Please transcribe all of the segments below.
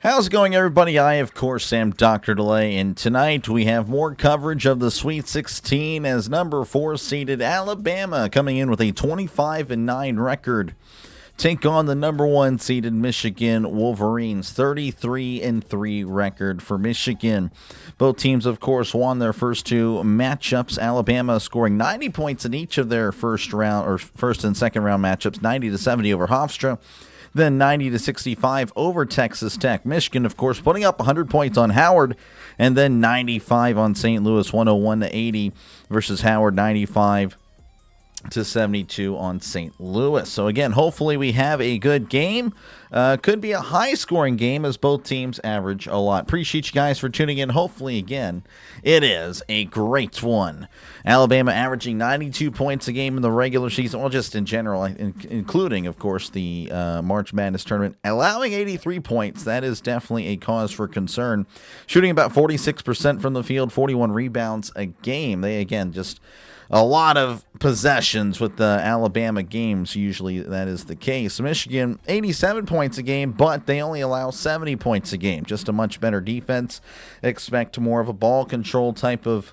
How's it going, everybody? I, of course, am Dr. Delay, and tonight we have more coverage of the Sweet 16 as number 4 seeded Alabama coming in with a 25-9 record. Take on the number 1 seeded Michigan Wolverines, 33-3 record for Michigan. Both teams, of course, won their first two matchups. Alabama scoring 90 points in each of their first and second round matchups, 90-70 over Hofstra. Then 90-65 over Texas Tech. Michigan, of course, putting up 100 points on Howard, and then 95 on St. Louis, 101-80 versus Howard, 95-72 on St. Louis. So again, hopefully we have a good game. Could be a high-scoring game as both teams average a lot. Appreciate you guys for tuning in. Hopefully, again, it is a great one. Alabama averaging 92 points a game in the regular season, well, just in general, including, of course, the March Madness tournament. Allowing 83 points, that is definitely a cause for concern. Shooting about 46% from the field, 41 rebounds a game. They, again, just a lot of possessions with the Alabama games. Usually that is the case. Michigan, 87 points a game, but they only allow 70 points a game. Just a much better defense. Expect more of a ball control type of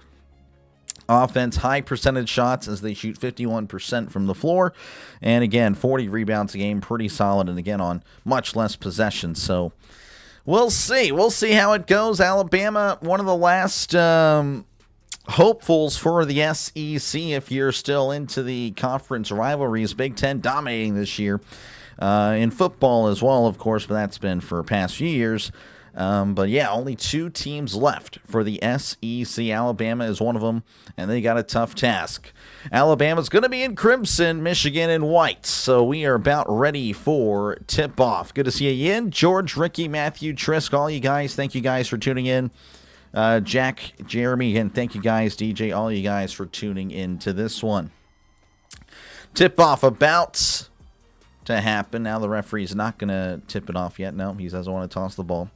offense. High percentage shots as they shoot 51% from the floor. And again, 40 rebounds a game. Pretty solid. And again, on much less possessions. So we'll see. We'll see how it goes. Alabama, one of the last hopefuls for the SEC if you're still into the conference rivalries. Big Ten dominating this year in football as well, of course, but that's been for the past few years. But yeah, only 2 teams left for the SEC. Alabama is one of them, and they got a tough task. Alabama's going to be in crimson, Michigan in white. So we are about ready for tip-off. Good to see you, Ian, George, Ricky, Matthew, Trisk, all you guys. Thank you guys for tuning in. Jack, Jeremy, again, thank you guys, DJ, all you guys for tuning in to this one. Tip-off about to happen. Now the referee's not going to tip it off yet. No, he doesn't want to toss the ball.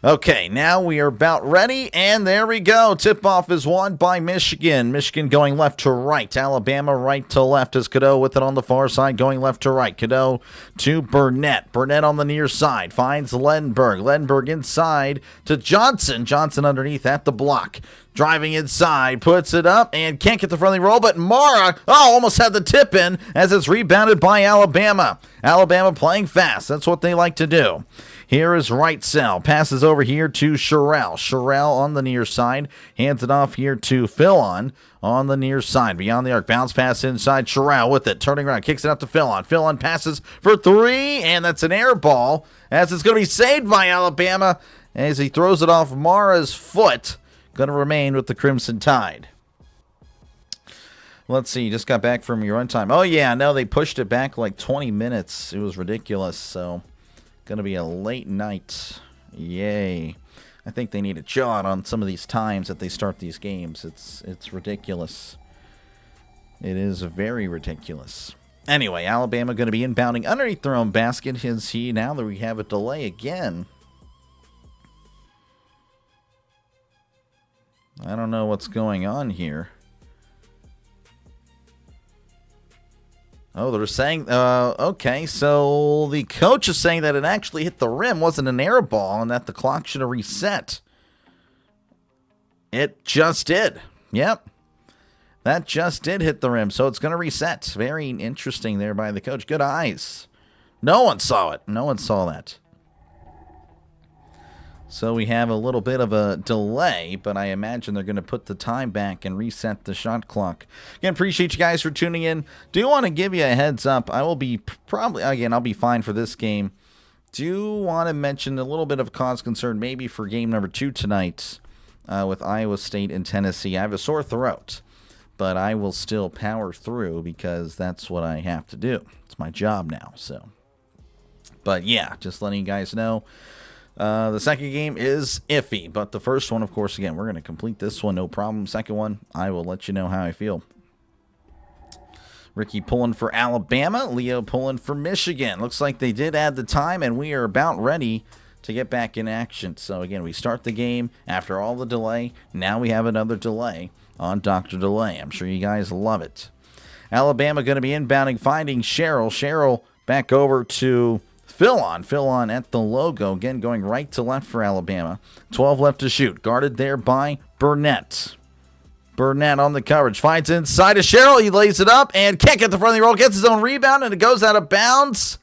Okay, now we are about ready, and there we go. Tip-off is won by Michigan. Michigan going left to right. Alabama right to left as Cadeau with it on the far side, going left to right. Cadeau to Burnett. Burnett on the near side finds Lenberg. Lenberg inside to Johnson. Johnson underneath at the block. Driving inside, puts it up, and can't get the friendly roll, but Mara, almost had the tip in as it's rebounded by Alabama. Alabama playing fast. That's what they like to do. Here is Wrightsell. Passes over here to Sherrell. Sherrell on the near side. Hands it off here to Philon on the near side. Beyond the arc. Bounce pass inside. Sherrell with it. Turning around. Kicks it out to Philon. Philon passes for 3. And that's an air ball as it's going to be saved by Alabama as he throws it off Mara's foot. Going to remain with the Crimson Tide. Let's see. Just got back from your runtime. Oh, yeah. No, they pushed it back like 20 minutes. It was ridiculous. So going to be a late night. Yay. I think they need to chill out on some of these times that they start these games. It's ridiculous. It is very ridiculous. Anyway, Alabama going to be inbounding underneath their own basket. Now that we have a delay again. I don't know what's going on here. Oh, they're saying, okay, so the coach is saying that it actually hit the rim, wasn't an air ball, and that the clock should have reset. It just did. Yep. That just did hit the rim, so it's going to reset. Very interesting there by the coach. Good eyes. No one saw it. No one saw that. So we have a little bit of a delay, but I imagine they're going to put the time back and reset the shot clock. Again, appreciate you guys for tuning in. Do want to give you a heads up. I will be I'll be fine for this game. Do want to mention a little bit of cause concern maybe for game number 2 tonight with Iowa State and Tennessee. I have a sore throat, but I will still power through because that's what I have to do. It's my job now. So, but yeah, just letting you guys know. The second game is iffy, but the first one, of course, again, we're going to complete this one, no problem. Second one, I will let you know how I feel. Ricky pulling for Alabama, Leo pulling for Michigan. Looks like they did add the time, and we are about ready to get back in action. So, again, we start the game after all the delay. Now we have another delay on Dr. Delay. I'm sure you guys love it. Alabama going to be inbounding, finding Sherrill. Sherrill back over to Fill on at the logo. Again, going right to left for Alabama. 12 left to shoot. Guarded there by Burnett. Burnett on the coverage. Finds inside to Sherrill. He lays it up and can't get the front of the roll. Gets his own rebound and it goes out of bounds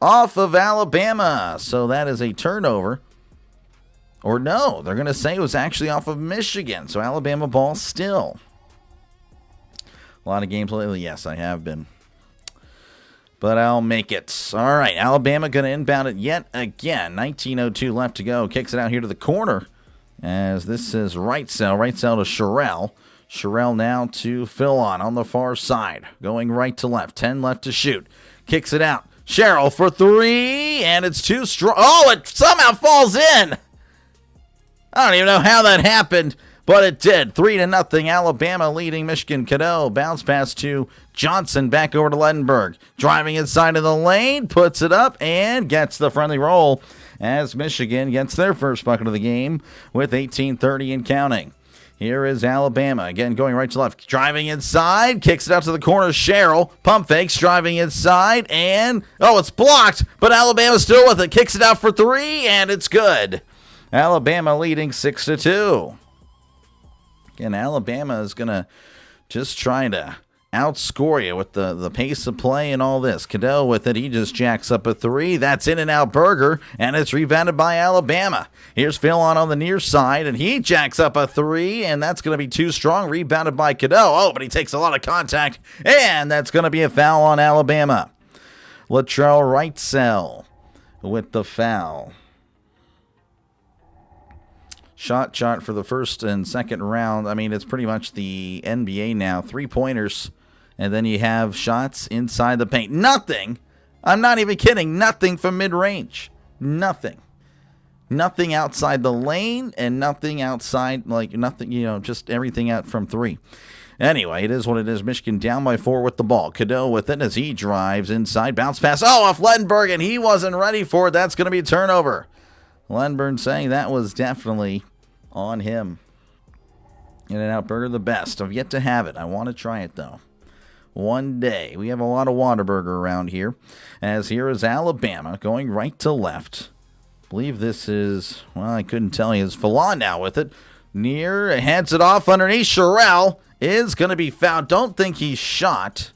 off of Alabama. So that is a turnover. Or no, they're going to say it was actually off of Michigan. So Alabama ball still. A lot of games lately. Yes, I have been. But I'll make it. All right, Alabama going to inbound it yet again. 19:02 left to go. Kicks it out here to the corner. As this is right cell to Sherrill. Sherrill now to Fill on the far side. Going right to left. 10 left to shoot. Kicks it out. Sherrill for three, and it's too strong. Oh, it somehow falls in. I don't even know how that happened, but it did. 3-0. Alabama leading Michigan. Cadeau bounce pass to Johnson. Back over to Ledenberg. Driving inside of the lane. Puts it up and gets the friendly roll as Michigan gets their first bucket of the game with 18:30 and counting. Here is Alabama. Again, going right to left. Driving inside. Kicks it out to the corner. Sherrill. Pump fakes. Driving inside. And, oh, it's blocked. But Alabama's still with it. Kicks it out for three. And it's good. Alabama leading 6-2. Again, Alabama is going to just try to outscore you with the pace of play and all this. Cadeau with it. He just jacks up a three. That's in and out Burger, and it's rebounded by Alabama. Here's Phil on the near side, and he jacks up a three, and that's going to be too strong. Rebounded by Cadeau. Oh, but he takes a lot of contact, and that's going to be a foul on Alabama. Latrell Wrightsell with the foul. Shot chart for the first and second round. I mean, it's pretty much the NBA now. 3-pointers, and then you have shots inside the paint. Nothing. I'm not even kidding. Nothing from mid-range. Nothing. Nothing outside the lane and nothing outside, like nothing, just everything out from three. Anyway, it is what it is. Michigan down by 4 with the ball. Cadeau with it as he drives inside. Bounce pass. Oh, off Ledenberg, and he wasn't ready for it. That's going to be a turnover. Lenburn saying that was definitely on him. In and out Burger, the best. I've yet to have it. I want to try it, though. One day. We have a lot of Whataburger around here. As here is Alabama going right to left. I believe this is, well, I couldn't tell you. It's Falon now with it. Near, hands it off underneath. Sherrill is going to be fouled. Don't think he shot.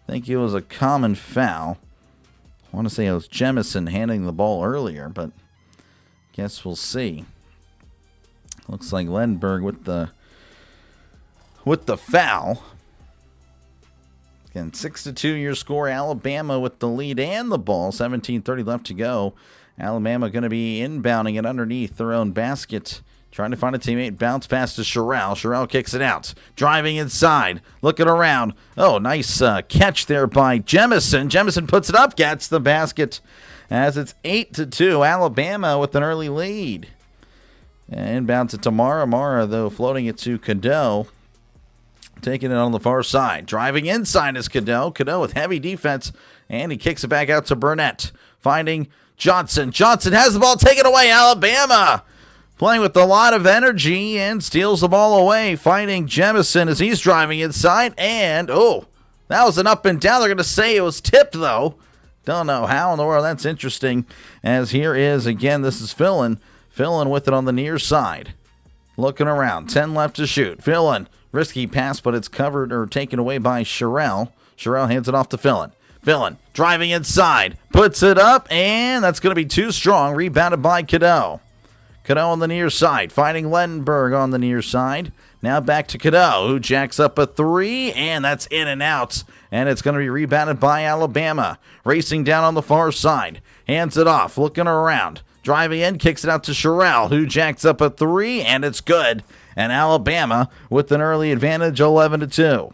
I think it was a common foul. I want to say it was Jemison handing the ball earlier, but guess we'll see. Looks like Lenberg with the foul. Again, 6-2 your score. Alabama with the lead and the ball. 17:30 left to go. Alabama going to be inbounding it underneath their own basket. Trying to find a teammate. Bounce pass to Sherrill. Sherrill kicks it out. Driving inside. Looking around. Oh, nice catch there by Jemison. Jemison puts it up. Gets the basket. As it's 8-2, Alabama with an early lead. And inbounds it to Mara. Mara, though, floating it to Cadeau. Taking it on the far side. Driving inside is Cadeau. Cadeau with heavy defense. And he kicks it back out to Burnett. Finding Johnson. Johnson has the ball taken away. Alabama playing with a lot of energy and steals the ball away. Finding Jemison as he's driving inside. And, oh, that was an up and down. They're going to say it was tipped, though. Don't know how in the world. That's interesting. As here is, again, this is Fillin. Fillin with it on the near side. Looking around. 10 left to shoot. Fillin. Risky pass, but it's covered or taken away by Sherrill. Sherrill hands it off to Fillin. Fillin driving inside. Puts it up, and that's going to be too strong. Rebounded by Cadeau. Cadeau on the near side. Finding Lendenberg on the near side. Now back to Cadeau, who jacks up a three, and that's in and out. And it's going to be rebounded by Alabama. Racing down on the far side. Hands it off, looking around. Driving in, kicks it out to Sherrill, who jacks up a three, and it's good. And Alabama with an early advantage, 11-2.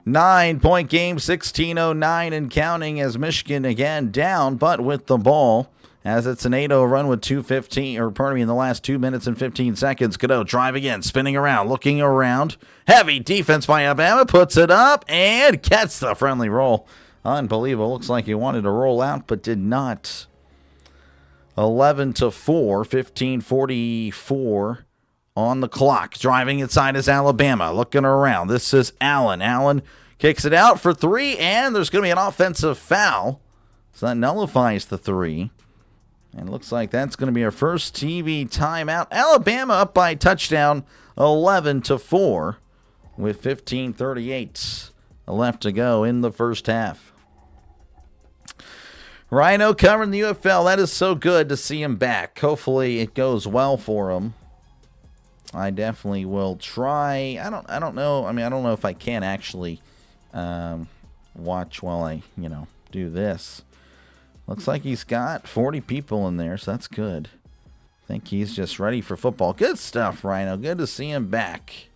9-point game, 16:09 and counting as Michigan again down, but with the ball. As it's an 8-0 run with 2:15, in the last 2 minutes and 15 seconds. Cadeau driving in, spinning around, looking around. Heavy defense by Alabama, puts it up, and gets the friendly roll. Unbelievable. Looks like he wanted to roll out, but did not. 11-4, 15:44 on the clock. Driving inside is Alabama, looking around. This is Allen. Allen kicks it out for three, and there's going to be an offensive foul. So that nullifies the 3. And it looks like that's going to be our first TV timeout. Alabama up by a touchdown, 11-4, with 15:38 left to go in the first half. Rhino covering the UFL. That is so good to see him back. Hopefully it goes well for him. I definitely will try. I don't know. I mean, I don't know if I can actually watch while I, do this. Looks like he's got 40 people in there, so that's good. I think he's just ready for football. Good stuff, Rhino. Good to see him back.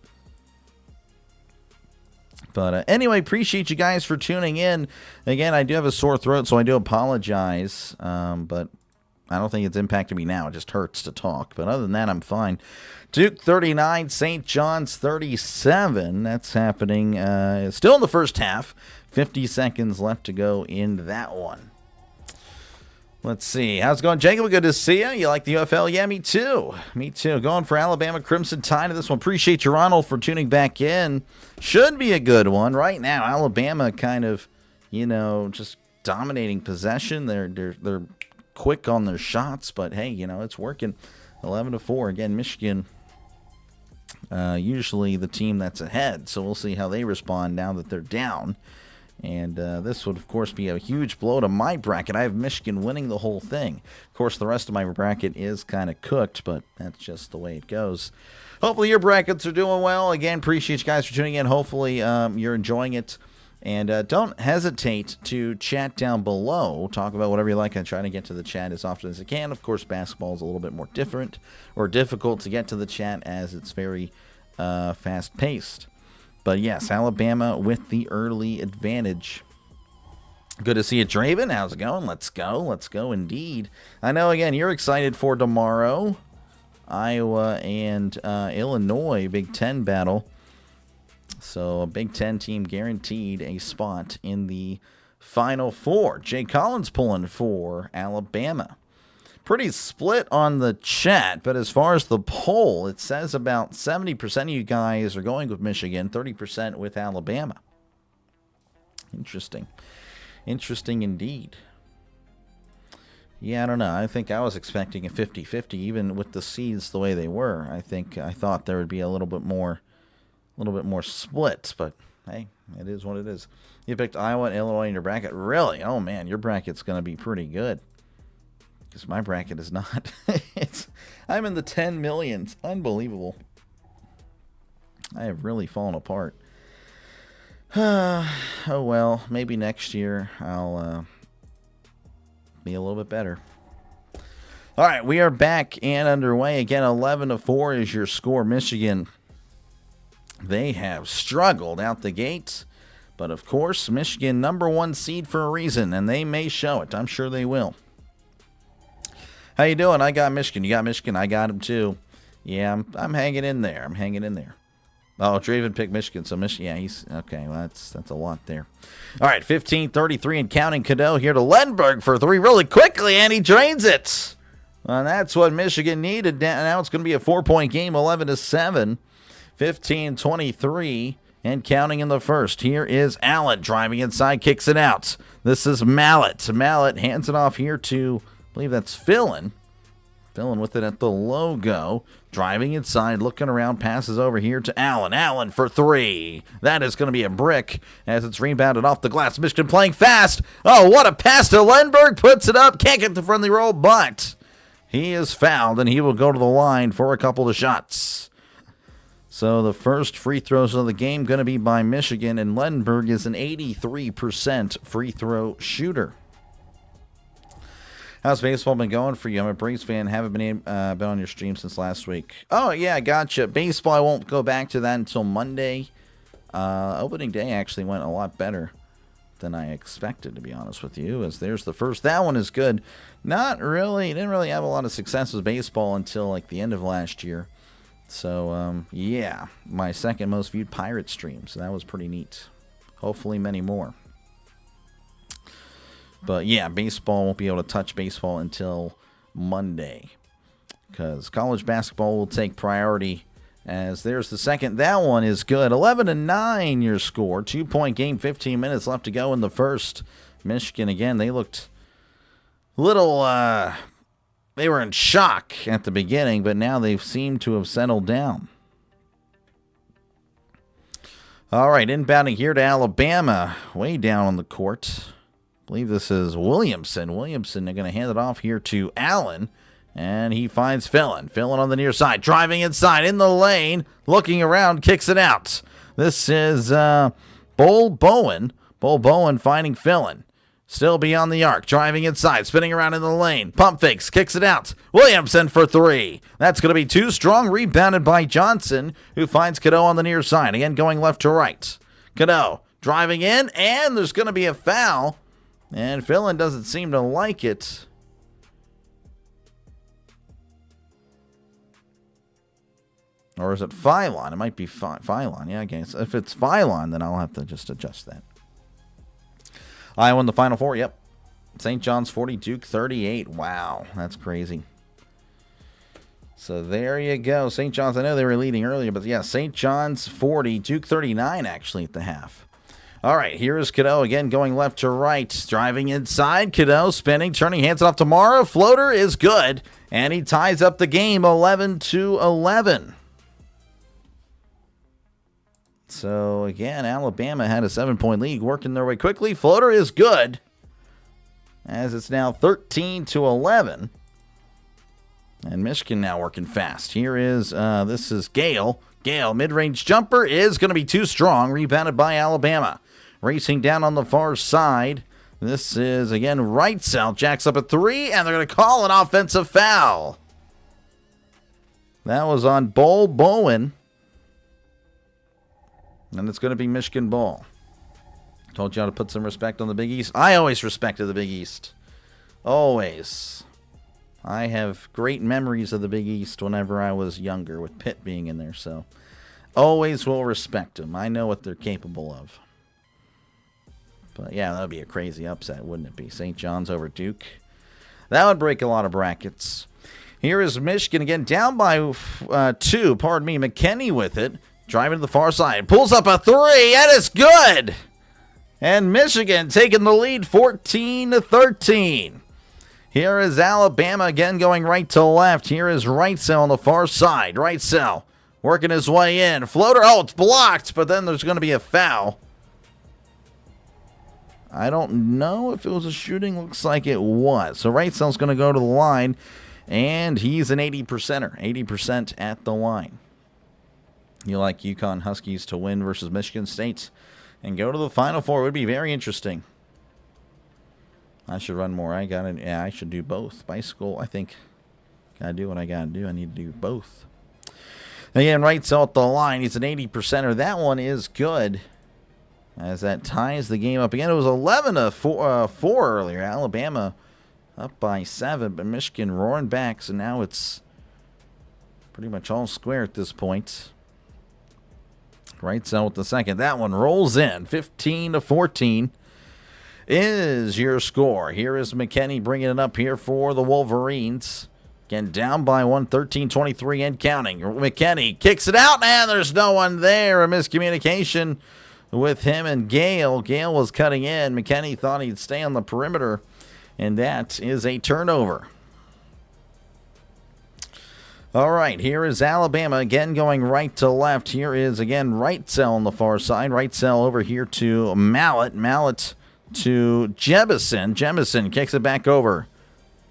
But anyway, appreciate you guys for tuning in. Again, I do have a sore throat, so I do apologize. But I don't think it's impacted me now. It just hurts to talk. But other than that, I'm fine. Duke 39, St. John's 37. That's happening still in the first half. 50 seconds left to go in that one. Let's see. How's it going, Jacob? Good to see you. You like the UFL? Yeah, me too. Me too. Going for Alabama Crimson Tide in this one. Appreciate you, Ronald, for tuning back in. Should be a good one. Right now, Alabama kind of, just dominating possession. They're quick on their shots, but hey, it's working. 11-4. Again, Michigan usually the team that's ahead, so we'll see how they respond now that they're down. And this would, of course, be a huge blow to my bracket. I have Michigan winning the whole thing. Of course, the rest of my bracket is kind of cooked, but that's just the way it goes. Hopefully your brackets are doing well. Again, appreciate you guys for tuning in. Hopefully you're enjoying it. And don't hesitate to chat down below. Talk about whatever you like. I try to get to the chat as often as I can. Of course, basketball is a little bit more different or difficult to get to the chat as it's very fast-paced. But yes, Alabama with the early advantage. Good to see you, Draven. How's it going? Let's go. Let's go indeed. I know, again, you're excited for tomorrow. Iowa and Illinois Big Ten battle. So a Big Ten team guaranteed a spot in the Final Four. Jay Collins pulling for Alabama. Pretty split on the chat, but as far as the poll, it says about 70% of you guys are going with Michigan, 30% with Alabama. Interesting. Interesting indeed. Yeah, I don't know. I think I was expecting a 50-50, even with the seeds the way they were. I thought there would be a little bit more split, but hey, it is what it is. You picked Iowa and Illinois in your bracket. Really? Oh man, your bracket's going to be pretty good. Because my bracket is not. I'm in the 10 millions. Unbelievable. I have really fallen apart. Oh well, maybe next year I'll be a little bit better. All right, we are back and underway again. 11-4 is your score. Michigan, they have struggled out the gates, but of course, Michigan #1 seed for a reason, and they may show it. I'm sure they will. How you doing? I got Michigan. You got Michigan? I got them too. Yeah, I'm hanging in there. I'm hanging in there. Oh, Draven picked Michigan, so Michigan. Yeah, he's okay. Well, that's a lot there. All right, 15-33 and counting. Cadeau here to Lenberg for 3 really quickly, and he drains it. And that's what Michigan needed. Now it's going to be a 4-point game, 11-7, 15-23, and counting in the first. Here is Allen driving inside, kicks it out. This is Mallet. Mallet hands it off here to, I believe that's Fillin. Fillin with it at the logo. Driving inside, looking around, passes over here to Allen. Allen for 3. That is going to be a brick as it's rebounded off the glass. Michigan playing fast. Oh, what a pass to Lenberg. Puts it up. Can't get the friendly roll, but he is fouled, and he will go to the line for a couple of shots. So the first free throws of the game going to be by Michigan, and Lenberg is an 83% free throw shooter. How's baseball been going for you? I'm a Braves fan. Haven't been on your stream since last week. Oh, yeah, gotcha. Baseball, I won't go back to that until Monday. Opening day actually went a lot better than I expected, to be honest with you, as there's the first. That one is good. Not really. Didn't really have a lot of success with baseball until like the end of last year. So, yeah, my second most viewed Pirate stream. So that was pretty neat. Hopefully many more. But, yeah, baseball won't be able to touch baseball until Monday because college basketball will take priority as there's the second. That one is good. 11-9 your score. 2-point game, 15 minutes left to go in the first. Michigan, again, they looked little, they were in shock at the beginning, but now they seem to have settled down. All right, inbounding here to Alabama, way down on the court. I believe this is Williamson. Williamson, they're going to hand it off here to Allen, and he finds Fillon. Fillon on the near side, driving inside in the lane, looking around, kicks it out. This is Bull Bowen. Bull Bowen finding Fillon. Still beyond the arc, driving inside, spinning around in the lane. Pump fakes, kicks it out. Williamson for three. That's going to be too strong. Rebounded by Johnson, who finds Cadeau on the near side. Again, going left to right. Cadeau driving in, and there's going to be a foul. And Fillon doesn't seem to like it. Or is it Phylon? It might be Phylon. Yeah, I guess. If it's Phylon, then I'll have to just adjust that. Iowa in the Final Four, yep. St. John's 40, Duke 38. Wow, that's crazy. So there you go. St. John's, I know they were leading earlier, but yeah, St. John's 40, Duke 39 actually at the half. All right, here is Cadeau again going left to right. Driving inside, Cadeau spinning, turning, hands it off to Mara. Floater is good, and he ties up the game 11-11. So, again, Alabama had a 7-point lead, working their way quickly. Floater is good, as it's now 13-11. And Michigan now working fast. Here is, this is Gale. Gale, mid-range jumper is going to be too strong. Rebounded by Alabama. Racing down on the far side. This is, again, Wrightsell. Jacks up a three, and they're going to call an offensive foul. That was on Bull Bowen. And it's going to be Michigan ball. Told you how to put some respect on the Big East. I always respected the Big East. Always. I have great memories of the Big East whenever I was younger, with Pitt being in there. So, always will respect them. I know what they're capable of. But, yeah, that would be a crazy upset, wouldn't it be? St. John's over Duke. That would break a lot of brackets. Here is Michigan again, down by 2. Pardon me, McKinney with it. Driving to the far side. Pulls up a three, and it's good! And Michigan taking the lead 14-13. Here is Alabama again going right to left. Here is Wrightsell on the far side. Wrightsell working his way in. Floater, oh, it's blocked, but then there's going to be a foul. I don't know if it was a shooting. Looks like it was. So Wrightsell's going to go to the line, and he's an 80%er. 80% at the line. You like UConn Huskies to win versus Michigan State and go to the Final Four. It would be very interesting. I should run more. I should do both. Bicycle, I think. Gotta do what I gotta do. I need to do both. Again, Wrightsell at the line. He's an 80%er. That one is good, as that ties the game up. Again, it was 11-4 earlier. Alabama up by 7, but Michigan roaring back. So now it's pretty much all square at this point. Wrightsell with the second. That one rolls in. 15-14 is your score. Here is McKinney bringing it up here for the Wolverines. Again, down by 1, 13-23 and counting. McKinney kicks it out, and there's no one there. A miscommunication with him and Gale. Gale was cutting in. McKinney thought he'd stay on the perimeter, and that is a turnover. All right, here is Alabama again going right to left. Here is, again, Wrightsell on the far side. Wrightsell over here to Mallett. Mallett to Jemison. Jemison kicks it back over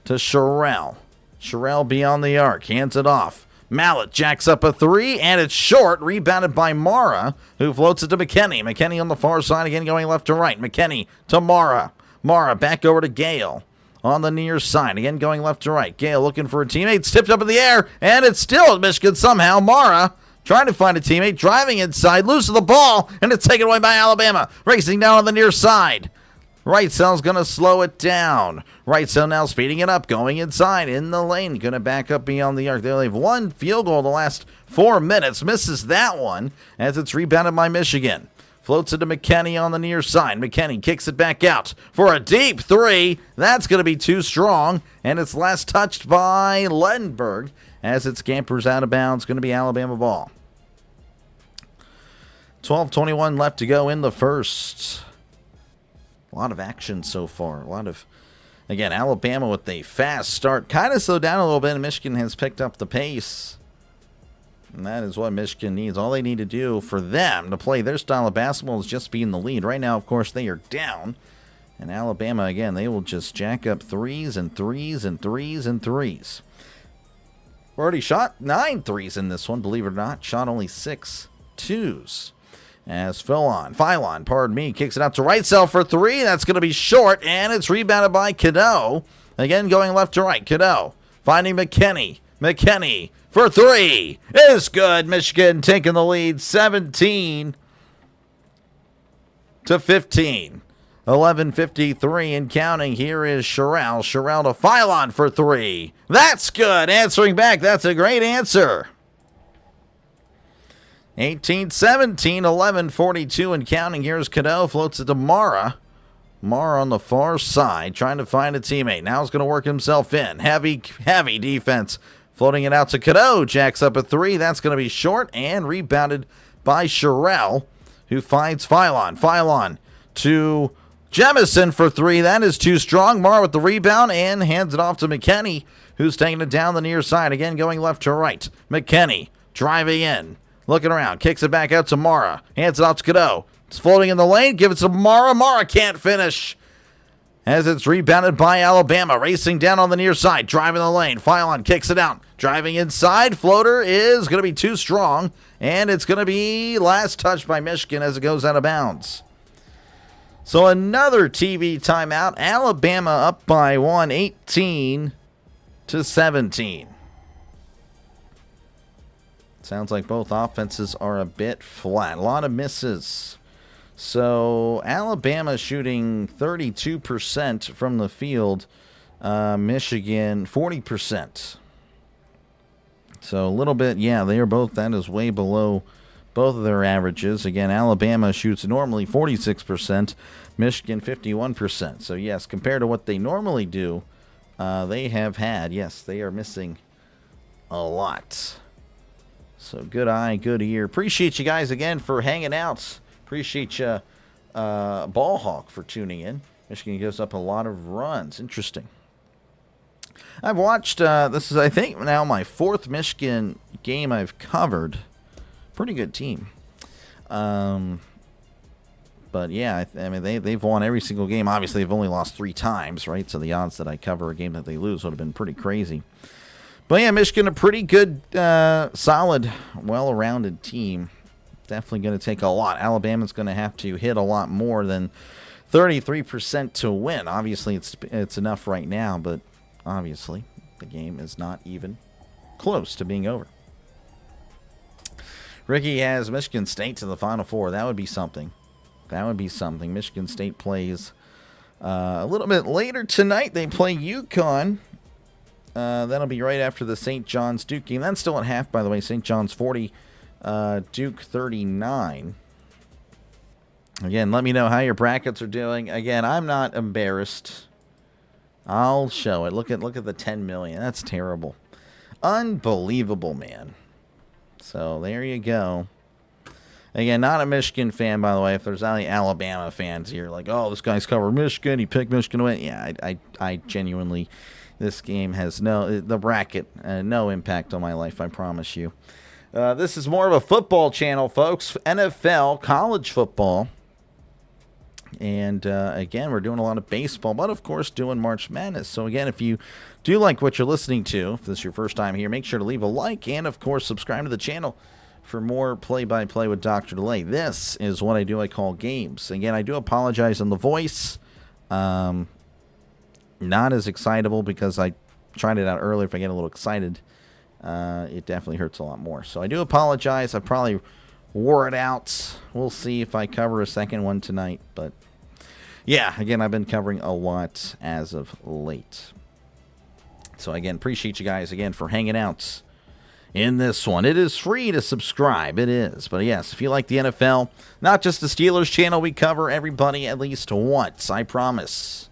to Sherrell. Sherrell beyond the arc. Hands it off. Mallett jacks up a three, and it's short. Rebounded by Mara, who floats it to McKinney. McKinney on the far side again going left to right. McKinney to Mara. Mara back over to Gale. On the near side, again going left to right. Gale looking for a teammate. It's tipped up in the air, and it's still at Michigan somehow. Mara trying to find a teammate, driving inside, loses the ball, and it's taken away by Alabama. Racing down on the near side. Wrightsell's going to slow it down. Wrightsell now speeding it up, going inside in the lane. Going to back up beyond the arc. They only have one field goal in the last 4 minutes. Misses that one as it's rebounded by Michigan. Floats it to McKinney on the near side. McKinney kicks it back out for a deep three. That's going to be too strong, and it's last touched by Lendenberg as it scampers out of bounds. Going to be Alabama ball. 12:21 left to go in the first. A lot of action so far. A lot of Again, Alabama with a fast start. Kind of slowed down a little bit, and Michigan has picked up the pace. And that is what Michigan needs. All they need to do for them to play their style of basketball is just be in the lead. Right now, of course, they are down. And Alabama, again, they will just jack up threes and threes and threes and threes. Already shot 9 threes in this one, believe it or not. Shot only 6 twos. As Philon, pardon me, kicks it out to right cell for 3. That's going to be short, and it's rebounded by Cadeau. Again, going left to right. Cadeau finding McKinney. McKinney for 3 is good. Michigan taking the lead 17 to 15. 11:53 and counting. Here is Sherrell. Sherrell to Philon for 3. That's good. Answering back. That's a great answer. 18-17, 11:42 and counting. Here's Cadeau. Floats it to Mara. Mara on the far side trying to find a teammate. Now he's going to work himself in. Heavy defense. Floating it out to Cadeau. Jacks up a 3. That's going to be short and rebounded by Sherrell, who finds Philon. Philon to Jemison for 3. That is too strong. Mara with the rebound and hands it off to McKinney, who's taking it down the near side. Again, going left to right. McKinney driving in. Looking around. Kicks it back out to Mara. Hands it off to Cadeau. It's floating in the lane. Give it to Mara. Mara can't finish. As it's rebounded by Alabama. Racing down on the near side. Driving the lane. Philon kicks it out. Driving inside. Floater is going to be too strong. And it's going to be last touch by Michigan as it goes out of bounds. So another TV timeout. Alabama up by 1, 18-17. Sounds like both offenses are a bit flat. A lot of misses. So Alabama shooting 32% from the field. Michigan 40%. So a little bit, yeah, they are both, that is way below both of their averages. Again, Alabama shoots normally 46%, Michigan 51%. So yes, compared to what they normally do, they have had, yes, they are missing a lot. So good eye, good ear. Appreciate you guys again for hanging out. Appreciate you, Ball Hawk, for tuning in. Michigan gives up a lot of runs. Interesting. I've watched, this is, I think, now my 4th Michigan game I've covered. Pretty good team. But yeah, I mean, they've won every single game. Obviously, they've only lost 3 times, right? So the odds that I cover a game that they lose would have been pretty crazy. But yeah, Michigan, a pretty good, solid, well-rounded team. Definitely going to take a lot. Alabama's going to have to hit a lot more than 33% to win. Obviously, it's enough right now, but obviously the game is not even close to being over. Ricky has Michigan State to the Final Four. That would be something. That would be something. Michigan State plays a little bit later tonight. They play UConn. That'll be right after the St. John's Duke game. That's still at half, by the way. St. John's 40, Duke 39. Again, let me know how your brackets are doing. Again, I'm not embarrassed. I'll show it. Look at the 10 million. That's terrible. Unbelievable, man. So there you go. Again, not a Michigan fan, by the way. If there's any Alabama fans here, like, oh, this guy's covered Michigan. He picked Michigan to win. Yeah, I genuinely, this game has the bracket, no impact on my life, I promise you. This is more of a football channel, folks. NFL, college football. And, again, we're doing a lot of baseball, but, of course, doing March Madness. So, again, if you do like what you're listening to, if this is your first time here, make sure to leave a like and, of course, subscribe to the channel for more play-by-play with Dr. Delay. This is what I call games. Again, I do apologize on the voice. Not as excitable because I tried it out earlier. If I get a little excited, it definitely hurts a lot more. So I do apologize. I probably wore it out. We'll see if I cover a second one tonight. But, yeah, again, I've been covering a lot as of late. So, again, appreciate you guys, again, for hanging out in this one. It is free to subscribe. It is. But, yes, if you like the NFL, not just the Steelers channel, we cover everybody at least once. I promise.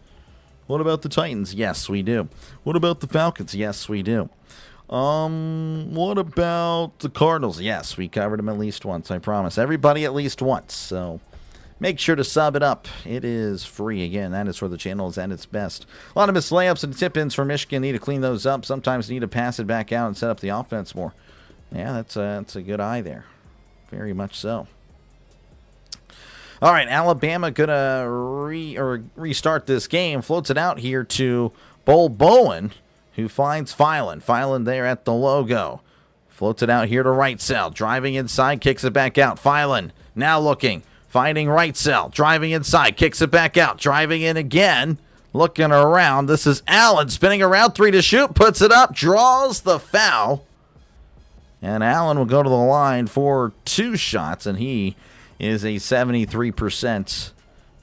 What about the Titans? Yes, we do. What about the Falcons? Yes, we do. What about the Cardinals? Yes, we covered them at least once, I promise. Everybody at least once. So, make sure to sub it up. It is free. Again, that is where the channel is at its best. A lot of missed layups and tip-ins for Michigan. Need to clean those up. Sometimes need to pass it back out and set up the offense more. Yeah, that's a good eye there. Very much so. All right, Alabama going to restart this game. Floats it out here to Bull Bowen, who finds Filan. Filan there at the logo. Floats it out here to right cell. Driving inside, kicks it back out. Filan now looking. Finding right cell. Driving inside, kicks it back out. Driving in again. Looking around. This is Allen spinning around. 3 to shoot. Puts it up. Draws the foul. And Allen will go to the line for 2 shots. And he is a 73%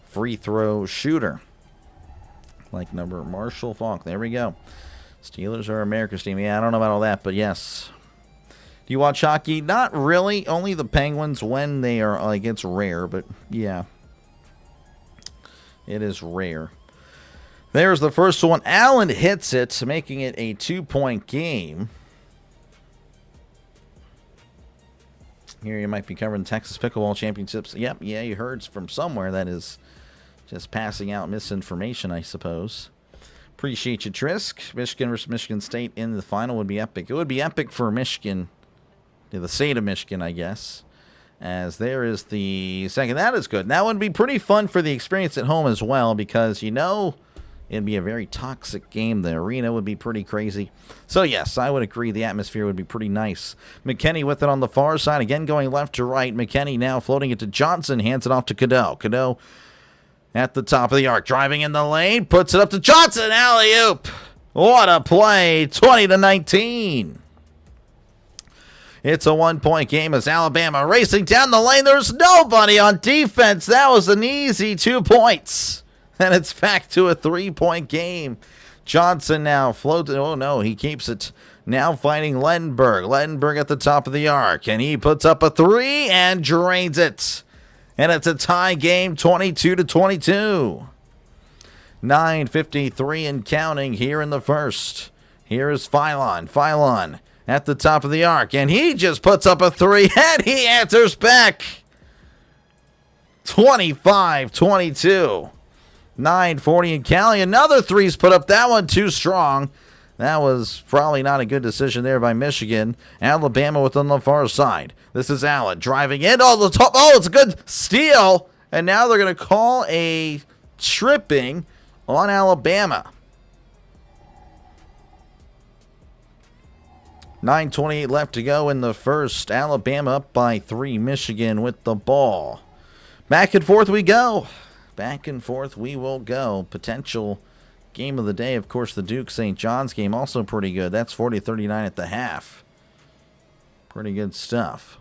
free throw shooter. Like number Marshall Faulk. There we go. Steelers are America's team. Yeah, I don't know about all that, but yes. Do you watch hockey? Not really. Only the Penguins when they are, like, it's rare, but yeah. It is rare. There's the first one. Allen hits it, making it a 2-point game. Here you might be covering Texas Pickleball Championships. Yep, yeah, you heard from somewhere that is just passing out misinformation, I suppose. Appreciate you, Trisk. Michigan versus Michigan State in the final would be epic. It would be epic for Michigan, the state of Michigan, I guess, as there is the second. That is good. That would be pretty fun for the experience at home as well, because, you know, it'd be a very toxic game. The arena would be pretty crazy. So, yes, I would agree the atmosphere would be pretty nice. McKinney with it on the far side. Again, going left to right. McKinney now floating it to Johnson. Hands it off to Cadeau. Cadeau at the top of the arc. Driving in the lane. Puts it up to Johnson. Alley-oop. What a play. 20-19. It's a 1-point game as Alabama racing down the lane. There's nobody on defense. That was an easy 2 points. And it's back to a 3-point game. Johnson now floats. Oh, no, he keeps it. Now fighting Lendenberg. Lendenberg at the top of the arc. And he puts up a 3 and drains it. And it's a tie game, 22-22. 9:53 and counting here in the first. Here is Filan. Filan at the top of the arc. And he just puts up a 3 and he answers back. 25-22. 9:40 and counting. Another 3's put up. That one too strong. That was probably not a good decision there by Michigan. Alabama within the far side. This is Allen driving in. Oh, the top. Oh, it's a good steal. And now they're going to call a tripping on Alabama. 9:28 left to go in the first. Alabama up by 3. Michigan with the ball. Back and forth we go. Back and forth we will go. Potential game of the day, of course, the Duke St. John's game, also pretty good. That's 40-39 at the half. Pretty good stuff.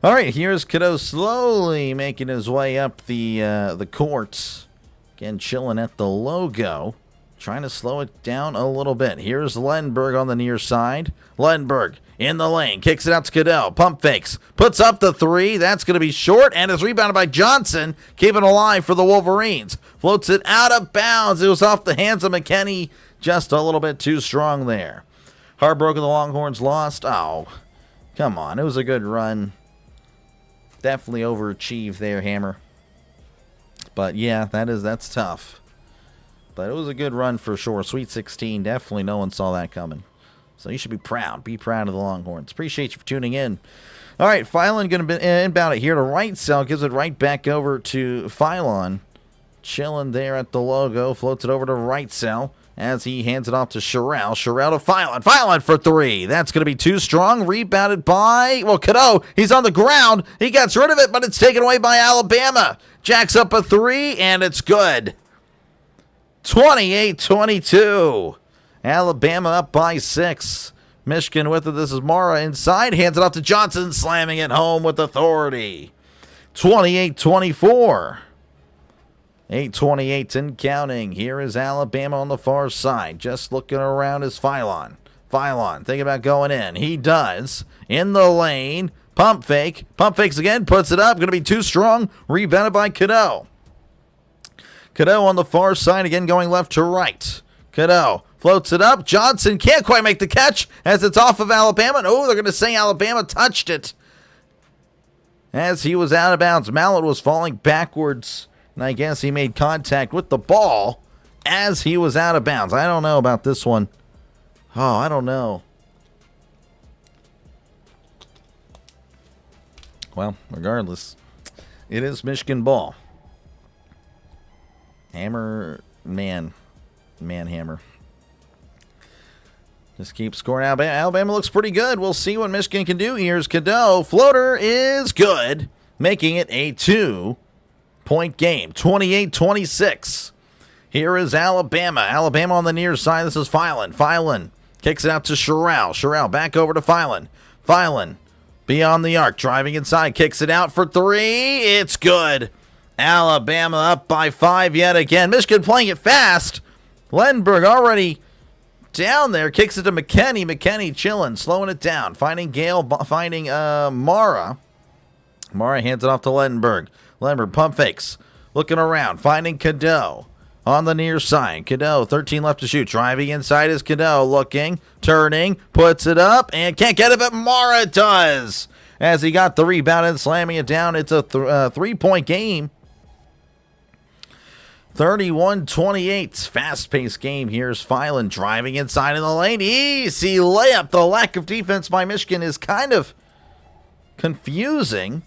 All right, here's Cadeau slowly making his way up the court. Again, chilling at the logo. Trying to slow it down a little bit. Here's Lendenberg on the near side. Lendenberg in the lane. Kicks it out to Cadeau. Pump fakes. Puts up the 3. That's going to be short. And is rebounded by Johnson. Keeping alive for the Wolverines. Floats it out of bounds. It was off the hands of McKinney. Just a little bit too strong there. Heartbroken the Longhorns lost. Oh, come on. It was a good run. Definitely overachieved there, Hammer. But yeah, that's tough. But it was a good run for sure. Sweet 16. Definitely no one saw that coming. So you should be proud. Be proud of the Longhorns. Appreciate you for tuning in. All right, Filan going to inbound it here to right cell. Gives it right back over to Filan. Chilling there at the logo. Floats it over to right cell as he hands it off to Sherrell. Sherrell to Filan. Filan for 3. That's going to be too strong. Rebounded by, well, Cadeau. He's on the ground. He gets rid of it, but it's taken away by Alabama. Jacks up a 3, and it's good. 28-22. Alabama up by 6. Michigan with it. This is Mara inside. Hands it off to Johnson. Slamming it home with authority. 28-24. 8:28 and counting. Here is Alabama on the far side. Just looking around is Filan. Filan thinking about going in. He does. In the lane. Pump fake. Pump fakes again. Puts it up. Going to be too strong. Rebounded by Cadeau. Cadeau on the far side, again going left to right. Cadeau floats it up. Johnson can't quite make the catch as it's off of Alabama. Oh, they're going to say Alabama touched it. as he was out of bounds. Mallet was falling backwards, and I guess he made contact with the ball as he was out of bounds. I don't know about this one. Oh, I don't know. Well, regardless, it is Michigan ball. Hammer, man hammer. Just keep scoring. Alabama looks pretty good. We'll see what Michigan can do. Here's Cadeau. Floater is good, making it a 2-point game. 28-26. Here is Alabama. Alabama on the near side. This is Filan. Filan kicks it out to Sherrell. Sherrell back over to Filan. Filan beyond the arc. Driving inside. Kicks it out for 3. It's good. Alabama up by 5 yet again. Michigan playing it fast. Lenberg already down there. Kicks it to McKinney. McKinney chilling. Slowing it down. Finding Gale. Finding Mara. Mara hands it off to Lenberg. Lenberg pump fakes. Looking around. Finding Cadeau. On the near side, Cadeau, 13 left to shoot. Driving inside is Cadeau, looking, turning, puts it up, and can't get it, but Mara does. As he got the rebound and slamming it down, it's a 3-point game. 31-28, fast-paced game. Here's Filan driving inside in the lane. Easy layup. The lack of defense by Michigan is kind of confusing.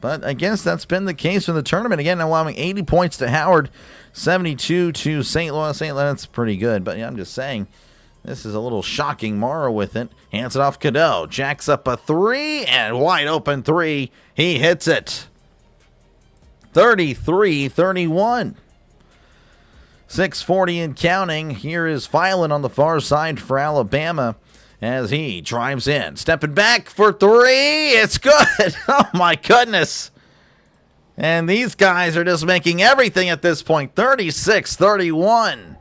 But I guess that's been the case in the tournament. Again, allowing 80 points to Howard, 72 to St. Louis. St. Louis, that's pretty good. But yeah, I'm just saying, this is a little shocking. Mara with it. Hands it off Cadeau. Jacks up a 3, and wide open 3. He hits it. 33-31. 6:40 and counting. Here is Filan on the far side for Alabama, as he drives in. Stepping back for 3. It's good. Oh, my goodness. And these guys are just making everything at this point. 36-31.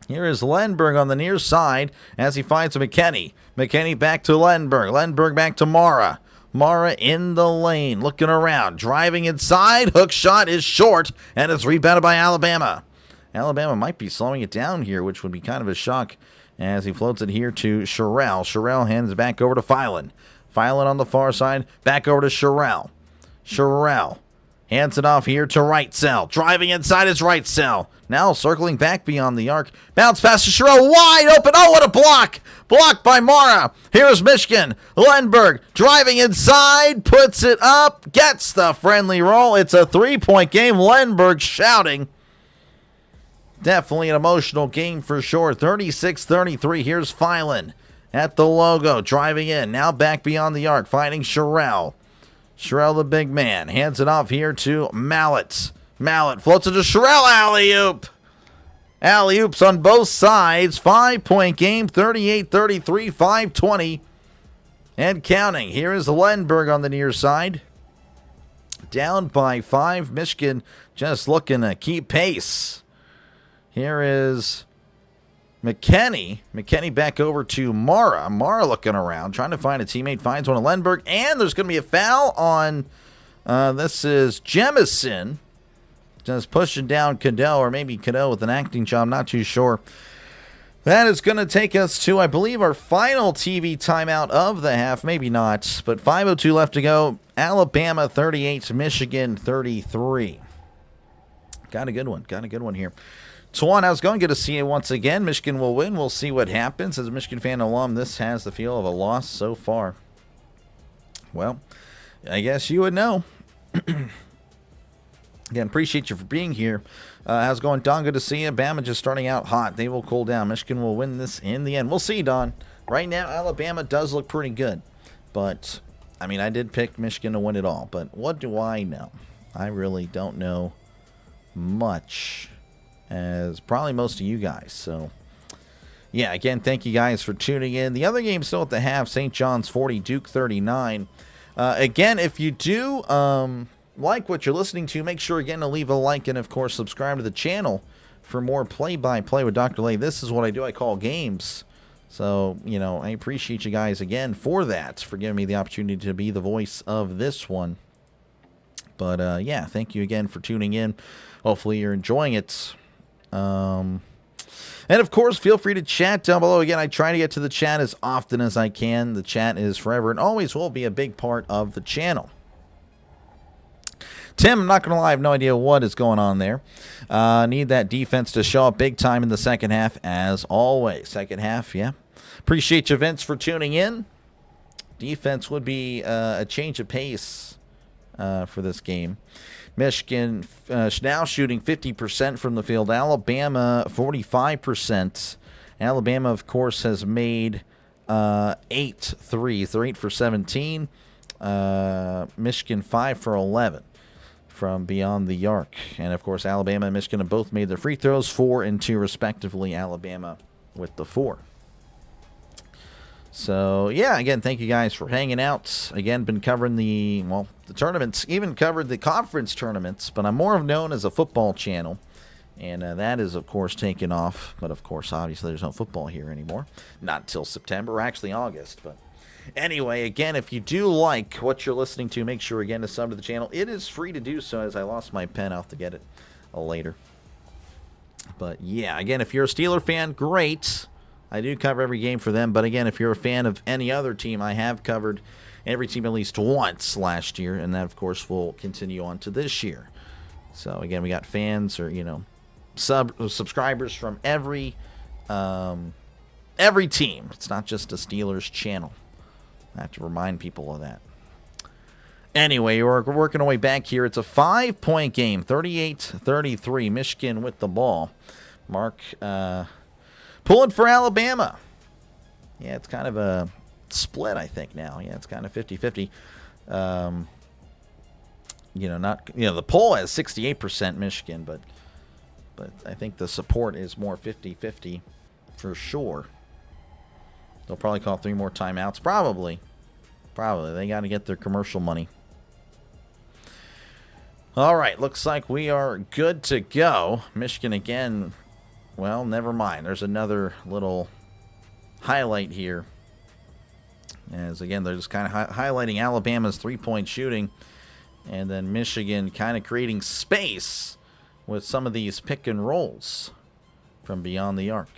Here is Lenberg on the near side as he finds McKinney. McKinney back to Lenberg. Lenberg back to Mara. Mara in the lane, looking around. Driving inside. Hook shot is short, and it's rebounded by Alabama. Alabama might be slowing it down here, which would be kind of a shock, as he floats it here to Sherrell. Sherrell hands it back over to Filan. Filan on the far side, back over to Sherrell. Sherrell hands it off here to Wrightsell. Driving inside is Wrightsell. Now circling back beyond the arc. Bounce pass to Sherrell, wide open. Oh, what a block. Blocked by Mara. Here's Michigan. Lenberg driving inside, puts it up, gets the friendly roll. It's a 3-point game. Lenberg shouting. Definitely an emotional game for sure. 36-33. Here's Filan at the logo. Driving in. Now back beyond the arc. Finding Sherrell. Sherrell, the big man. Hands it off here to Mallet. Mallet floats it to Sherrell. Alley-oop. Alley-oops on both sides. 5-point game. 38-33. 5:20. And counting. Here is Lenberg on the near side. Down by 5. Michigan just looking to keep pace. Here is McKinney. McKinney back over to Mara. Mara looking around, trying to find a teammate. Finds one of Lenberg. And there's going to be a foul on, this is Jemison. Just pushing down Cadeau, or maybe Cadeau with an acting job. Not too sure. That is going to take us to, I believe, our final TV timeout of the half. Maybe not, but 5:02 left to go. Alabama 38, Michigan 33. Got a good one. Got a good one here. Swan, how's it going? Good to see you once again. Michigan will win. We'll see what happens. As a Michigan fan alum, this has the feel of a loss so far. Well, I guess you would know. Again, appreciate you for being here. How's it going, Don? Good to see you. Bama just starting out hot. They will cool down. Michigan will win this in the end. We'll see, Don. Right now, Alabama does look pretty good. But, I mean, I did pick Michigan to win it all. But what do I know? I really don't know much, as probably most of you guys. So, yeah, again, thank you guys for tuning in. The other game still at the half, St. John's 40, Duke 39. Again, if you do like what you're listening to, make sure, again, to leave a like and, of course, subscribe to the channel for more play-by-play with Dr. Lay. This is what I do. I call games. So, you know, I appreciate you guys, again, for that, for giving me the opportunity to be the voice of this one. But, yeah, thank you again for tuning in. Hopefully you're enjoying it. And, of course, feel free to chat down below. Again, I try to get to the chat as often as I can. The chat is forever and always will be a big part of the channel. Tim, I'm not going to lie, I have no idea what is going on there. Need that defense to show up big time in the second half, as always. Second half, yeah. Appreciate you, Vince, for tuning in. Defense would be a change of pace for this game. Michigan now shooting 50% from the field. Alabama, 45%. Alabama, of course, has made 8 threes. They're 8 for 17. Michigan, 5 for 11 from beyond the arc. And, of course, Alabama and Michigan have both made their free throws, 4 and 2, respectively. Alabama with the 4. So, yeah, again, thank you guys for hanging out. Again, been covering the tournaments, even covered the conference tournaments, but I'm more known as a football channel, and that is, of course, taken off. But, of course, obviously there's no football here anymore. Not until September, or actually August. But anyway, again, if you do like what you're listening to, make sure, again, to sub to the channel. It is free to do so, as I lost my pen. I'll have to get it later. But, yeah, again, if you're a Steeler fan, great. I do cover every game for them, but again, if you're a fan of any other team, I have covered every team at least once last year, and that, of course, will continue on to this year. So, again, we got fans or, subscribers from every team. It's not just a Steelers channel. I have to remind people of that. Anyway, we're working our way back here. It's a 5-point game, 38-33, Michigan with the ball. Mark, pulling for Alabama. Yeah, it's kind of a split, I think, now. Yeah, it's kind of 50-50. The poll has 68% Michigan, but I think the support is more 50-50 for sure. They'll probably call 3 more timeouts. Probably. They got to get their commercial money. All right, looks like we are good to go. Michigan again. Well, never mind. There's another little highlight here. As, again, they're just kind of highlighting Alabama's three-point shooting. And then Michigan kind of creating space with some of these pick and rolls from beyond the arc.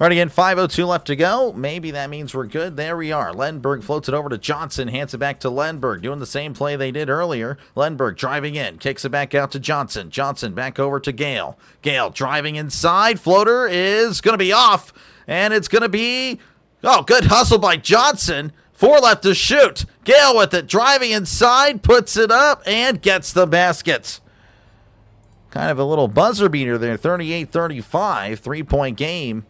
All right, again, 5:02 left to go. Maybe that means we're good. There we are. Lenberg floats it over to Johnson, hands it back to Lenberg, doing the same play they did earlier. Lenberg driving in, kicks it back out to Johnson. Johnson back over to Gale. Gale driving inside. Floater is going to be off, and it's going to be, good hustle by Johnson. 4 left to shoot. Gale with it, driving inside, puts it up, and gets the basket. Kind of a little buzzer beater there, 38-35, 3-point game.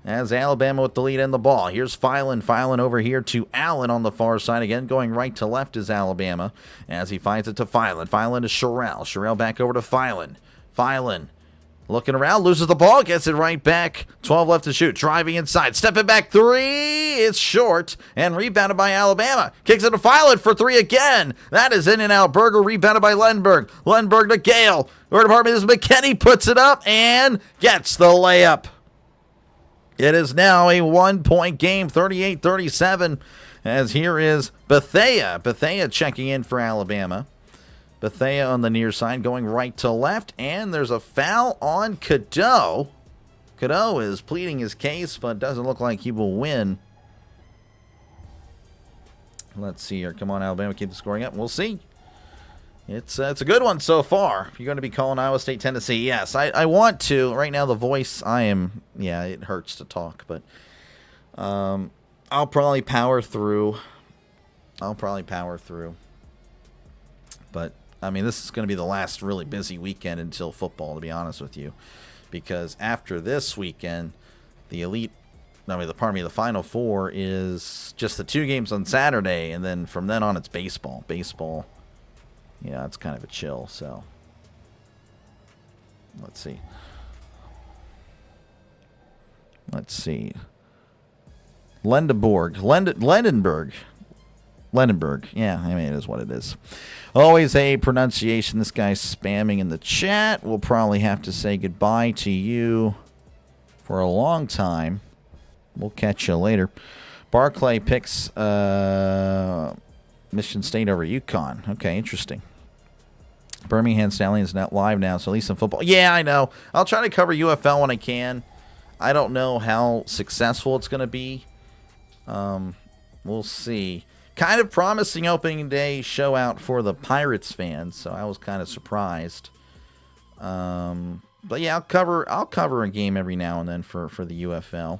As Alabama with the lead in the ball. Here's Filan. Filan over here to Allen on the far side. Again, going right to left is Alabama. As he finds it to Filan. Filan to Sherrell. Sherrell back over to Filan. Filan looking around. Loses the ball. Gets it right back. 12 left to shoot. Driving inside. Stepping back 3. It's short. And rebounded by Alabama. Kicks it to Filan for 3 again. That is in and out. Berger rebounded by Lenberg. Lenberg to Gale. This is McKinney. Puts it up and gets the layup. It is now a 1-point game, 38-37, as here is Bethea. Bethea checking in for Alabama. Bethea on the near side, going right to left, and there's a foul on Cadeau. Cadeau is pleading his case, but doesn't look like he will win. Let's see here. Come on, Alabama, keep the scoring up. We'll see. It's a good one so far. You're going to be calling Iowa State, Tennessee. Yes, I want to. Right now, the voice, it hurts to talk. But I'll probably power through. But, this is going to be the last really busy weekend until football, to be honest with you. Because after this weekend, the Final Four is just the 2 games on Saturday. And then from then on, it's baseball. Yeah, it's kind of a chill, so let's see. Lendenberg. Yeah, it is what it is. Always a pronunciation. This guy's spamming in the chat. We'll probably have to say goodbye to you for a long time. We'll catch you later. Barclay picks Michigan State over UConn. Okay, interesting. Birmingham Stallions not live now, so at least in football. Yeah, I know. I'll try to cover UFL when I can. I don't know how successful it's going to be. We'll see. Kind of promising opening day show out for the Pirates fans, so I was kind of surprised. But yeah, I'll cover a game every now and then for the UFL.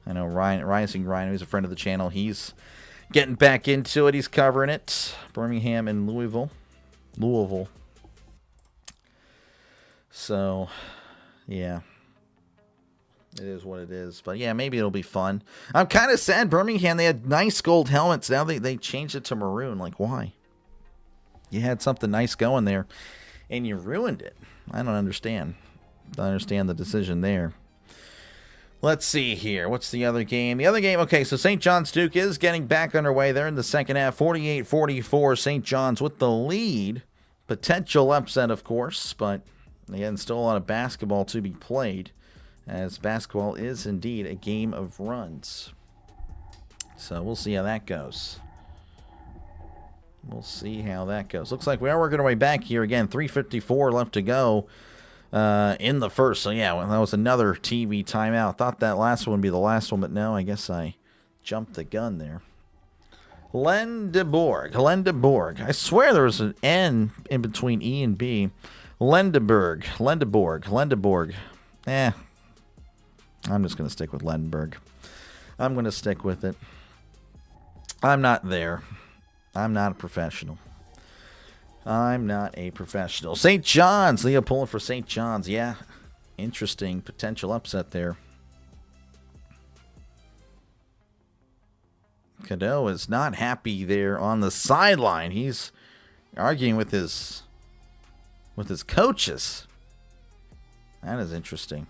I know Rising Ryan, who's a friend of the channel, he's getting back into it. He's covering it. Birmingham and Louisville. So, yeah. It is what it is. But, yeah, maybe it'll be fun. I'm kind of sad. Birmingham, they had nice gold helmets. Now they changed it to maroon. Like, why? You had something nice going there, and you ruined it. I don't understand. Don't understand the decision there. Let's see here. What's the other game? The other game, okay, so St. John's Duke is getting back underway there in the second half. 48-44, St. John's with the lead. Potential upset, of course, but again, still a lot of basketball to be played, as basketball is indeed a game of runs. So we'll see how that goes. Looks like we are working our way back here again. 3:54 left to go in the first. So, yeah, that was another TV timeout. Thought that last one would be the last one, but no, I guess I jumped the gun there. Lendeborg. I swear there was an N in between E and B. Lendeborg. I'm just going to stick with Lendeborg. I'm going to stick with it. I'm not there. I'm not a professional. St. John's. Leo pulling for St. John's. Yeah. Interesting potential upset there. Cadeau is not happy there on the sideline. He's arguing with his coaches. That is interesting.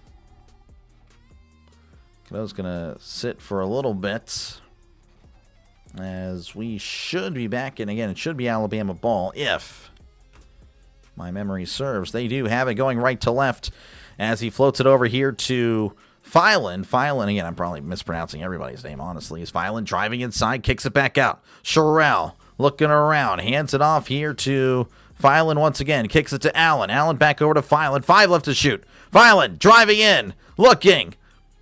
Cadeau's going to sit for a little bit, as we should be back in again. It should be Alabama ball if my memory serves. They do have it going right to left as he floats it over here to Filan. Again, I'm probably mispronouncing everybody's name, honestly. Is Filan driving inside, kicks it back out. Sherrell looking around, hands it off here to Filan once again, kicks it to Allen. Allen back over to Filan. 5 left to shoot. Filan driving in, looking.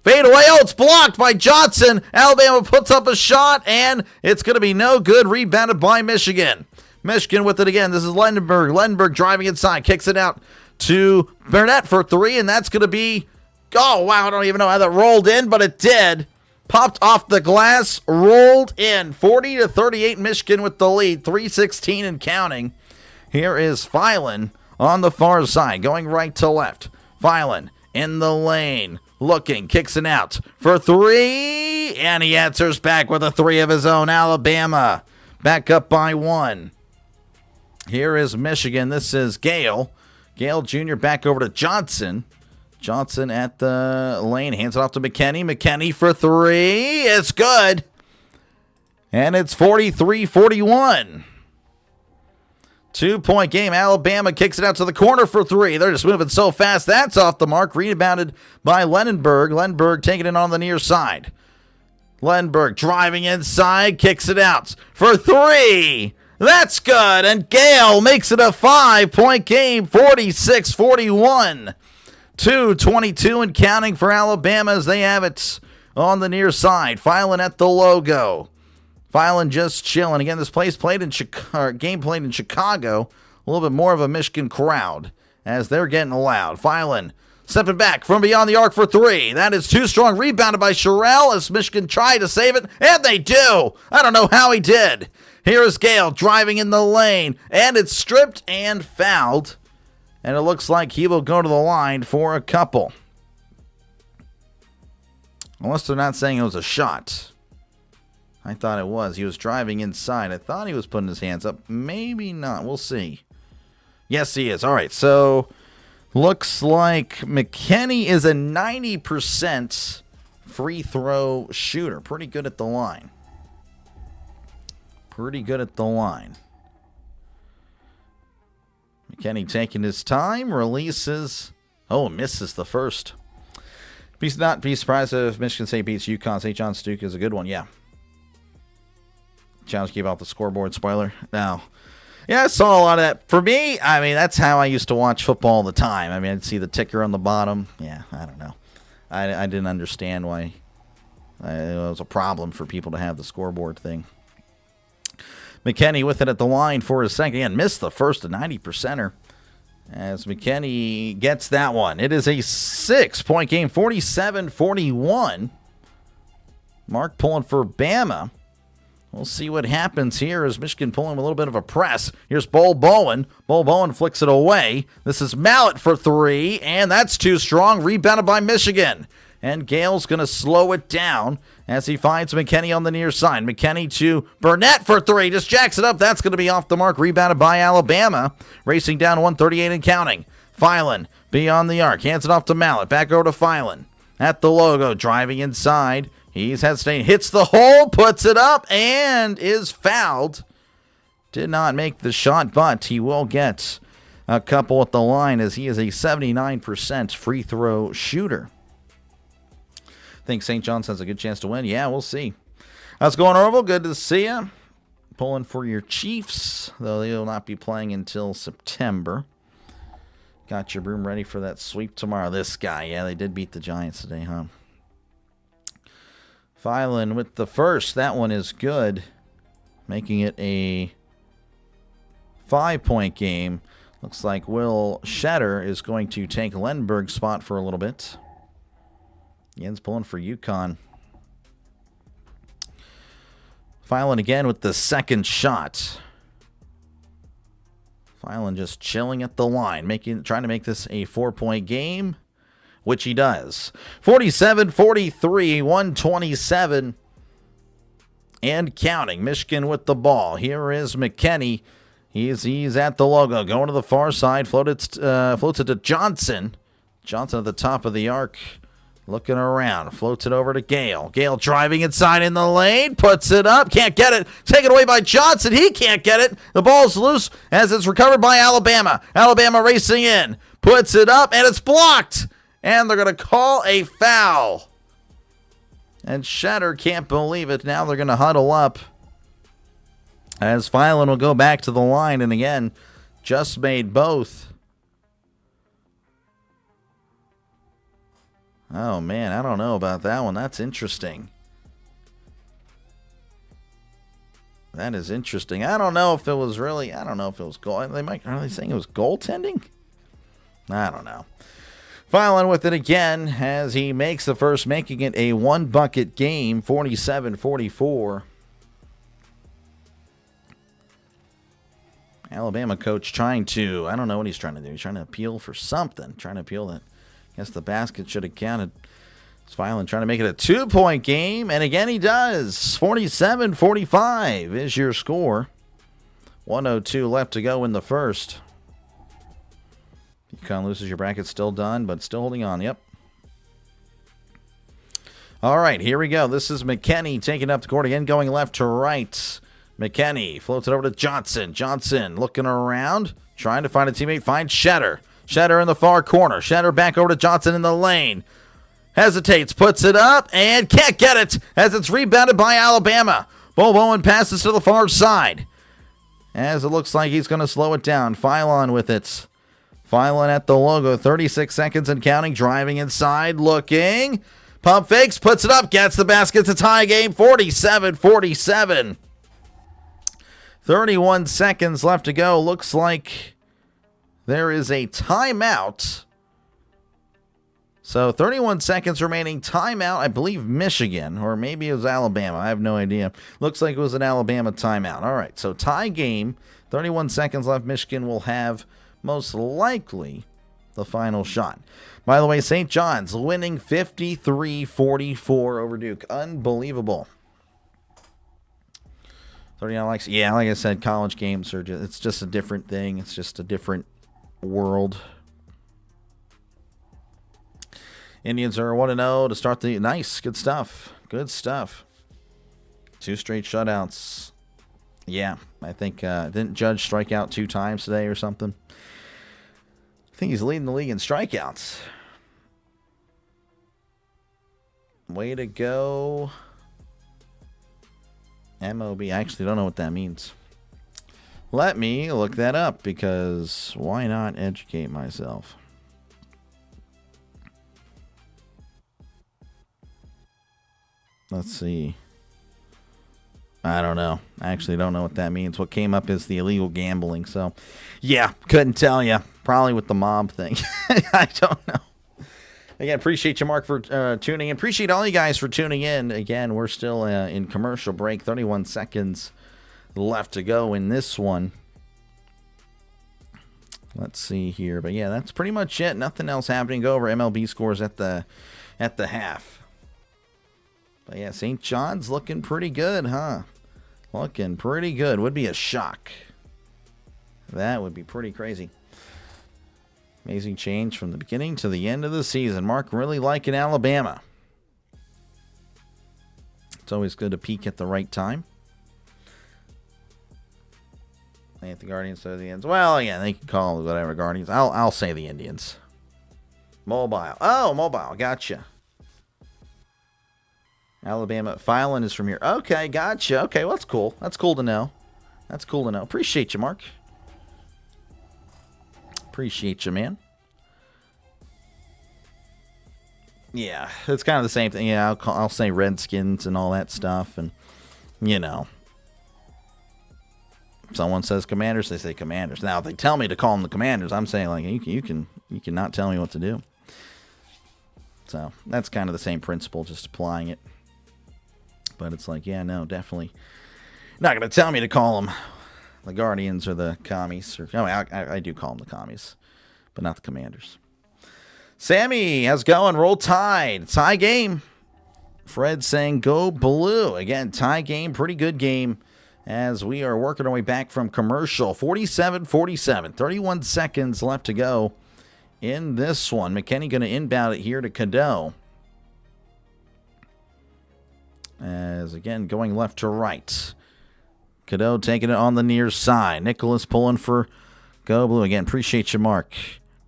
Fade away. Oh, it's blocked by Johnson. Alabama puts up a shot, and it's going to be no good. Rebounded by Michigan. Michigan with it again. This is Lendenberg. Lendenberg driving inside. Kicks it out to Burnett for 3, and that's going to be... Oh, wow. I don't even know how that rolled in, but it did. Popped off the glass. Rolled in. 40-38 Michigan with the lead. 3:16 and counting. Here is Filan on the far side. Going right to left. Filan in the lane. Looking, kicks it out for 3, and he answers back with a 3 of his own. Alabama back up by 1. Here is Michigan. This is Gale. Gale Jr. back over to Johnson. Johnson at the lane, hands it off to McKinney. McKinney for 3. It's good. And it's 43-41. 2-point game. Alabama kicks it out to the corner for 3. They're just moving so fast. That's off the mark. Rebounded by Lendenberg. Lendenberg taking it on the near side. Lendenberg driving inside. Kicks it out for 3. That's good. And Gale makes it a 5-point game. 46-41. 2:22 and counting for Alabama as they have it on the near side. Filan at the logo. Filan just chilling. Again, this game played in Chicago. A little bit more of a Michigan crowd as they're getting loud. Filan stepping back from beyond the arc for 3. That is too strong. Rebounded by Sherrell as Michigan tried to save it, and they do. I don't know how he did. Here is Gale driving in the lane, and it's stripped and fouled. And it looks like he will go to the line for a couple. Unless they're not saying it was a shot. I thought it was. He was driving inside. I thought he was putting his hands up. Maybe not. We'll see. Yes, he is. All right, so looks like McKinney is a 90% free throw shooter. Pretty good at the line. McKinney taking his time. Releases. Oh, misses the first. Please not be surprised if Michigan State beats UConn. St. John's Duke is a good one. Yeah. Challenge gave out the scoreboard spoiler. Now, Yeah, I saw a lot of that. For me, I mean, that's how I used to watch football all the time. I mean, I'd see the ticker on the bottom. Yeah, I don't know. I didn't understand why it was a problem for people to have the scoreboard thing. McKinney with it at the line for his second. Again, missed the first 90%er. As McKinney gets that one. It is a 6-point game, 47-41. Mark pulling for Bama. We'll see what happens here as Michigan pulling a little bit of a press. Here's Bull Bowen. Bull Bowen flicks it away. This is Mallet for three, and that's too strong. Rebounded by Michigan. And Gale's going to slow it down as he finds McKinney on the near side. McKinney to Burnett for three. Just jacks it up. That's going to be off the mark. Rebounded by Alabama. Racing down 138 and counting. Filan beyond the arc. Hands it off to Mallet. Back over to Filan. At the logo. Driving inside. He's hesitating. Hits the hole. Puts it up. And is fouled. Did not make the shot, but he will get a couple at the line as he is a 79% free throw shooter. Think St. John's has a good chance to win? Yeah, we'll see. How's it going, Orville? Good to see you. Pulling for your Chiefs, though they will not be playing until September. Got your broom ready for that sweep tomorrow. This guy, yeah, they did beat the Giants today, huh? Filan with the first. That one is good. Making it a 5-point game. Looks like Will Shetter is going to take Lenberg's spot for a little bit. Jens pulling for UConn. Filan again with the second shot. Filan just chilling at the line, trying to make this a 4-point game, which he does. 47-43, 127, and counting. Michigan with the ball. Here is McKinney. He's at the logo, going to the far side. Floats it to Johnson. Johnson at the top of the arc. Looking around, floats it over to Gale. Gale driving inside in the lane, puts it up, can't get it. Taken away by Johnson, he can't get it. The ball's loose as it's recovered by Alabama. Alabama racing in, puts it up, and it's blocked. And they're going to call a foul. And Shetter can't believe it. Now they're going to huddle up as Filan will go back to the line, and again, just made both. Oh, man, I don't know about that one. That's interesting. That is interesting. I don't know if it was goal. Are they saying it was goaltending? I don't know. Filan with it again as he makes the first, making it a one-bucket game, 47-44. Alabama coach trying to, I don't know what he's trying to do. He's trying to appeal for something. Trying to appeal that. Guess the basket should have counted. It's Filan trying to make it a 2-point game, and again he does. 47-45 is your score. 1:02 left to go in the first. UConn loses your bracket, still done, but still holding on. Yep. All right, here we go. This is McKinney taking up the court again, going left to right. McKinney floats it over to Johnson. Johnson looking around, trying to find a teammate. Finds Shetter. Shetter in the far corner. Shetter back over to Johnson in the lane. Hesitates, puts it up, and can't get it as it's rebounded by Alabama. Bo Bowen passes to the far side as it looks like he's going to slow it down. Filan with it. Filan at the logo. 36 seconds and counting. Driving inside, looking. Pump fakes, puts it up, gets the basket. It's a tie game. 47-47. 31 seconds left to go. Looks like there is a timeout. So 31 seconds remaining. Timeout, I believe Michigan, or maybe it was Alabama. I have no idea. Looks like it was an Alabama timeout. All right, so tie game. 31 seconds left. Michigan will have most likely the final shot. By the way, St. John's winning 53-44 over Duke. Unbelievable. 39 likes. Yeah, like I said, college games are it's just a different thing. It's just a different world. Indians are 1-0 to start the nice. Good stuff. Good stuff. 2 straight shutouts. Yeah, I think didn't Judge strike out 2 times today or something? I think he's leading the league in strikeouts. Way to go. MOB. I actually don't know what that means. Let me look that up, because why not educate myself? Let's see. I don't know. I actually don't know what that means. What came up is the illegal gambling. So, yeah, couldn't tell you. Probably with the mob thing. I don't know. Again, appreciate you, Mark, for tuning in. Appreciate all you guys for tuning in. Again, we're still in commercial break. 31 seconds left to go in this one. Let's see here. But, yeah, that's pretty much it. Nothing else happening. Go over MLB scores at the half. But, yeah, St. John's looking pretty good, huh? Looking pretty good. Would be a shock. That would be pretty crazy. Amazing change from the beginning to the end of the season. Mark really liking Alabama. It's always good to peak at the right time. I think the Guardians or the Indians. Well, yeah, they can call whatever Guardians. I'll say the Indians. Mobile. Oh, Mobile. Gotcha. Alabama. Filing is from here. Okay, gotcha. Okay, well, that's cool. That's cool to know. That's cool to know. Appreciate you, Mark. Appreciate you, man. Yeah, it's kind of the same thing. Yeah, I'll say Redskins and all that stuff. And, you know, if someone says Commanders, they say Commanders. Now, if they tell me to call them the Commanders, I'm saying, like, you can not tell me what to do. So, that's kind of the same principle, just applying it. But it's like, yeah, no, definitely not going to tell me to call them the Guardians or the Commies. Or, I do call them the Commies, but not the Commanders. Sammy, how's it going? Roll Tide. Tie game. Fred saying go blue. Again, tie game. Pretty good game as we are working our way back from commercial. 47-47. 31 seconds left to go in this one. McKinney going to inbound it here to Cadeau. As, again, going left to right. Cadeau taking it on the near side. Nicholas pulling for go blue. Again, appreciate you, Mark.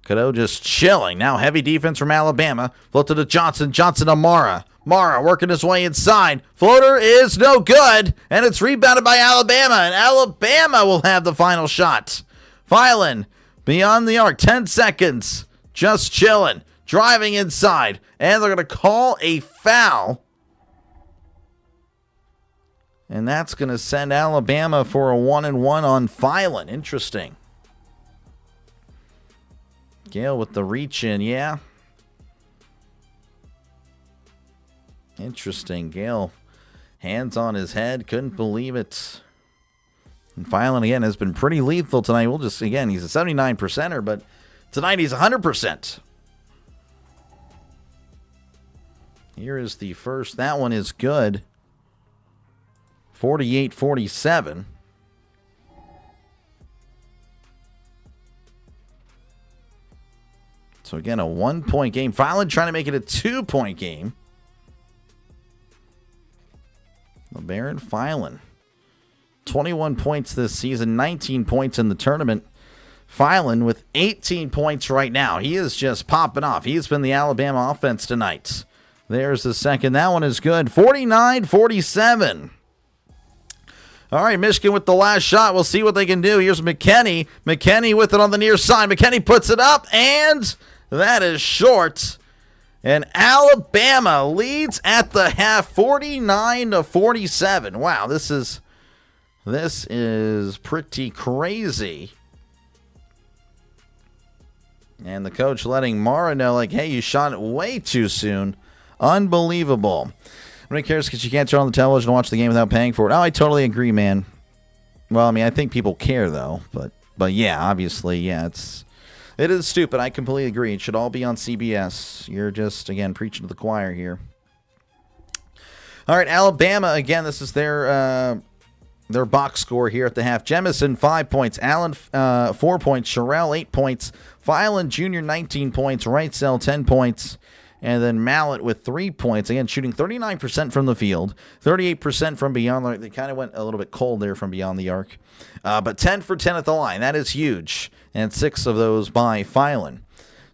Cadeau just chilling. Now heavy defense from Alabama. Floated to Johnson. Johnson to Mara. Mara working his way inside. Floater is no good. And it's rebounded by Alabama. And Alabama will have the final shot. Filing beyond the arc. 10 seconds. Just chilling. Driving inside. And they're going to call a foul. And that's going to send Alabama for a 1-and-1 on Filan. Interesting. Gale with the reach in, yeah. Interesting. Gale, hands on his head. Couldn't believe it. And Filan, again, has been pretty lethal tonight. We'll just, again, he's a 79%er, but tonight he's 100%. Here is the first. That one is good. 48-47. So again, a 1-point game. Filan trying to make it a 2-point game. LeBaron Filan. 21 points this season, 19 points in the tournament. Filan with 18 points right now. He is just popping off. He's been the Alabama offense tonight. There's the second. That one is good. 49-47. All right, Michigan with the last shot. We'll see what they can do. Here's McKinney. McKinney with it on the near side. McKinney puts it up, and that is short. And Alabama leads at the half, 49-47. Wow, this is pretty crazy. And the coach letting Mara know, like, hey, you shot it way too soon. Unbelievable. Nobody cares because you can't turn on the television and watch the game without paying for it. Oh, I totally agree, man. Well, I mean, I think people care, though. But yeah, obviously, yeah, it is stupid. I completely agree. It should all be on CBS. You're just, again, preaching to the choir here. All right, Alabama, again, this is their box score here at the half. Jemison, 5 points. Allen, 4 points. Sherrell, 8 points. Filan Jr., 19 points. Wrightsell, 10 points. And then Mallett with 3 points. Again, shooting 39% from the field, 38% from beyond the arc. They kind of went a little bit cold there from beyond the arc. But 10 for 10 at the line. That is huge. And 6 of those by Filan.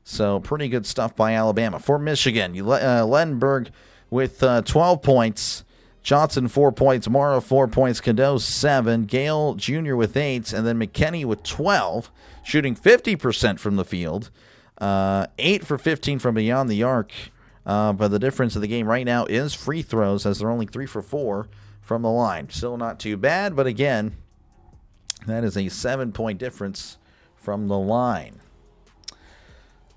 So pretty good stuff by Alabama. For Michigan, Lenberg with 12 points. Johnson, 4 points. Morrow, 4 points. Cadeau, 7. Gale Jr. with 8. And then McKinney with 12, shooting 50% from the field. 8 for 15 from beyond the arc. But the difference of the game right now is free throws, as they're only 3 for 4 from the line. Still not too bad, but again, that is a 7-point difference from the line.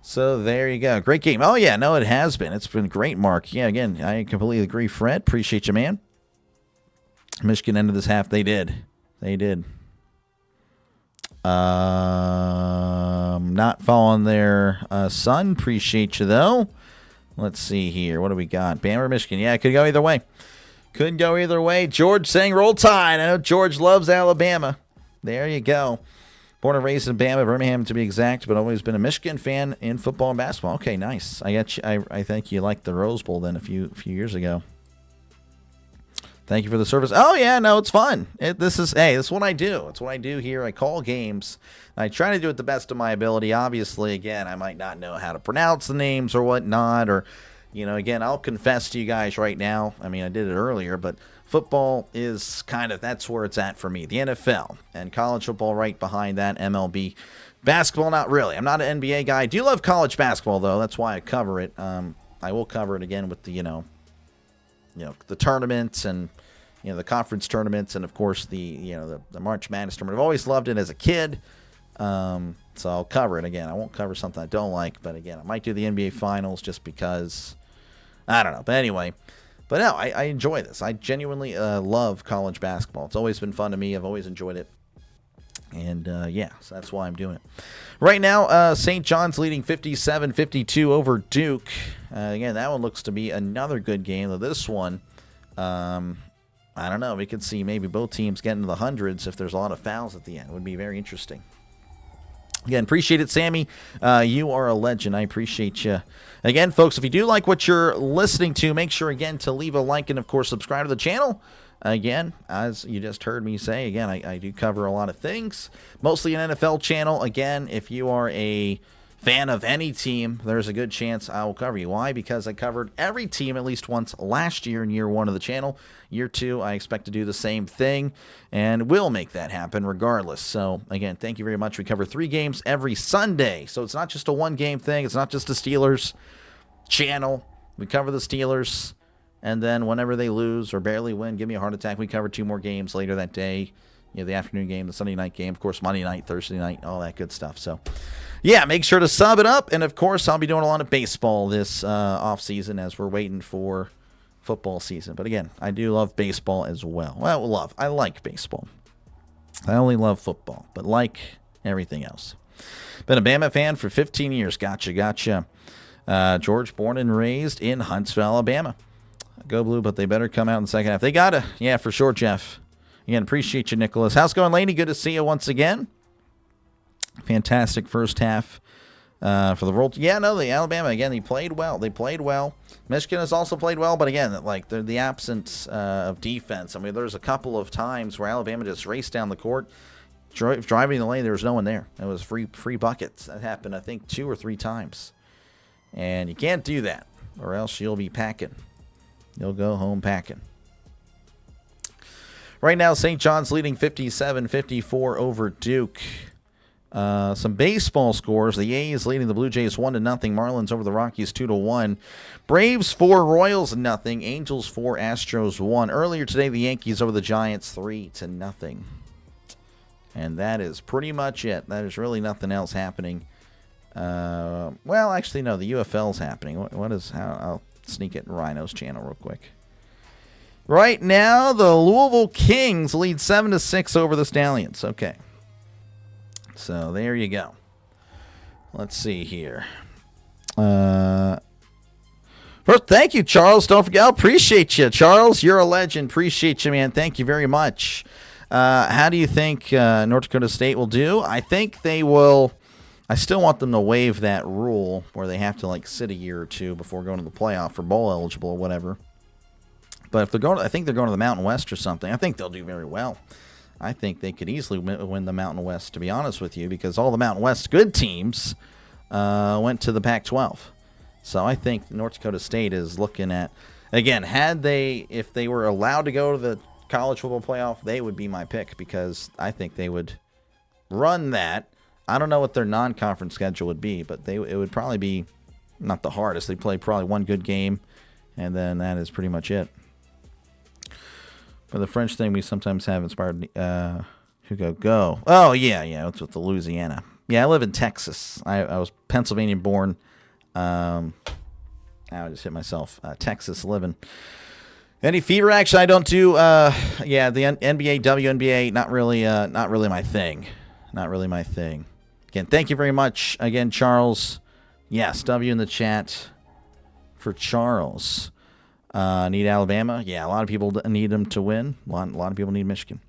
So there you go. Great game. Oh, yeah, no, it has been. It's been great, Mark. Yeah, again, I completely agree, Fred. Appreciate you, man. Michigan ended this half. They did. Not following their son. Appreciate you, though. Let's see here. What do we got? Bama or Michigan? Yeah, it could go either way. George saying roll tide. I know George loves Alabama. There you go. Born and raised in Bama, Birmingham to be exact, but always been a Michigan fan in football and basketball. Okay, nice. I think you liked the Rose Bowl then a few years ago. Thank you for the service. Oh yeah, no, it's fun. This is what I do. It's what I do here. I call games. I try to do it the best of my ability. Obviously, again, I might not know how to pronounce the names or whatnot, or again, I'll confess to you guys right now. I mean, I did it earlier, but football is that's where it's at for me. The NFL and college football right behind that. MLB. Basketball, not really. I'm not an NBA guy. I do love college basketball, though. That's why I cover it. I will cover it again with the, the tournaments and, the conference tournaments and, of course, the March Madness tournament. I've always loved it as a kid. So I'll cover it again. I won't cover something I don't like, but again, I might do the NBA Finals just because, I don't know. But anyway, no, I enjoy this. I genuinely love college basketball. It's always been fun to me. I've always enjoyed it. And, so that's why I'm doing it. Right now, St. John's leading 57-52 over Duke. Again, that one looks to be another good game. Though this one, I don't know. We could see maybe both teams get into the hundreds if there's a lot of fouls at the end. It would be very interesting. Again, appreciate it, Sammy. You are a legend. I appreciate you. Again, folks, if you do like what you're listening to, make sure, again, to leave a like and, of course, subscribe to the channel. Again, as you just heard me say, again, I do cover a lot of things. Mostly an NFL channel. Again, if you are a fan of any team, there's a good chance I will cover you. Why? Because I covered every team at least once last year in year 1 of the channel. Year 2, I expect to do the same thing, and will make that happen regardless. So, again, thank you very much. We cover 3 games every Sunday, so it's not just a one-game thing. It's not just a Steelers channel. We cover the Steelers, and then whenever they lose or barely win, give me a heart attack. We cover 2 more games later that day. The afternoon game, the Sunday night game, of course, Monday night, Thursday night, all that good stuff. So, yeah, make sure to sub it up. And, of course, I'll be doing a lot of baseball this off-season as we're waiting for football season. But, again, I do love baseball as well. Well, I like baseball. I only love football, but like everything else. Been a Bama fan for 15 years. Gotcha. George, born and raised in Huntsville, Alabama. Go Blue, but they better come out in the second half. They got to. Yeah, for sure, Jeff. Again, appreciate you, Nicholas. How's it going, Laney? Good to see you once again. Fantastic first half for the Roll. Yeah, no, the Alabama, again, they played well. Michigan has also played well, but again, like the absence of defense. I mean, there's a couple of times where Alabama just raced down the court, driving the lane. There was no one there. It was free buckets. That happened, I think, 2 or 3 times. And you can't do that, or else you'll be packing. You'll go home packing. Right now, St. John's leading 57-54 over Duke. Some baseball scores. The A's leading the Blue Jays 1-0. Marlins over the Rockies 2-1. Braves 4, Royals 0. Angels 4, Astros 1. Earlier today, the Yankees over the Giants 3-0. And that is pretty much it. There's really nothing else happening. Well, actually, no. The UFL's happening. What is how? I'll sneak it in Rhino's channel real quick. Right now, the Louisville Kings lead 7-6 over the Stallions. Okay. So, there you go. Let's see here. First, thank you, Charles. Don't forget, I appreciate you. Charles, you're a legend. Appreciate you, man. Thank you very much. How do you think North Dakota State will do? I think they will. I still want them to waive that rule where they have to, sit a year or 2 before going to the playoff for bowl eligible or whatever. But if they're going, I think they're going to the Mountain West or something. I think they'll do very well. I think they could easily win the Mountain West, to be honest with you, because all the Mountain West good teams went to the Pac-12. So I think North Dakota State is looking at again, if they were allowed to go to the college football playoff, they would be my pick because I think they would run that. I don't know what their non-conference schedule would be, but it would probably be not the hardest. They play probably one good game, and then that is pretty much it. For the French thing, we sometimes have inspired Hugo go. Oh, yeah, it's with the Louisiana. Yeah, I live in Texas. I was Pennsylvania born. I just hit myself. Texas living. Any fever action I don't do. The NBA, WNBA, not really my thing. Not really my thing. Again, thank you very much. Again, Charles. Yes, W in the chat for Charles. Need Alabama? Yeah, a lot of people need them to win. A lot of people need Michigan.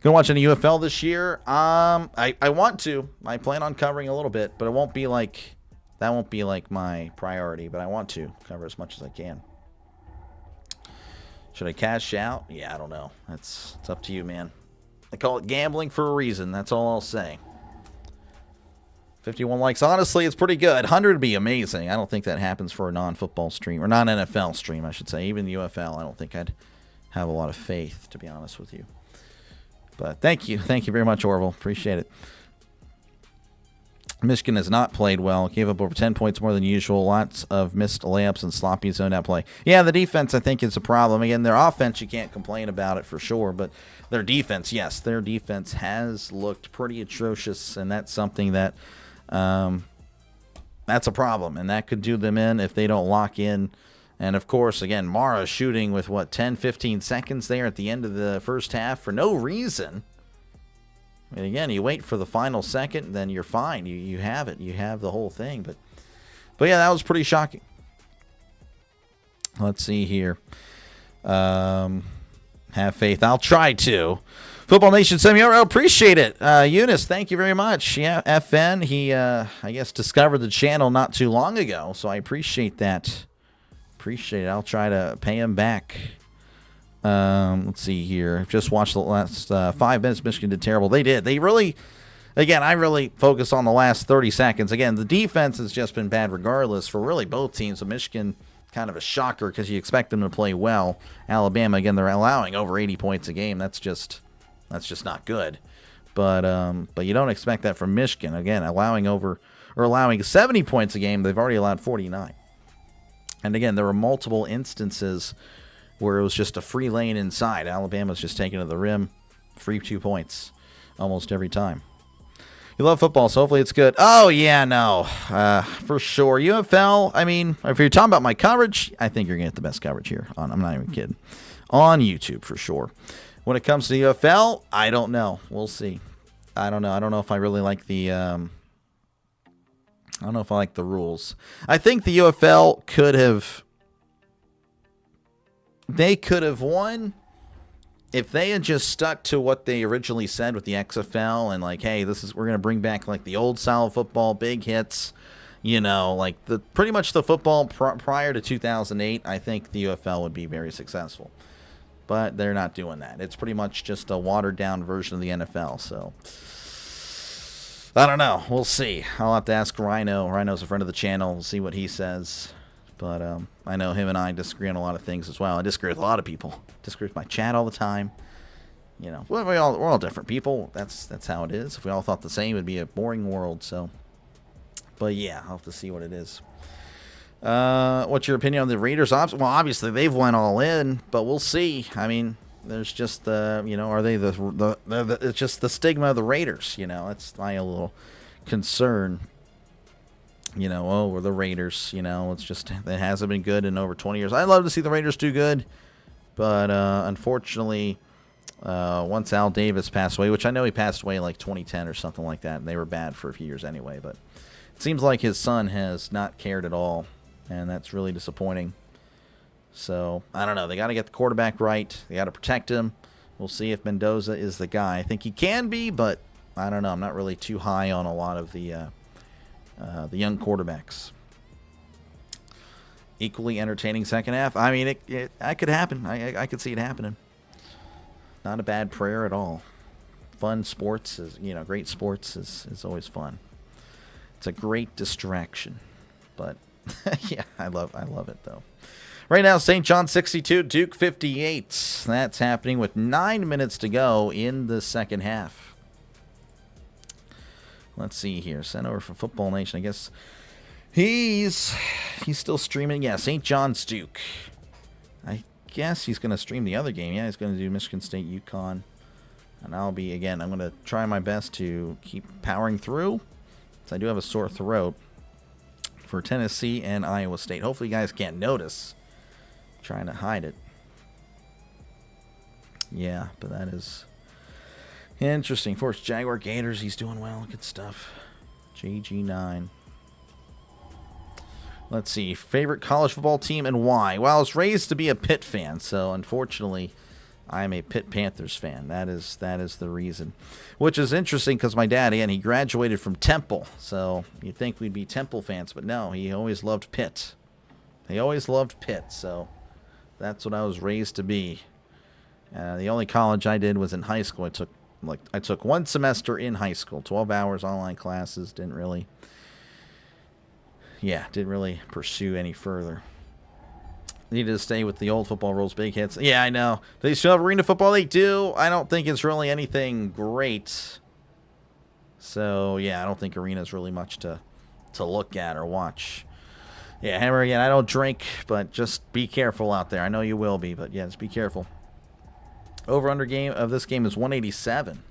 Gonna watch any UFL this year? I want to. I plan on covering a little bit, but it won't be like my priority. But I want to cover as much as I can. Should I cash out? Yeah, I don't know. It's up to you, man. I call it gambling for a reason. That's all I'll say. 51 likes. Honestly, it's pretty good. 100 would be amazing. I don't think that happens for a non-football stream, or non-NFL stream, I should say. Even the UFL, I don't think I'd have a lot of faith, to be honest with you. But thank you. Thank you very much, Orville. Appreciate it. Michigan has not played well. Gave up over 10 points more than usual. Lots of missed layups and sloppy zone-out play. Yeah, the defense, I think, is a problem. Again, their offense, you can't complain about it for sure. But their defense, yes, their defense has looked pretty atrocious. And that's something that that's a problem. And that could do them in if they don't lock in. And, of course, again, Mara shooting with, 10, 15 seconds there at the end of the first half for no reason. And again, you wait for the final second, then you're fine. You have it. You have the whole thing. But yeah, that was pretty shocking. Let's see here. Have faith. I'll try to. Football Nation Semi-Euro, appreciate it. Eunice, thank you very much. Yeah, FN, he, I guess, discovered the channel not too long ago, so I appreciate that. Appreciate it. I'll try to pay him back. Let's see here. Just watched the last 5 minutes. Michigan did terrible. They did. They really, again, I really focus on the last 30 seconds. Again, the defense has just been bad regardless for really both teams. So Michigan, kind of a shocker because you expect them to play well. Alabama, again, they're allowing over 80 points a game. That's just not good. But you don't expect that from Michigan. Again, allowing 70 points a game. They've already allowed 49. And again, there were multiple instances where it was just a free lane inside. Alabama's just taking to the rim, free 2 points almost every time. You love football, so hopefully it's good. Oh, yeah, no, for sure. UFL, I mean, if you're talking about my coverage, I think you're going to get the best coverage here. I'm not even kidding. On YouTube, for sure. When it comes to the UFL, I don't know. We'll see. I don't know. I don't know if I really like the I don't know if I like the rules. I think the UFL could have won if they had just stuck to what they originally said with the XFL and like, hey, we're going to bring back like the old style of football, big hits, like pretty much the football prior to 2008. I think the UFL would be very successful, but they're not doing that. It's pretty much just a watered down version of the NFL. So I don't know. We'll see. I'll have to ask Rhino. Rhino's a friend of the channel. We'll see what he says. But I know him and I disagree on a lot of things as well. I disagree with a lot of people. Disagree with my chat all the time. We're all different people. That's how it is. If we all thought the same, it'd be a boring world. So, but yeah, I'll have to see what it is. What's your opinion on the Raiders? Well, obviously they've went all in, but we'll see. I mean, there's just are they it's just the stigma of the Raiders. That's my little concern. We're the Raiders. It's just it hasn't been good in over 20 years. I'd love to see the Raiders do good, but unfortunately, once Al Davis passed away, which I know he passed away like 2010 or something like that, and they were bad for a few years anyway, but it seems like his son has not cared at all, and that's really disappointing. So, I don't know. They got to get the quarterback right. They got to protect him. We'll see if Mendoza is the guy. I think he can be, but I don't know. I'm not really too high on a lot of the young quarterbacks. Equally entertaining second half. I mean, that could happen. I could see it happening. Not a bad prayer at all. Fun sports is, great sports is always fun. It's a great distraction. But, yeah, I love it, though. Right now, St. John 62, Duke 58. That's happening with 9 minutes to go in the second half. Let's see here. Sent over for Football Nation. I guess he's still streaming. Yeah, St. John's Duke. I guess he's going to stream the other game. Yeah, he's going to do Michigan State, UConn. And I'm going to try my best to keep powering through. So I do have a sore throat for Tennessee and Iowa State. Hopefully you guys can't notice. I'm trying to hide it. Yeah, but that is interesting. Force Jaguar Gators, he's doing well. Good stuff. JG9. Let's see. Favorite college football team and why? Well, I was raised to be a Pitt fan, so unfortunately I'm a Pitt Panthers fan. That is the reason. Which is interesting because my dad, again, he graduated from Temple. So you'd think we'd be Temple fans, but no, he always loved Pitt. He always loved Pitt, so that's what I was raised to be. The only college I did was in high school. I took one semester in high school, 12 hours online classes. Didn't really pursue any further. Needed to stay with the old football rules, big hits. Yeah, I know. Do they still have arena football? They do. I don't think it's really anything great. So, yeah, I don't think arena is really much to look at or watch. Yeah, Hammer again. I don't drink, but just be careful out there. I know you will be, but yeah, just be careful. Over-under game of this game is 187.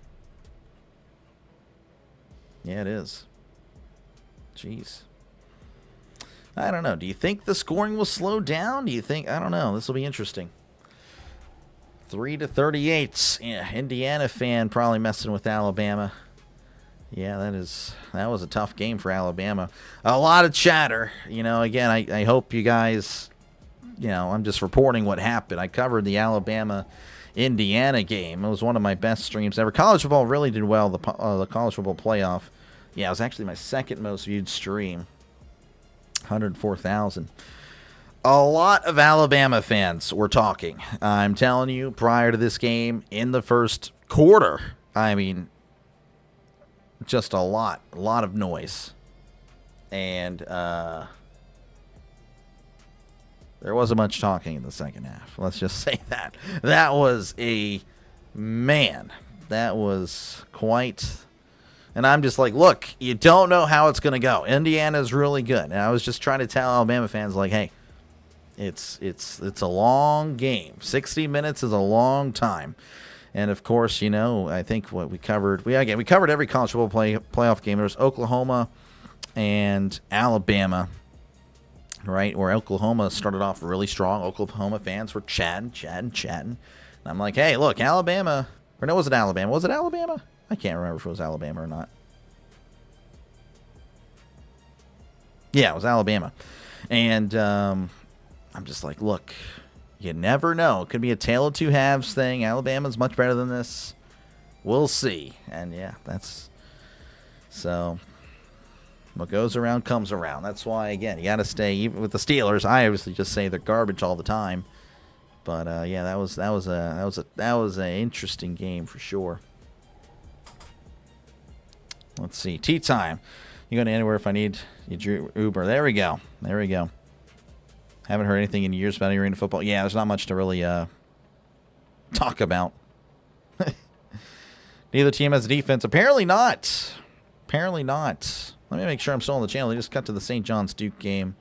Yeah, it is. Jeez. I don't know. Do you think the scoring will slow down? Do you think? I don't know. This will be interesting. 3-38. Yeah, Indiana fan probably messing with Alabama. Yeah, that was a tough game for Alabama. A lot of chatter. Again, I hope you guys, I'm just reporting what happened. I covered the Alabama-Indiana game. It was one of my best streams ever. College football really did well, the college football playoff. Yeah, it was actually my second most viewed stream. 104,000. A lot of Alabama fans were talking. I'm telling you, prior to this game, in the first quarter, I mean, just a lot of noise. And there wasn't much talking in the second half. Let's just say that. That was quite... And I'm just like, look, you don't know how it's going to go. Indiana's really good. And I was just trying to tell Alabama fans, like, hey, it's a long game. 60 minutes is a long time. And, of course, I think what we covered, we covered every college football playoff game. There was Oklahoma and Alabama, right, where Oklahoma started off really strong. Oklahoma fans were chatting. And I'm like, hey, look, Alabama. Or no, was it Alabama? Was it Alabama? I can't remember if it was Alabama or not. Yeah, it was Alabama. And I'm just like, look, you never know. It could be a tale of two halves thing. Alabama's much better than this. We'll see. And, yeah, so what goes around comes around. That's why, again, you got to stay. Even with the Steelers, I obviously just say they're garbage all the time. But, yeah, that was an interesting game for sure. Let's see. Tea time. You going to anywhere if I need you, Uber. There we go. Haven't heard anything in years about arena football. Yeah, there's not much to really talk about. Neither team has a defense. Apparently not. Let me make sure I'm still on the channel. They just cut to the St. John's Duke game.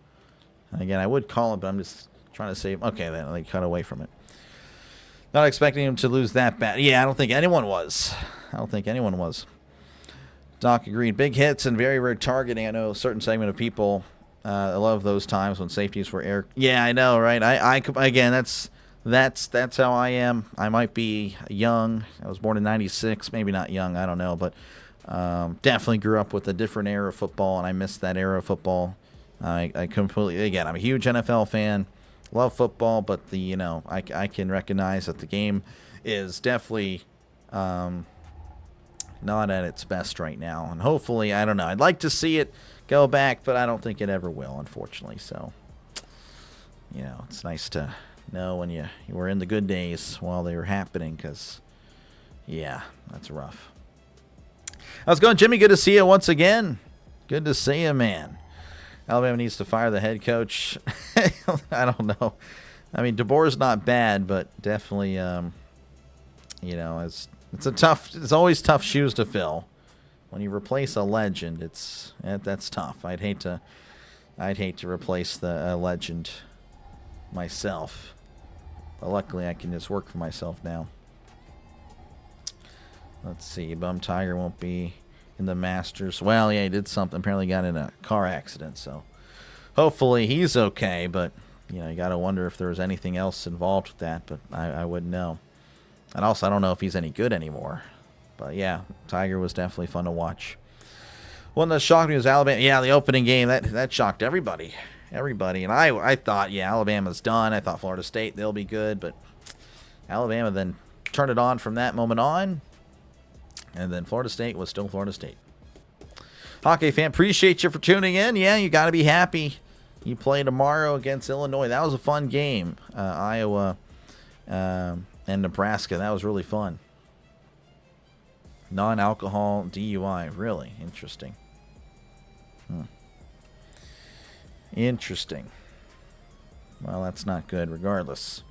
Again, I would call it, but I'm just trying to save. Okay, then they cut away from it. Not expecting him to lose that bad. Yeah, I don't think anyone was. Doc agreed. Big hits and very rare targeting. I know a certain segment of people love those times when safeties were air. Yeah, I know, right? I again, that's how I am. I might be young. I was born in '96. Maybe not young. I don't know, but definitely grew up with a different era of football, and I missed that era of football. I completely. Again, I'm a huge NFL fan. Love football, but I can recognize that the game is definitely. Not at its best right now. And hopefully, I don't know. I'd like to see it go back, but I don't think it ever will, unfortunately. So, it's nice to know when you were in the good days while they were happening because, yeah, that's rough. How's it going, Jimmy? Good to see you once again. Good to see you, man. Alabama needs to fire the head coach. I don't know. I mean, DeBoer's not bad, but definitely, it's always tough shoes to fill. When you replace a legend, that's tough. I'd hate to replace the legend myself. But luckily, I can just work for myself now. Let's see. Bum Tiger won't be in the Masters. Well, yeah, he did something. Apparently got in a car accident, so hopefully he's okay. But, you got to wonder if there was anything else involved with that. But I wouldn't know. And also, I don't know if he's any good anymore. But, yeah, Tiger was definitely fun to watch. One that shocked me was Alabama. Yeah, the opening game, that shocked everybody. Everybody. And I thought, yeah, Alabama's done. I thought Florida State, they'll be good. But Alabama then turned it on from that moment on. And then Florida State was still Florida State. Hockey fan, appreciate you for tuning in. Yeah, you got to be happy. You play tomorrow against Illinois. That was a fun game. Iowa and Nebraska. That was really fun. Non-alcohol DUI. Really interesting. Interesting. Well, that's not good regardless.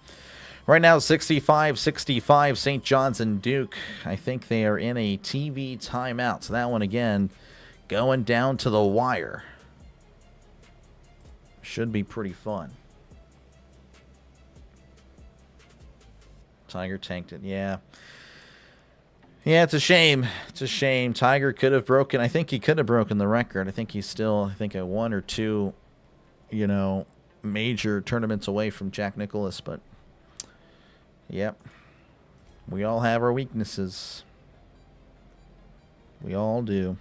Right now, 65-65, St. John's and Duke. I think they are in a TV timeout. So that one, again, going down to the wire. Should be pretty fun. Tiger tanked it, yeah. Yeah, it's a shame. It's a shame. Tiger could have broken, I think he could have broken the record. I think he's still, a 1 or 2, major tournaments away from Jack Nicklaus, but yep. We all have our weaknesses. We all do.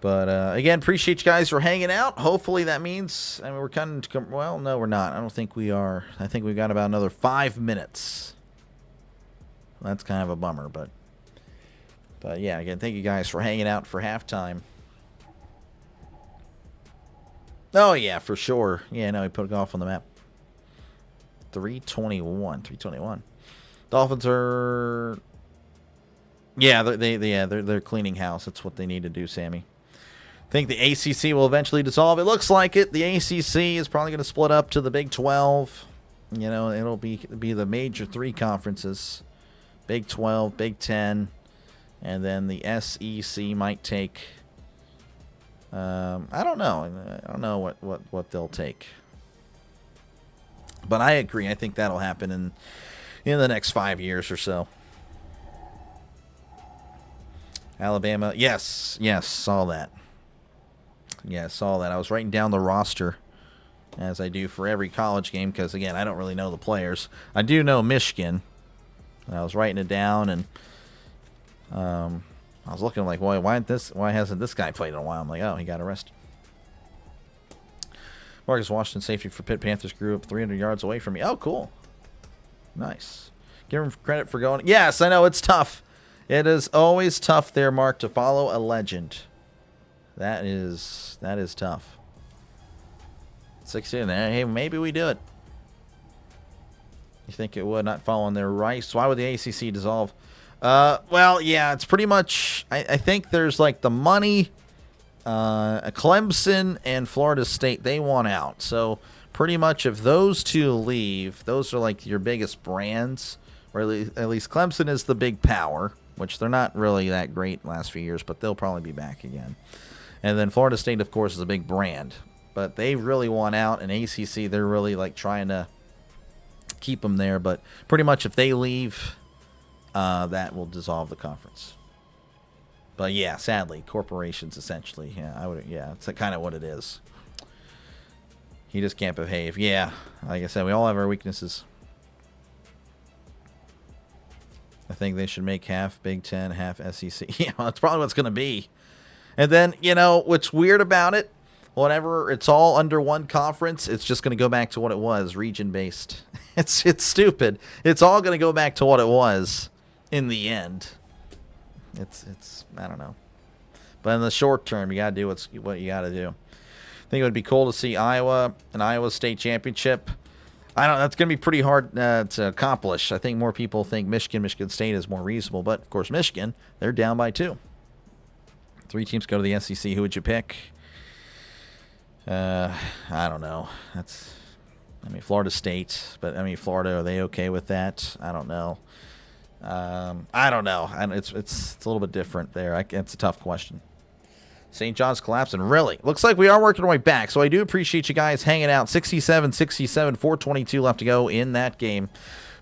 But, again, appreciate you guys for hanging out. Hopefully that means, we're kind of, well, no, we're not. I don't think we are. I think we've got about another 5 minutes. That's kind of a bummer, but yeah, again, thank you guys for hanging out for halftime. Oh, yeah, for sure. Yeah, no, he put golf on the map. 321. Dolphins are, yeah, they're cleaning house. That's what they need to do, Sammy. I think the ACC will eventually dissolve. It looks like it. The ACC is probably going to split up to the Big 12. It'll be the major 3 conferences. Big 12, Big 10, and then the SEC might take, I don't know. I don't know what they'll take. But I agree. I think that'll happen in the next 5 years or so. Alabama, yes, saw that. Yeah, saw that. I was writing down the roster, as I do for every college game, because, again, I don't really know the players. I do know Michigan. I was writing it down, and I was looking like, why hasn't this guy played in a while? I'm like, oh, he got arrested. Marcus Washington, safety for Pitt Panthers, grew up 300 yards away from me. Oh, cool. Nice. Give him credit for going. Yes, I know, it's tough. It is always tough there, Mark, to follow a legend. That is tough. 16. Hey, maybe we do it. You think it would, not following their rights? Why would the ACC dissolve? Well, yeah, it's pretty much, I think there's like the money. Clemson and Florida State, they want out. So pretty much if those two leave, those are like your biggest brands. Or at least Clemson is the big power, which they're not really that great last few years, but they'll probably be back again. And then Florida State, of course, is a big brand. But they really want out, and ACC, they're really like trying to keep them there, but pretty much if they leave, that will dissolve the conference. But yeah, sadly, corporations essentially. Yeah, it's kind of what it is. He just can't behave. Yeah, like I said, we all have our weaknesses. I think they should make half Big Ten, half SEC. Yeah, that's probably what it's going to be. And then, what's weird about it, whenever it's all under one conference, it's just going to go back to what it was, region-based. It's stupid. It's all going to go back to what it was in the end. It's I don't know. But in the short term, you got to do what you got to do. I think it would be cool to see an Iowa State championship. I don't know. That's going to be pretty hard to accomplish. I think more people think Michigan State is more reasonable. But, of course, Michigan, they're down by 2. 3 teams go to the SEC. Who would you pick? I don't know. I mean, Florida State, but I mean, Florida, are they okay with that? I don't know. I don't know. It's a little bit different there. It's a tough question. St. John's collapsing. Really? Looks like we are working our way back, so I do appreciate you guys hanging out. 67-67, 4:22 left to go in that game.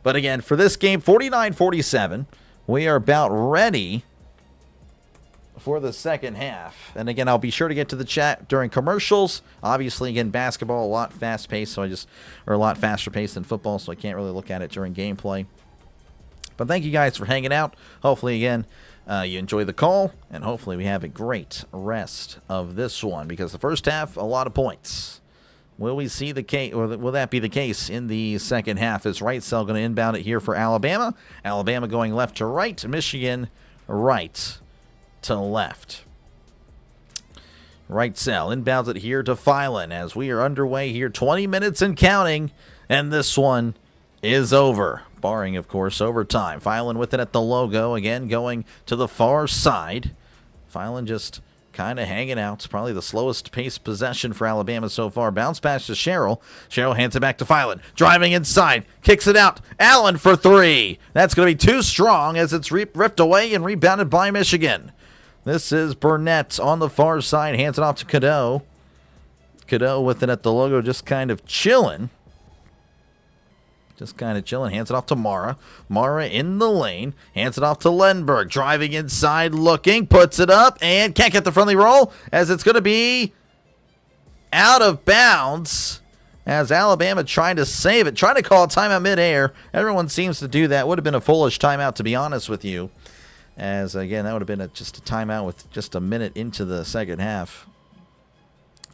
But again, for this game, 49-47, we are about ready for the second half. And again, I'll be sure to get to the chat during commercials. Obviously, again, basketball, a lot fast-paced, or a lot faster-paced than football, so I can't really look at it during gameplay. But thank you guys for hanging out. Hopefully, again, you enjoy the call, and hopefully we have a great rest of this one, because the first half, a lot of points. Will we see the case, or will that be the case in the second half? Is Right Cell going to inbound it here for Alabama? Alabama going left to right, Michigan right to left. Right Cell inbounds it here to Phylan as we are underway here, 20 minutes and counting, and this one is over. Barring, of course, overtime. Phylan with it at the logo. Again, going to the far side. Phylan just kind of hanging out. It's probably the slowest paced possession for Alabama so far. Bounce pass to Sherrill. Sherrill hands it back to Phylan. Driving inside. Kicks it out. Allen for three. That's going to be too strong as it's ripped away and rebounded by Michigan. This is Burnett on the far side. Hands it off to Cadeau. Cadeau with it at the logo, just kind of chilling. Hands it off to Mara. Mara in the lane. Hands it off to Lenberg. Driving inside, looking. Puts it up and can't get the friendly roll as it's going to be out of bounds. As Alabama trying to save it. Trying to call a timeout midair. Everyone seems to do that. Would have been a foolish timeout, to be honest with you. As, again, that would have been just a timeout with just a minute into the second half.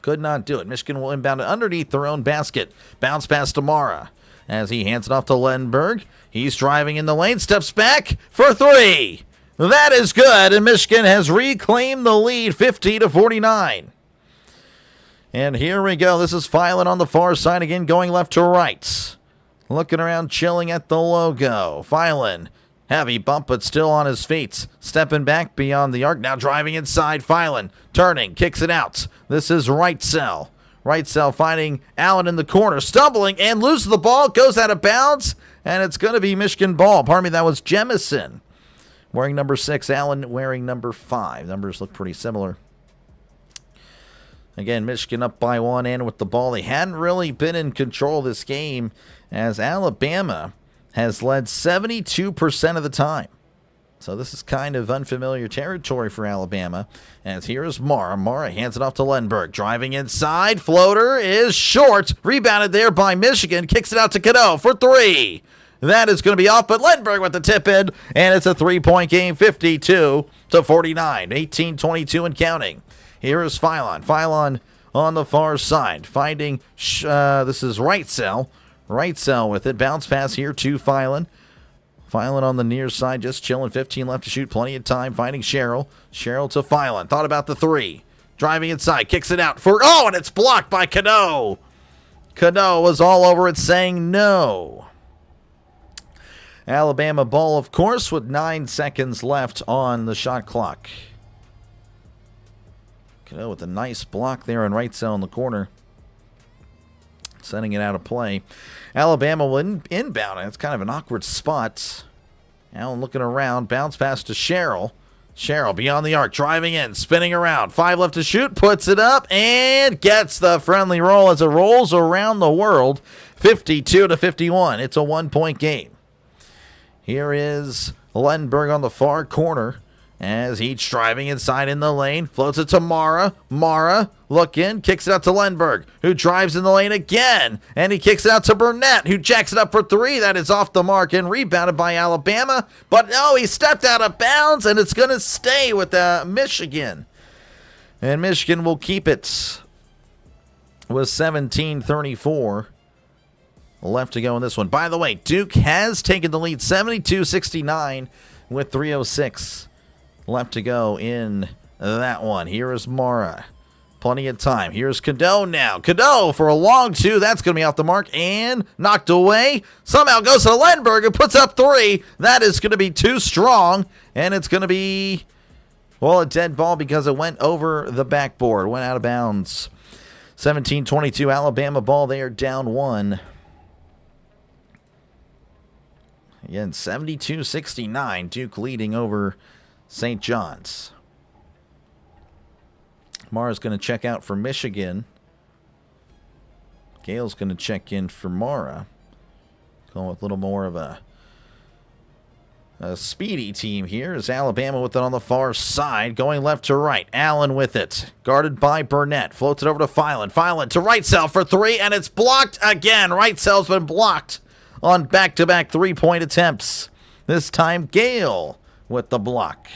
Could not do it. Michigan will inbound it underneath their own basket. Bounce pass to Mara. As he hands it off to Lenberg. He's driving in the lane, steps back for three. That is good, and Michigan has reclaimed the lead, 50-49. And here we go. This is Phylan on the far side again, going left to right. Looking around, chilling at the logo. Phylan, heavy bump, but still on his feet. Stepping back beyond the arc, now driving inside. Phylan, turning, kicks it out. This is Right Cell. Right Cell finding Allen in the corner, stumbling and loses the ball, goes out of bounds, and it's going to be Michigan ball. Pardon me, that was Jemison wearing number 6, Allen wearing number 5. Numbers look pretty similar. Again, Michigan up by one and with the ball. They hadn't really been in control of this game as Alabama has led 72% of the time. So this is kind of unfamiliar territory for Alabama. As here is Mara. Mara hands it off to Lenberg. Driving inside. Floater is short. Rebounded there by Michigan. Kicks it out to Cadeau for three. That is going to be off, but Lenberg with the tip in. And it's a three-point game, 52-49. 18-22 and counting. Here is Phylan. Phylan on the far side. Finding, this is Right Cell. Right Cell with it. Bounce pass here to Phylan. Phylan on the near side, just chilling. 15 left to shoot. Plenty of time. Finding Sherrill. Sherrill to Phylan. Thought about the three. Driving inside. Kicks it out for... Oh, and it's blocked by Cadeau. Cadeau was all over it saying no. Alabama ball, of course, with 9 seconds left on the shot clock. Cadeau with a nice block there on Right Cell in the corner. Sending it out of play. Alabama will inbound. It's kind of an awkward spot. Allen looking around. Bounce pass to Sherrill. Sherrill beyond the arc. Driving in. Spinning around. 5 left to shoot. Puts it up and gets the friendly roll as it rolls around the world. 52-51. It's a 1-point game. Here is Lenberg on the far corner. As he's driving inside in the lane. Floats it to Mara. Mara looking. Kicks it out to Lenberg, who drives in the lane again. And he kicks it out to Burnett, who jacks it up for three. That is off the mark and rebounded by Alabama. But no, he stepped out of bounds, and it's going to stay with Michigan. And Michigan will keep it with 17-34 left to go in this one. By the way, Duke has taken the lead 72-69 with 3:06 left to go in that one. Here is Mara. Plenty of time. Here's Cadeau now. Cadeau for a long two. That's going to be off the mark and knocked away. Somehow goes to Lenberg and puts up three. That is going to be too strong. And it's going to be, well, a dead ball because it went over the backboard. Went out of bounds. 17-22 Alabama ball. They are down one. Again, 72-69. Duke leading over St. John's. Mara's going to check out for Michigan. Gale's going to check in for Mara. Going with a little more of a speedy team here is Alabama with it on the far side, going left to right. Allen with it, guarded by Burnett. Floats it over to Filan. Filan to Wrightsell for three, and it's blocked again. Wrightsell's been blocked on back-to-back three-point attempts. This time, Gale with the block.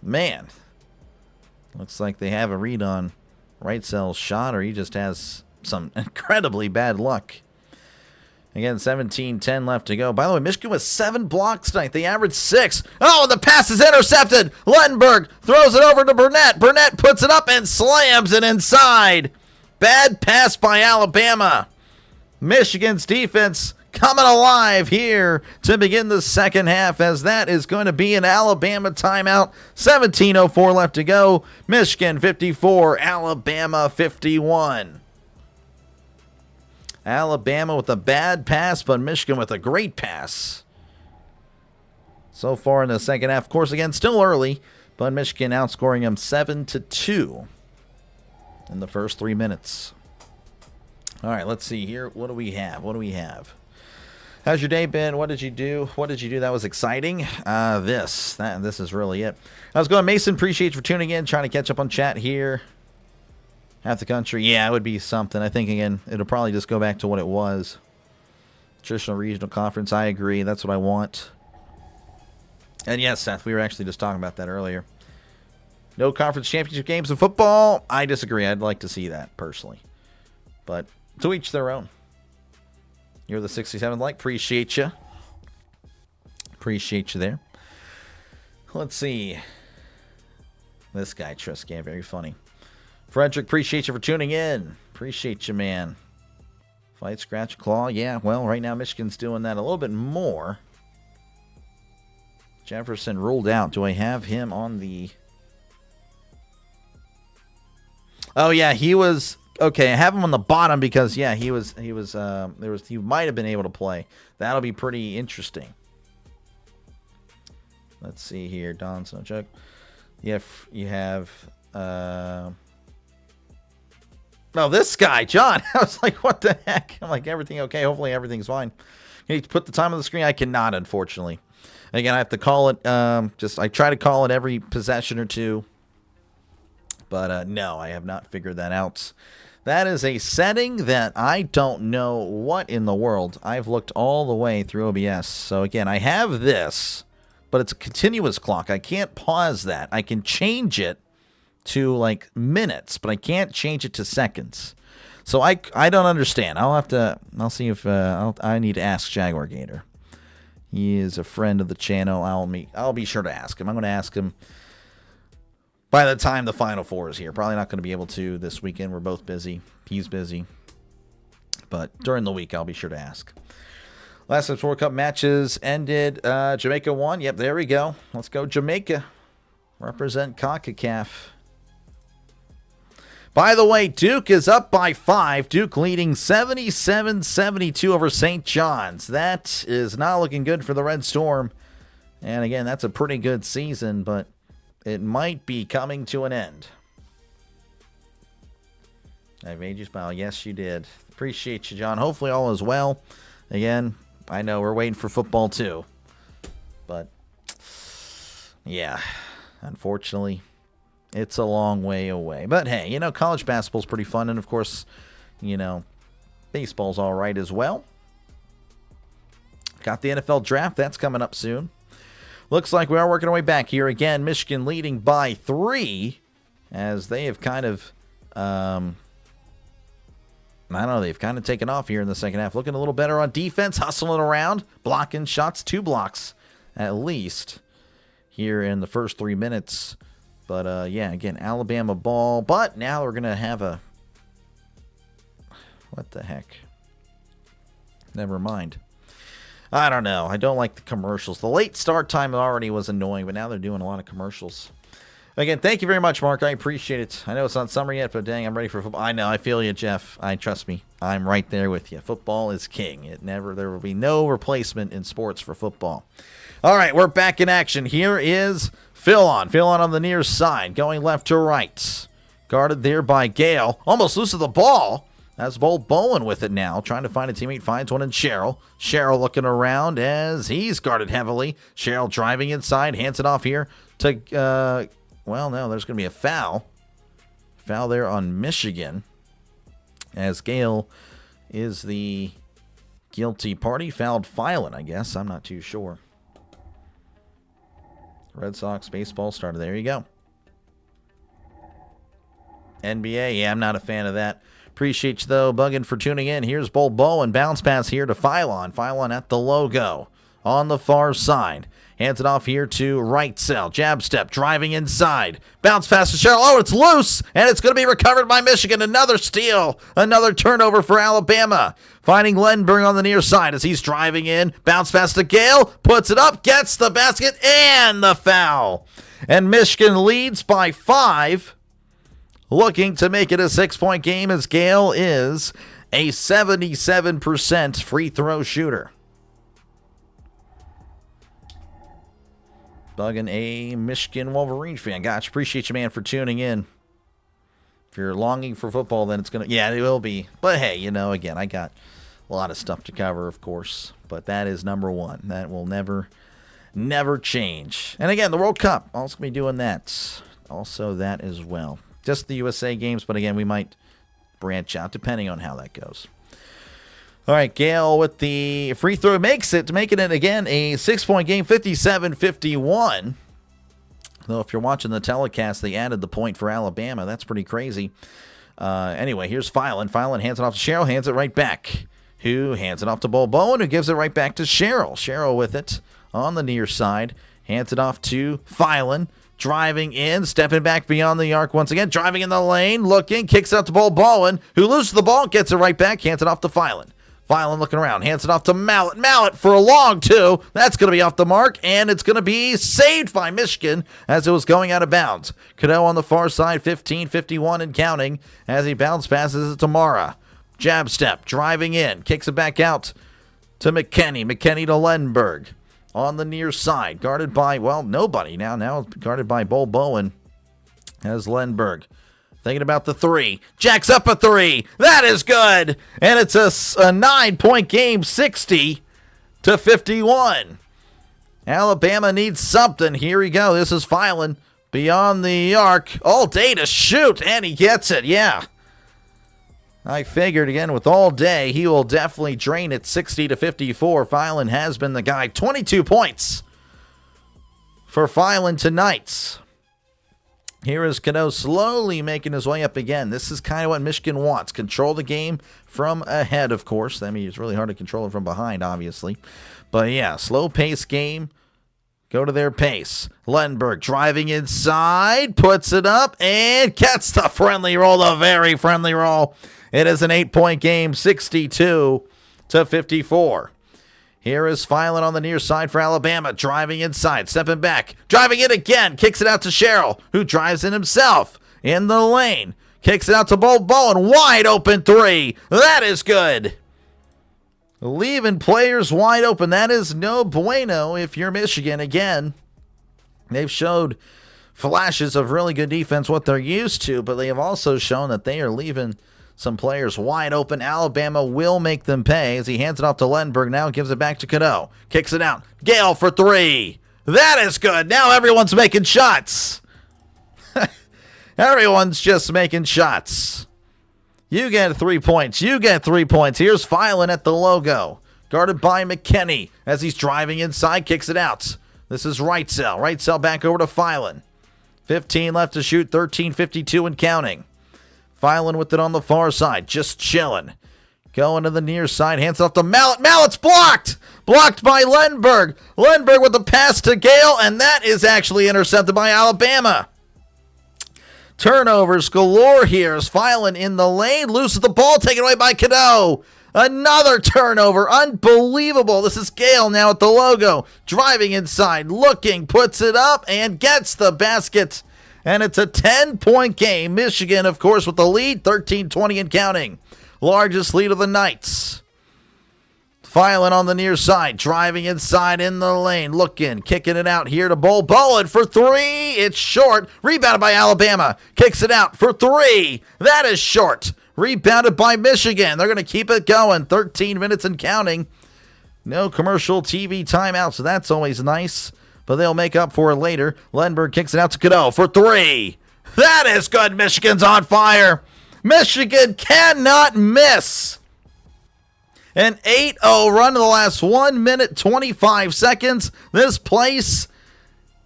Man, looks like they have a read on Wrightsell's shot, or he just has some incredibly bad luck. Again, 17-10 left to go. By the way, Michigan with 7 blocks tonight. They averaged 6. Oh, and the pass is intercepted. Lettenberg throws it over to Burnett. Burnett puts it up and slams it inside. Bad pass by Alabama. Michigan's defense coming alive here to begin the second half, as that is going to be an Alabama timeout. 17:04 left to go. Michigan 54, Alabama 51. Alabama with a bad pass, but Michigan with a great pass. So far in the second half, of course, again, still early, but Michigan outscoring them 7-2 in the first 3 minutes. All right, let's see here. What do we have? How's your day been? What did you do? That was exciting. This is really it. How's it going, Mason? Appreciate you for tuning in, trying to catch up on chat here. Half the country, yeah, it would be something. I think, again, it'll probably just go back to what it was. Traditional regional conference, I agree. That's what I want. And yes, Seth, we were actually just talking about that earlier. No conference championship games in football. I disagree. I'd like to see that, personally. But to each their own. You're the 67th like. Appreciate you. Appreciate you there. Let's see. This guy, Triscan, very funny. Frederick, appreciate you for tuning in. Appreciate you, man. Fight, scratch, claw. Yeah, well, right now Michigan's doing that a little bit more. Jefferson ruled out. Do I have him on the... Oh, yeah, he was... Okay, I have him on the bottom because, yeah, he might have been able to play. That'll be pretty interesting. Let's see here. Don Snowchuck. You have... No, this guy, John. I was like, what the heck? I'm like, everything okay? Hopefully everything's fine. Can you put the time on the screen? I cannot, unfortunately. Again, I have to call it. I try to call it every possession or two. But no, I have not figured that out. That is a setting that I don't know what in the world. I've looked all the way through OBS. So again, I have this, but it's a continuous clock. I can't pause that. I can change it to like minutes, but I can't change it to seconds. So I don't understand. I'll see if I need to ask Jaguar Gator. He is a friend of the channel. I'll be sure to ask him. I'm going to ask him by the time the Final Four is here. Probably not going to be able to this weekend. We're both busy. He's busy. But during the week, I'll be sure to ask. Last night's World Cup matches ended. Jamaica won. Yep, there we go. Let's go Jamaica. Represent CONCACAF. By the way, Duke is up by 5. Duke leading 77-72 over St. John's. That is not looking good for the Red Storm. And again, that's a pretty good season, but it might be coming to an end. I made you smile. Yes, you did. Appreciate you, John. Hopefully all is well. Again, I know we're waiting for football too. But, yeah, unfortunately, it's a long way away. But, hey, college basketball's pretty fun. And, of course, baseball's all right as well. Got the NFL draft. That's coming up soon. Looks like we are working our way back here. Again, Michigan leading by 3 as they have kind of, they've kind of taken off here in the second half. Looking a little better on defense, hustling around, blocking shots, 2 blocks at least here in the first 3 minutes. But, yeah, again, Alabama ball. But now we're going to have a... What the heck? Never mind. I don't know. I don't like the commercials. The late start time already was annoying, but now they're doing a lot of commercials. Again, thank you very much, Mark. I appreciate it. I know it's not summer yet, but dang, I'm ready for football. I know. I feel you, Jeff. Trust me. I'm right there with you. Football is king. There will be no replacement in sports for football. All right, we're back in action. Here is Philon. Philon on the near side, going left to right. Guarded there by Gale. Almost loses the ball. That's Bowen with it now, trying to find a teammate. Finds one in Sherrill. Sherrill looking around as he's guarded heavily. Sherrill driving inside, hands it off here to, well, no, there's going to be a foul. Foul there on Michigan, as Gale is the guilty party. Fouled Filan, I guess. I'm not too sure. Red Sox baseball started. There you go. NBA, yeah, I'm not a fan of that. Appreciate you, though, Buggin, for tuning in. Here's Bowen. Bounce pass here to Philon. Philon at the logo on the far side. Hands it off here to right cell. Jab step, driving inside. Bounce pass to Sherrill. Oh, it's loose, and it's going to be recovered by Michigan. Another steal. Another turnover for Alabama. Finding Lenberg on the near side as he's driving in. Bounce pass to Gale. Puts it up, gets the basket, and the foul. And Michigan leads by 5. Looking to make it a 6-point game as Gale is a 77% free throw shooter. Bugging a Michigan Wolverines fan. Gosh, appreciate you, man, for tuning in. If you're longing for football, then it's going to... Yeah, it will be. But, hey, again, I got a lot of stuff to cover, of course. But that is number one. That will never change. And, again, the World Cup. Also going to be doing that. Also that as well. Just the USA games, but, again, we might branch out depending on how that goes. All right, Gale with the free throw makes it, making it again a 6-point game, 57-51. Though if you're watching the telecast, they added the point for Alabama. That's pretty crazy. Anyway, here's Philon. Philon hands it off to Sherrill, hands it right back. Who hands it off to Bowen, who gives it right back to Sherrill. Sherrill with it on the near side. Hands it off to Philon. Driving in, stepping back beyond the arc once again. Driving in the lane, looking, kicks out to Bowen, who loses the ball, gets it right back, hands it off to Philon. Philon looking around, hands it off to Mallet. Mallet for a long two. That's going to be off the mark, and it's going to be saved by Michigan as it was going out of bounds. Cadeau on the far side, 15-51 and counting as he bounce passes it to Mara. Jab step, driving in, kicks it back out to McKinney. McKinney to Lenberg on the near side, guarded by, well, nobody now. Now guarded by Bowen as Lenberg. Thinking about the three. Jacks up a three. That is good. And it's a 9-point game, 60-51. Alabama needs something. Here we go. This is Philon beyond the arc. All day to shoot. And he gets it. Yeah. I figured, again, with all day, he will definitely drain it 60-54. Philon has been the guy. 22 points for Philon tonight. Here is Cadeau slowly making his way up again. This is kind of what Michigan wants. Control the game from ahead, of course. I mean, it's really hard to control it from behind, obviously. But, yeah, slow-paced game. Go to their pace. Lenberg driving inside, puts it up, and gets the friendly roll, the very friendly roll. It is an 8-point game, 62-54. Here is Philon on the near side for Alabama, driving inside, stepping back, driving in again, kicks it out to Sherrill, who drives in himself in the lane, kicks it out to Bowen, wide open three. That is good. Leaving players wide open. That is no bueno if you're Michigan. Again, they've showed flashes of really good defense, what they're used to, but they have also shown that they are leaving some players wide open. Alabama will make them pay as he hands it off to Lenberg. Now gives it back to Cadeau. Kicks it out. Gale for three. That is good. Now everyone's making shots. Everyone's just making shots. You get 3 points. You get 3 points. Here's Philon at the logo. Guarded by McKinney as he's driving inside. Kicks it out. This is right cell. Right cell back over to Philon. 15 left to shoot. 13:52 and counting. Philon with it on the far side, just chilling. Going to the near side, hands off to Mallet. Mallet's blocked! Blocked by Lenberg. Lenberg with the pass to Gale, and that is actually intercepted by Alabama. Turnovers galore here as Philon in the lane, loses the ball, taken away by Cadeau. Another turnover, unbelievable. This is Gale now at the logo, driving inside, looking, puts it up, and gets the basket. And it's a 10-point game. Michigan, of course, with the lead, 13-20 and counting. Largest lead of the Knights. Filing on the near side, driving inside in the lane, looking, kicking it out here to Bowen for three. It's short. Rebounded by Alabama. Kicks it out for three. That is short. Rebounded by Michigan. They're going to keep it going. 13 minutes and counting. No commercial TV timeout, so that's always nice. But they'll make up for it later. Lenberg kicks it out to Cadeau for three. That is good. Michigan's on fire. Michigan cannot miss. An 8-0 run in the last 1 minute, 25 seconds. This place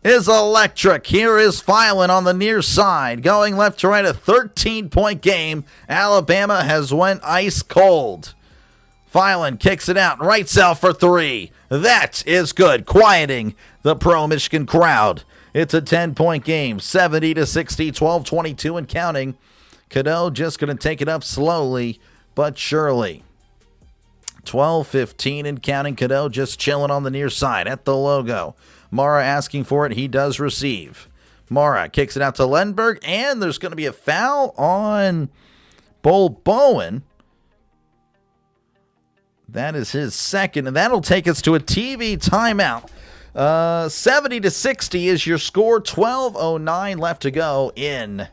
is electric. Here is Filan on the near side. Going left to right, a 13-point game. Alabama has went ice cold. Filan kicks it out. Right cell for three. That is good. Quieting the pro-Michigan crowd. It's a 10-point game. 70-60, 12-22 and counting. Cadeau just going to take it up slowly but surely. 12-15 and counting. Cadeau just chilling on the near side at the logo. Mara asking for it. He does receive. Mara kicks it out to Lenberg, and there's going to be a foul on Bowen. That is his second, and that'll take us to a TV timeout. 70-60 is your score. 12:09 left to go in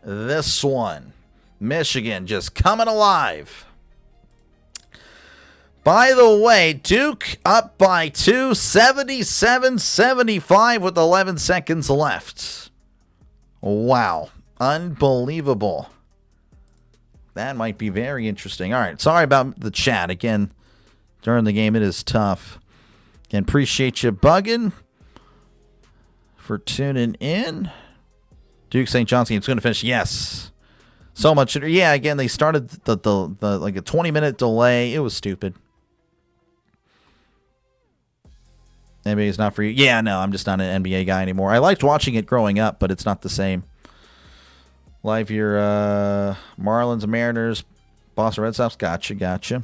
this one. Michigan just coming alive. By the way, Duke up by 2, 77-75 with 11 seconds left. Wow. Unbelievable. That might be very interesting. All right. Sorry about the chat. Again, during the game, it is tough. Again, appreciate you bugging for tuning in. Duke St. John's game's going to finish. Yes. So much. Yeah, again, they started the like a 20-minute delay. It was stupid. NBA is not for you. Yeah, no, I'm just not an NBA guy anymore. I liked watching it growing up, but it's not the same. Live your Marlins, Mariners, Boston Red Sox. Gotcha.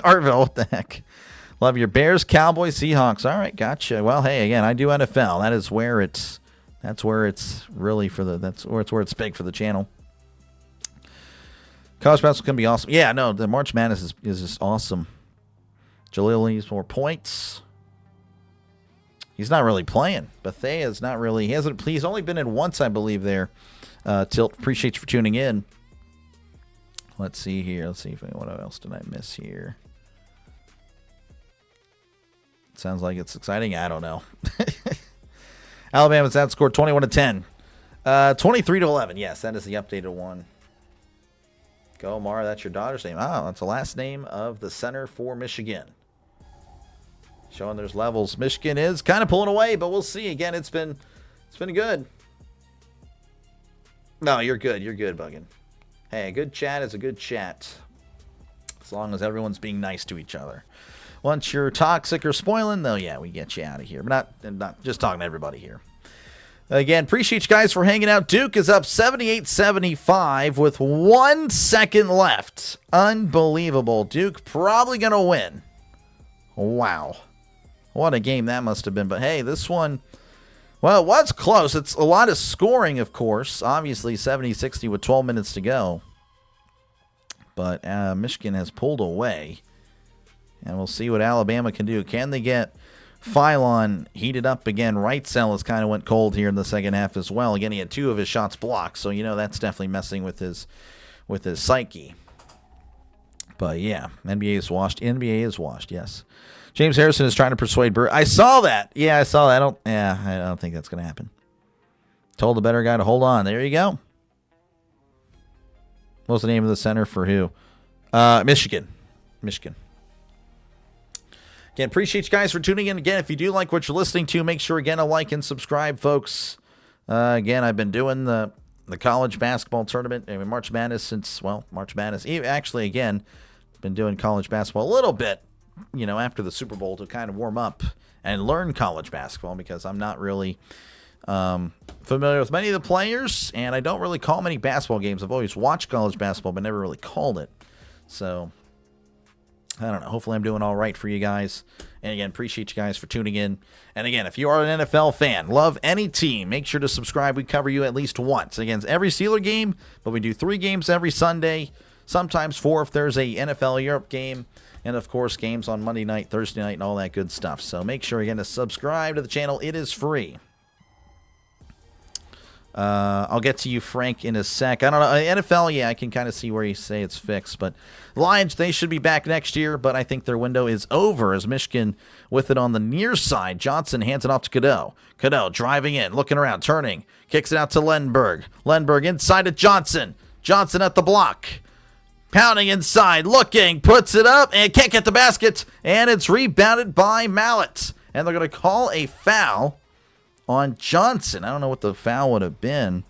Arville, what the heck? Love your Bears, Cowboys, Seahawks. All right, gotcha. Well, hey, again, I do NFL. That's where it's really that's where it's big for the channel. College basketball can be awesome. Yeah, no, the March Madness is just awesome. Jaleel needs more points. He's not really playing. Bethea's not really. He's only been in once, I believe, there. Tilt, appreciate you for tuning in. Let's see here. What else did I miss here? Sounds like it's exciting. I don't know. Alabama's outscored 21-10. 23-11. Yes, that is the updated one. Go, Mara. That's your daughter's name. Oh, that's the last name of the center for Michigan. Showing there's levels. Michigan is kind of pulling away, but we'll see. Again, it's been good. No, you're good. You're good, Buggin. Hey, a good chat is a good chat. As long as everyone's being nice to each other. Once you're toxic or spoiling, though, yeah, we get you out of here. But not just talking to everybody here. Again, appreciate you guys for hanging out. Duke is up 78-75 with 1 second left. Unbelievable. Duke probably going to win. Wow. What a game that must have been. But, hey, this one, well, it was close. It's a lot of scoring, of course. Obviously, 70-60 with 12 minutes to go. But Michigan has pulled away. And we'll see what Alabama can do. Can they get Phylon heated up again? Right cell has kind of went cold here in the second half as well. Again, he had 2 of his shots blocked. So, that's definitely messing with his psyche. But, yeah, NBA is washed. Yes. James Harrison is trying to persuade Berth. I saw that. Yeah, I saw that. I don't think that's going to happen. Told the better guy to hold on. There you go. What's the name of the center for who? Michigan. Again, appreciate you guys for tuning in. Again, if you do like what you're listening to, make sure, again, to like and subscribe, folks. Again, I've been doing the college basketball tournament. March Madness since, March Madness. Actually, again, been doing college basketball a little bit, after the Super Bowl to kind of warm up and learn college basketball because I'm not really familiar with many of the players, and I don't really call many basketball games. I've always watched college basketball, but never really called it. So, I don't know. Hopefully I'm doing all right for you guys. And again, appreciate you guys for tuning in. And again, if you are an NFL fan, love any team, make sure to subscribe. We cover you at least once. Again, every Steeler game, but we do 3 games every Sunday, sometimes 4 if there's a NFL Europe game. And, of course, games on Monday night, Thursday night, and all that good stuff. So make sure, again, to subscribe to the channel. It is free. I'll get to you, Frank, in a sec. I don't know. NFL, yeah, I can kind of see where you say it's fixed. But Lions, they should be back next year, but I think their window is over as Michigan with it on the near side. Johnson hands it off to Cadeau. Cadeau driving in, looking around, turning. Kicks it out to Lenberg. Lenberg inside to Johnson. Johnson at the block. Pounding inside, looking, puts it up, and can't get the basket. And it's rebounded by Mallet. And they're going to call a foul on Johnson. I don't know what the foul would have been.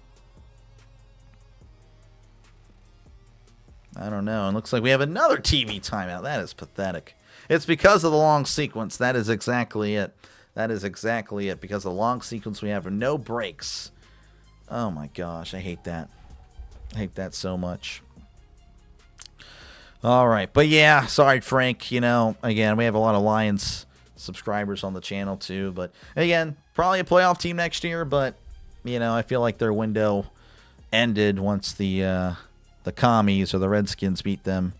I don't know. It looks like we have another TV timeout. That is pathetic. It's because of the long sequence. That is exactly it. That is exactly it. Because of the long sequence, we have no breaks. Oh my gosh, I hate that. I hate that so much. All right, but yeah, sorry, Frank. You know, again, we have a lot of Lions subscribers on the channel too. But again, probably a playoff team next year. But you know, I feel like their window ended once the Commies or the Redskins beat them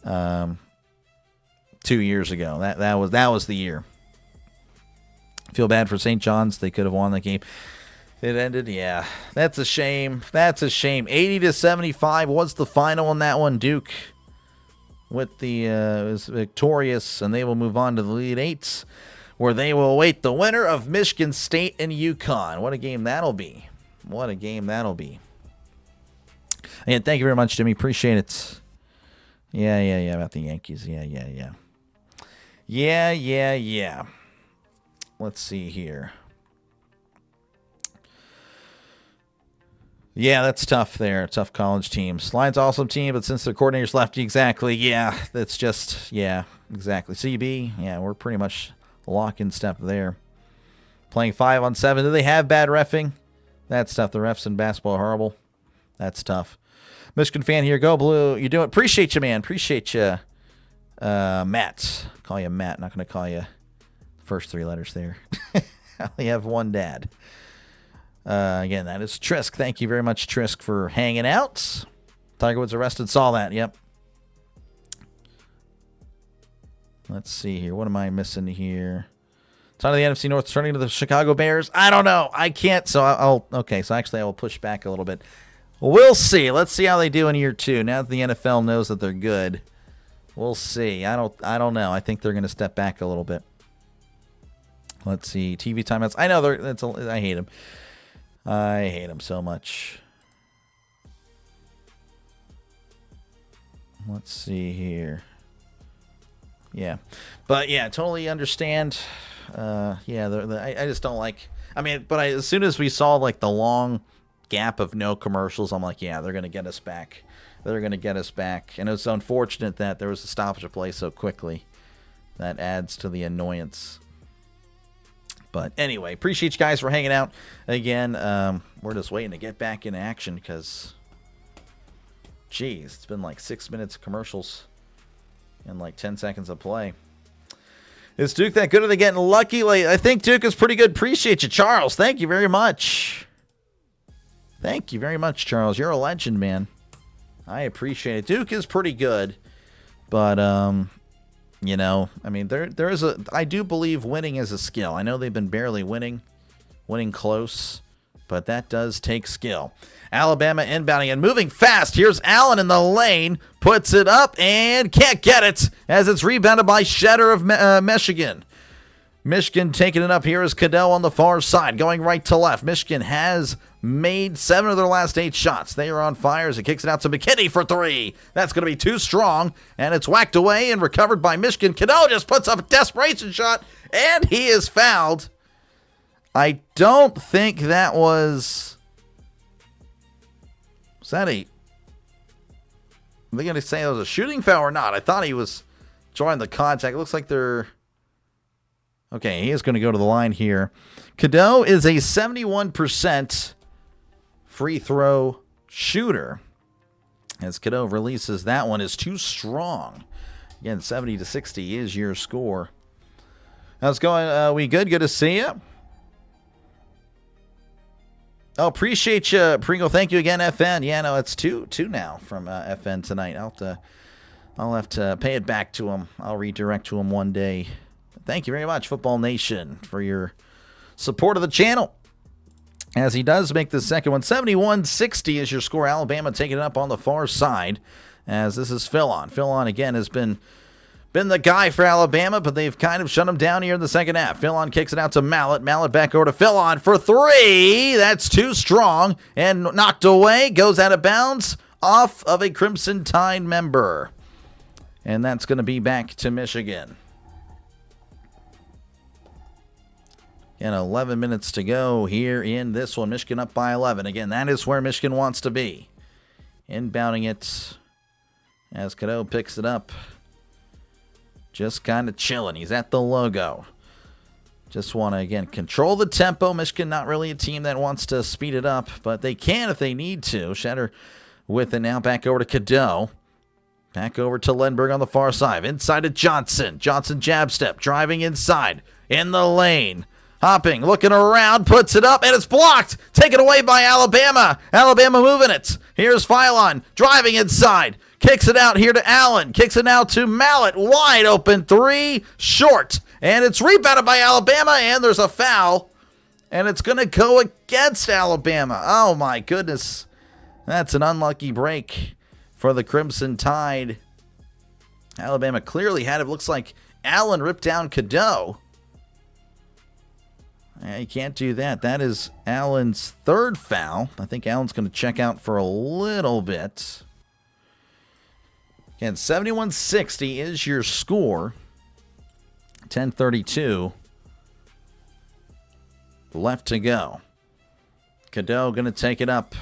2 years ago. That was the year. Feel bad for St. John's. They could have won the game. It ended, yeah. That's a shame. That's a shame. 80-75 was the final in that one. Duke with the was victorious, and they will move on to the Elite Eights, where they will await the winner of Michigan State and UConn. What a game that'll be. What a game that'll be. And thank you very much, Jimmy. Appreciate it. Yeah, about the Yankees. Yeah. Let's see here. Yeah, that's tough there. Tough college teams. Lions awesome team, but since their coordinator's left, exactly. Yeah, that's just, yeah, exactly. CB, yeah, we're pretty much lock in step there. Playing 5-on-7. Do they have bad reffing? That's tough. The refs in basketball are horrible. That's tough. Michigan fan here. Go Blue. You doing? Appreciate you, man. Appreciate you, Matt. Call you Matt. Not going to call you the first 3 letters there. I only have one dad. Again, that is Trisk. Thank you very much, Trisk, for hanging out. Tiger Woods arrested. Saw that. Yep. Let's see here. What am I missing here? It's out of the NFC North, turning to the Chicago Bears. I don't know. I can't. So okay. So actually, I will push back a little bit. We'll see. Let's see how they do in year 2. Now that the NFL knows that they're good, we'll see. I don't know. I think they're going to step back a little bit. Let's see. TV timeouts. I know I hate them. I hate them so much. Let's see here. Yeah. But yeah, totally understand. I just don't like. I mean, but as soon as we saw like the long gap of no commercials, I'm like, yeah, they're going to get us back. They're going to get us back. And it's unfortunate that there was a stoppage of play so quickly. That adds to the annoyance. But anyway, appreciate you guys for hanging out. Again, we're just waiting to get back in action because, geez, it's been like 6 minutes of commercials and like 10 seconds of play. Is Duke that good? Are they getting lucky? I think Duke is pretty good. Appreciate you, Charles. Thank you very much. Thank you very much, Charles. You're a legend, man. I appreciate it. Duke is pretty good, but you know, I mean, there is I do believe winning is a skill. I know they've been barely winning close, but that does take skill. Alabama inbounding and moving fast. Here's Allen in the lane, puts it up and can't get it as it's rebounded by Shetter of Michigan. Michigan taking it up. Here is Cadeau on the far side, going right to left. Michigan has made 7 of their last 8 shots. They are on fire as it kicks it out to McKinney for 3. That's going to be too strong, and it's whacked away and recovered by Michigan. Cadeau just puts up a desperation shot, and he is fouled. I don't think that was... Was that a... Are they going to say it was a shooting foul or not? I thought he was drawing the contact. It looks like they're... Okay, he is going to go to the line here. Cadeau is a 71% free throw shooter. As Cadeau releases that one is too strong. Again, 70-60 is your score. How's it going? We good? Good to see you. Oh, appreciate you, Pringle. Thank you again, FN. Yeah, no, it's two now from FN tonight. I'll have to pay it back to him. I'll redirect to him one day. Thank you very much, Football Nation, for your support of the channel. As he does make the second one. 71-60 is your score. Alabama taking it up on the far side. As this is Philon. Philon, again, has been the guy for Alabama, but they've kind of shut him down here in the second half. Philon kicks it out to Mallet. Mallet back over to Philon for three. That's too strong. And knocked away. Goes out of bounds off of a Crimson Tide member. And that's going to be back to Michigan. And 11 minutes to go here in this one. Michigan up by 11. Again, that is where Michigan wants to be. Inbounding it as Cadeau picks it up. Just kind of chilling. He's at the logo. Just want to, again, control the tempo. Michigan not really a team that wants to speed it up, but they can if they need to. Shatter with it now. Back over to Cadeau. Back over to Lindbergh on the far side. Inside to Johnson. Johnson jab step. Driving inside. In the lane. Hopping. Looking around. Puts it up. And it's blocked. Taken away by Alabama. Alabama moving it. Here's Philon. Driving inside. Kicks it out here to Allen. Kicks it out to Mallet. Wide open three. Short. And it's rebounded by Alabama. And there's a foul. And it's going to go against Alabama. Oh, my goodness. That's an unlucky break for the Crimson Tide. Alabama clearly had it. Looks like Allen ripped down Cadeau. You can't do that. That is Allen's third foul. I think Allen's going to check out for a little bit. Again, 71-60 is your score. 10:32 left to go. Cadeau going to take it up.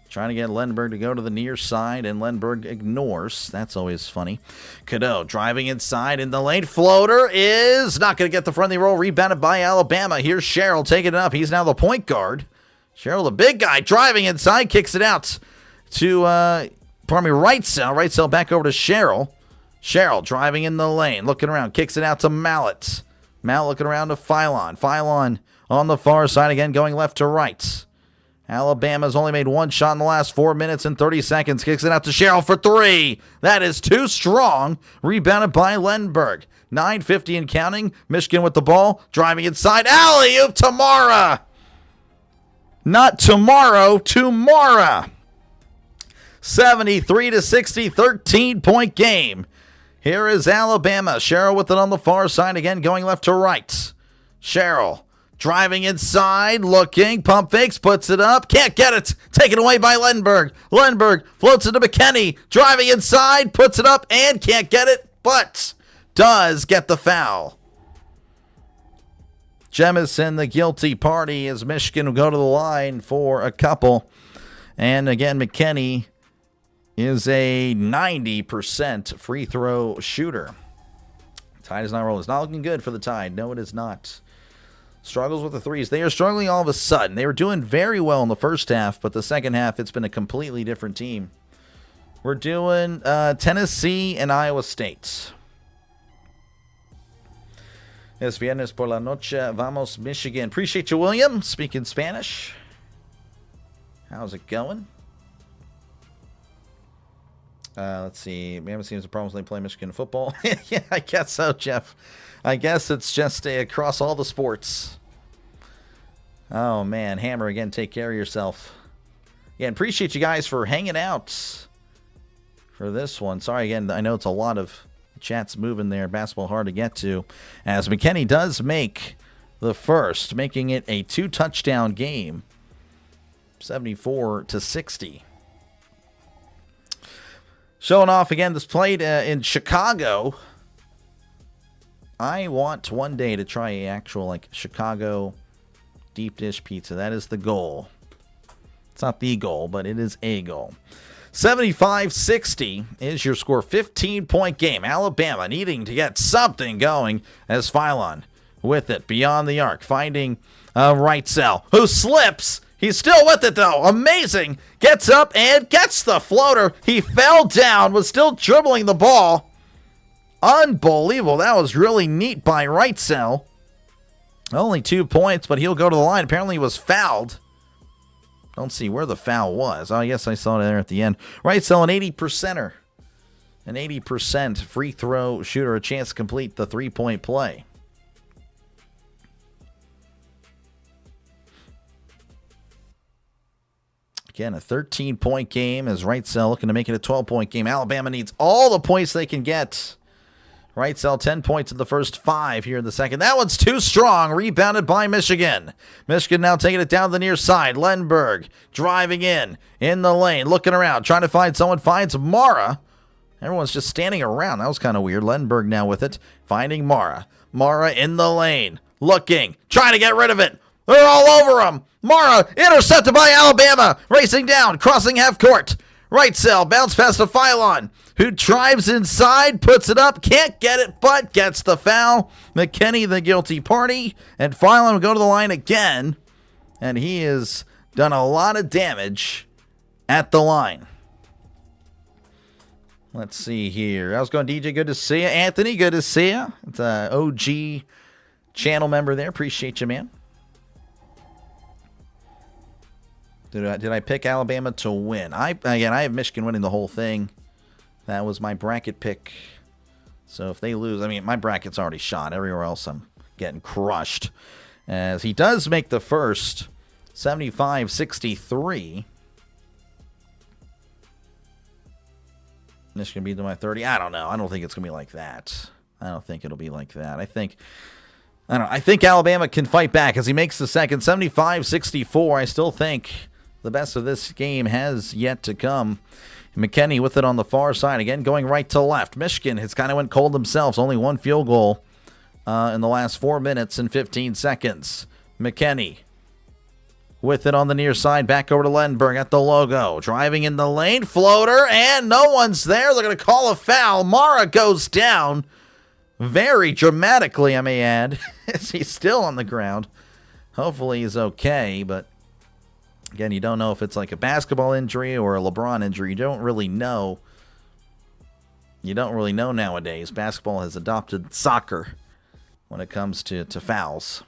Trying to get Lindbergh to go to the near side, and Lindbergh ignores. That's always funny. Cadeau driving inside in the lane. Floater is not going to get the friendly roll. Rebounded by Alabama. Here's Sherrill taking it up. He's now the point guard. Sherrill, the big guy, driving inside, kicks it out to Wrightsell. Wrightsell back over to Sherrill. Sherrill driving in the lane, looking around, kicks it out to Mallet. Mallet looking around to Philon. Philon on the far side again, going left to right. Alabama's only made one shot in the last 4 minutes and 30 seconds. Kicks it out to Sherrill for three. That is too strong. Rebounded by Lindbergh. 9:50 and counting. Michigan with the ball. Driving inside. Alley-oop to Mara. Not tomorrow. Tomorrow. 73-60. 13-point game. Here is Alabama. Sherrill with it on the far side again. Going left to right. Sherrill. Driving inside, looking, pump fakes, puts it up, can't get it, taken away by Lindbergh. Lindbergh floats it to McKinney, driving inside, puts it up, and can't get it, but does get the foul. Jemison, the guilty party, as Michigan will go to the line for a couple. And again, McKinney is a 90% free throw shooter. Tide is not rolling. It's not looking good for the Tide. No, it is not. Struggles with the threes. They are struggling all of a sudden. They were doing very well in the first half, but the second half, it's been a completely different team. We're doing Tennessee and Iowa State. Es viernes por la noche. Vamos, Michigan. Appreciate you, William. Speaking Spanish. How's it going? Let's see. We haven't seen some problems when they play Michigan football. Yeah, I guess so, Jeff. I guess it's just across all the sports. Oh, man. Hammer, again, take care of yourself. Yeah, appreciate you guys for hanging out for this one. Sorry, again, I know it's a lot of chats moving there. Basketball hard to get to. As McKinney does make the first, making it a 2-touchdown game. 74-60. Showing off again, this played in Chicago. I want one day to try a actual Chicago deep dish pizza. That is the goal. It's not the goal, but it is a goal. 75-60 is your score. 15-point game. Alabama needing to get something going as Philon with it beyond the arc. Finding Wrightsell, who slips. He's still with it, though. Amazing. Gets up and gets the floater. He fell down, was still dribbling the ball. Unbelievable. That was really neat by Wrightsell. Only 2 points, but he'll go to the line. Apparently he was fouled. Don't see where the foul was. Oh, yes, I saw it there at the end. Wrightsell, an 80%er. An 80% free throw shooter, a chance to complete the three-point play. Again, a 13-point game as Wrightsell looking to make it a 12-point game. Alabama needs all the points they can get. Wrightsell 10 points in the first 5 here in the second. That one's too strong. Rebounded by Michigan. Michigan now taking it down the near side. Lenberg driving in the lane, looking around, trying to find someone. Finds Mara. Everyone's just standing around. That was kind of weird. Lenberg now with it, finding Mara. Mara in the lane, looking, trying to get rid of it. They're all over him. Mara intercepted by Alabama. Racing down, crossing half court. Wrightsell bounce past to Phylon, who drives inside, puts it up, can't get it, but gets the foul. McKinney, the guilty party, and Phylon will go to the line again, and he has done a lot of damage at the line. Let's see here. How's it going, DJ? Good to see you. Anthony, good to see you. It's an OG channel member there. Appreciate you, man. Did I pick Alabama to win? I have Michigan winning the whole thing. That was my bracket pick. So if they lose, I mean, my bracket's already shot. Everywhere else I'm getting crushed. As he does make the first, 75-63. Michigan beat them by 30. I don't know. I don't think it's going to be like that. I don't think it'll be like that. I think Alabama can fight back as he makes the second, 75-64. I still think the best of this game has yet to come. McKinney with it on the far side. Again, going right to left. Michigan has kind of went cold themselves. Only one field goal in the last 4 minutes and 15 seconds. McKinney with it on the near side. Back over to Lenberg at the logo. Driving in the lane. Floater, and no one's there. They're going to call a foul. Mara goes down very dramatically, I may add. He's still on the ground. Hopefully he's okay, but again, you don't know if it's like a basketball injury or a LeBron injury. You don't really know. You don't really know nowadays. Basketball has adopted soccer when it comes to fouls.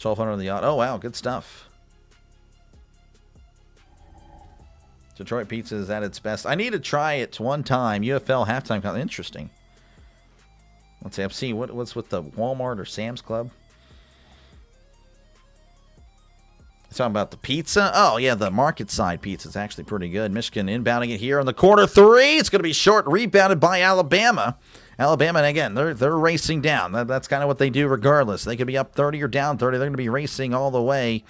1,200 on the yacht. Oh, wow, good stuff. Detroit Pizza is at its best. I need to try it one time. UFL halftime. Interesting. Let's see. I'm seeing what's with the Walmart or Sam's Club. Talking about the pizza. Oh, yeah, the market side pizza is actually pretty good. Michigan inbounding it here on the corner three. It's going to be short, rebounded by Alabama. Alabama, and again, they're racing down. That's kind of what they do regardless. They could be up 30 or down 30. They're going to be racing all the way,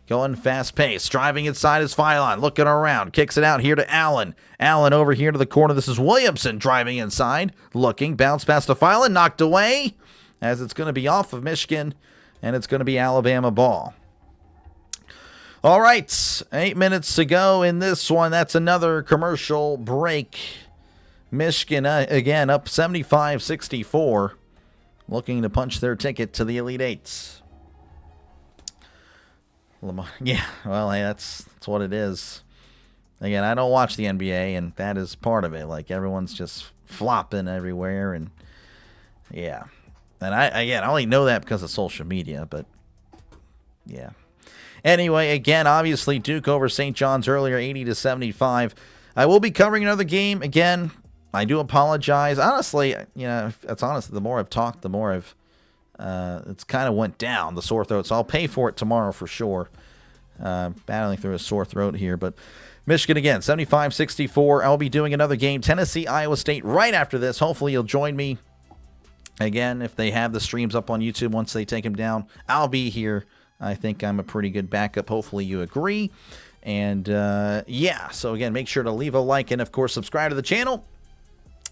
going fast pace. Driving inside is Phylon, looking around. Kicks it out here to Allen. Allen over here to the corner. This is Williamson driving inside, looking. Bounce past to Phylon, knocked away, as it's going to be off of Michigan, and it's going to be Alabama ball. All right, 8 minutes to go in this one. That's another commercial break. Michigan, again, up 75-64, looking to punch their ticket to the Elite Eights. Yeah, well, hey, that's what it is. Again, I don't watch the NBA, and that is part of it. Like, everyone's just flopping everywhere, and yeah. And I only know that because of social media, but yeah. Anyway, again, obviously Duke over St. John's earlier, 80-75. I will be covering another game. Again, I do apologize. Honestly, it's honest. The more I've talked, the more it's kind of went down, the sore throat. So I'll pay for it tomorrow for sure. Battling through a sore throat here. But Michigan again, 75-64. I'll be doing another game. Tennessee, Iowa State right after this. Hopefully you'll join me. Again, if they have the streams up on YouTube once they take them down, I'll be here. I think I'm a pretty good backup. Hopefully you agree. And, yeah. So, again, make sure to leave a like and, of course, subscribe to the channel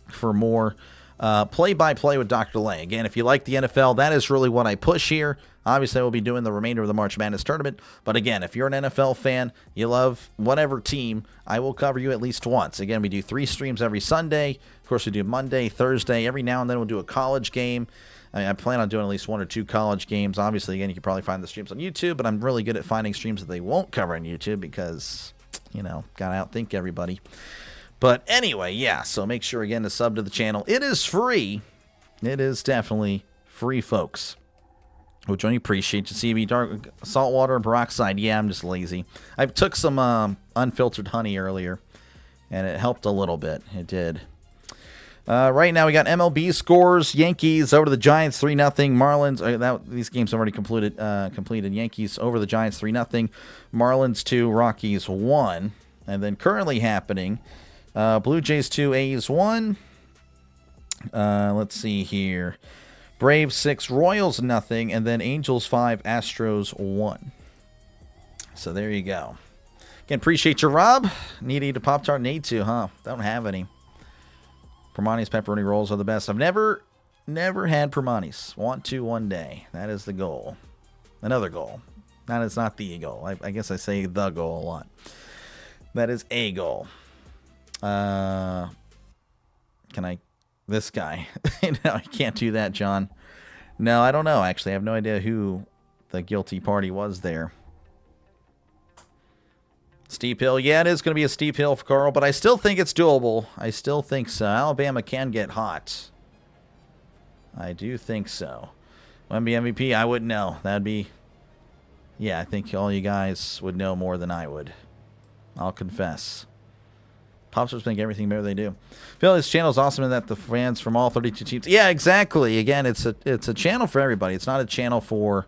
for more play-by-play with Dr. Lay. Again, if you like the NFL, that is really what I push here. Obviously, I will be doing the remainder of the March Madness tournament. But, again, if you're an NFL fan, you love whatever team, I will cover you at least once. Again, we do 3 streams every Sunday. Of course, we do Monday, Thursday. Every now and then we'll do a college game. I plan on doing at least 1 or 2 college games. Obviously, again, you can probably find the streams on YouTube, but I'm really good at finding streams that they won't cover on YouTube because, got to outthink everybody. But anyway, yeah, so make sure, again, to sub to the channel. It is free. It is definitely free, folks. Which I appreciate. You see me, dark saltwater and peroxide. Yeah, I'm just lazy. I took some unfiltered honey earlier, and it helped a little bit. It did. Right now, we got MLB scores. Yankees over the Giants 3-0. Marlins, these games have already completed. Yankees over the Giants 3-0. Marlins 2, Rockies 1. And then currently happening, Blue Jays 2, A's 1. Let's see here. Braves 6, Royals 0. And then Angels 5, Astros 1. So there you go. Again, appreciate you, Rob. Need to eat a Pop-Tart? Need to, huh? Don't have any. Permani's pepperoni rolls are the best. I've never had Permani's. Want to one day. That is the goal. Another goal. That is not the goal. I guess I say the goal a lot. That is a goal. Can I... This guy. No, I can't do that, John. No, I don't know, actually. I have no idea who the guilty party was there. Steep hill. Yeah, it is going to be a steep hill for Carl, but I still think it's doable. I still think so. Alabama can get hot. I do think so. When be MVP, I wouldn't know. That'd be... Yeah, I think all you guys would know more than I would. I'll confess. Popstars make everything better they do. Phil, this channel is awesome in that the fans from all 32 teams. Yeah, exactly. Again, it's a channel for everybody. It's not a channel for,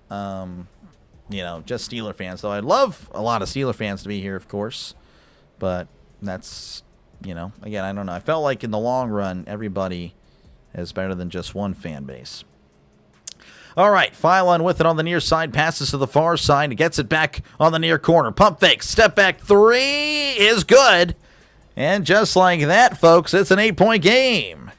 just Steeler fans. Though I'd love a lot of Steeler fans to be here, of course. But that's, again, I don't know. I felt like in the long run, everybody is better than just one fan base. All right, Phylon with it on the near side, passes to the far side, gets it back on the near corner. Pump fake, step back three is good. And just like that, folks, it's an 8-point game.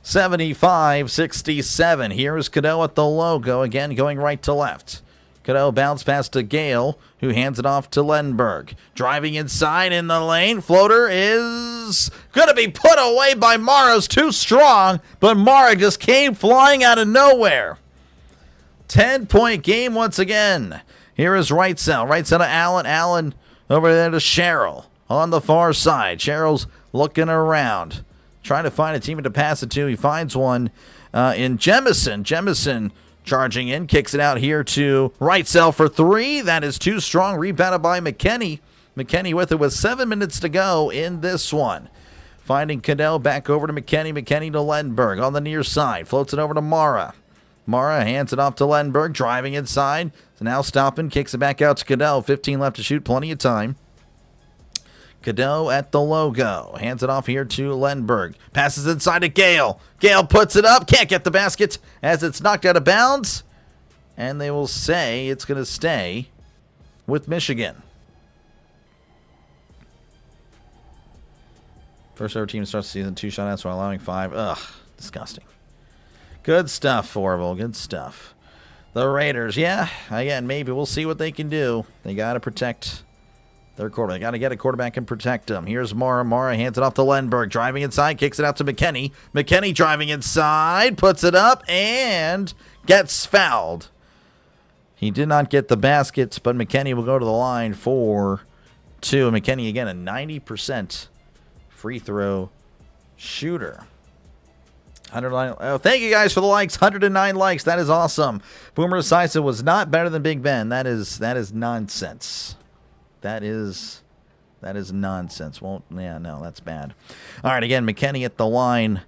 75-67. Here is Cadeau at the logo, again going right to left. Cadeau bounce pass to Gale, who hands it off to Lenberg. Driving inside in the lane. Floater is going to be put away by Mara's too strong, but Mara just came flying out of nowhere. 10-point game once again. Here is right cell. Right cell to Allen. Allen over there to Sherrill. On the far side, Sherrill's looking around, trying to find a teammate to pass it to. He finds one in Jemison. Jemison charging in, kicks it out here to right cell for three. That is too strong. Rebounded by McKinney. McKinney with it with 7 minutes to go in this one. Finding Cadell back over to McKinney. McKinney to Lenberg on the near side. Floats it over to Mara. Mara hands it off to Lenberg, driving inside. So now stopping, kicks it back out to Cadell. 15 left to shoot, plenty of time. Cadeau at the logo. Hands it off here to Lenberg. Passes inside to Gale. Gale puts it up. Can't get the basket as it's knocked out of bounds. And they will say it's going to stay with Michigan. First ever team starts the season 2 shutouts while allowing 5. Ugh, disgusting. Good stuff, Orville. Good stuff. The Raiders, yeah. Again, maybe we'll see what they can do. They got to protect their quarterback. They got to get a quarterback and protect him. Here's Mara. Mara hands it off to Lenberg. Driving inside, kicks it out to McKinney. McKinney driving inside, puts it up, and gets fouled. He did not get the baskets, but McKinney will go to the line for 2. McKinney, again, a 90% free throw shooter. 109. Oh, thank you guys for the likes. 109 likes. That is awesome. Boomer Esiason was not better than Big Ben. That is nonsense. That is nonsense. No, that's bad. All right, again, McKinney at the line,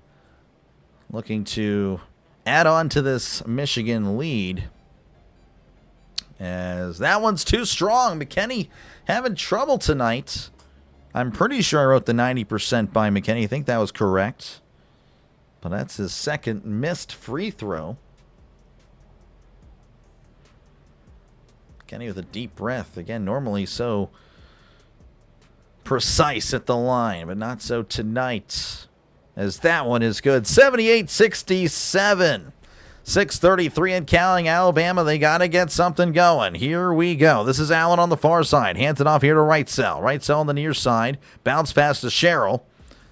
looking to add on to this Michigan lead. As that one's too strong. McKinney having trouble tonight. I'm pretty sure I wrote the 90% by McKinney. I think that was correct. But that's his second missed free throw. Kenny with a deep breath. Again, normally so precise at the line, but not so tonight, as that one is good. 78-67. 6:33 in counting. Alabama, they got to get something going. Here we go. This is Allen on the far side. Hands it off here to right cell. Right cell on the near side. Bounce pass to Sherrill.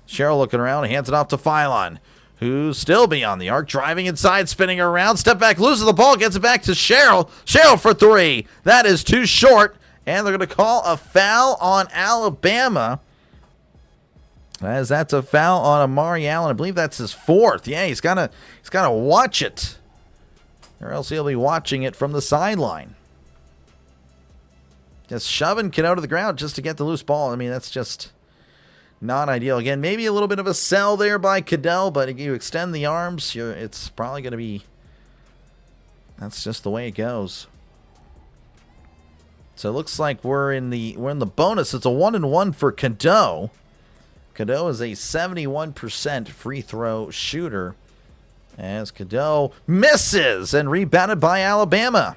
Sherrill looking around. Hands it off to Phylon, who's still beyond the arc, driving inside, spinning around, step back, loses the ball, gets it back to Sherrill. Sherrill for 3. That is too short, and they're going to call a foul on Alabama. As that's a foul on Amari Allen. I believe that's his fourth. Yeah, he's gotta watch it, or else he'll be watching it from the sideline. Just shoving Cadeau to the ground just to get the loose ball. I mean, that's just not ideal. Again, maybe a little bit of a sell there by Cadeau, but if you extend the arms, it's probably going to be... That's just the way it goes. So it looks like we're in the bonus. It's a 1-and-1 for Cadeau. Cadeau is a 71% free throw shooter, as Cadeau misses and rebounded by Alabama.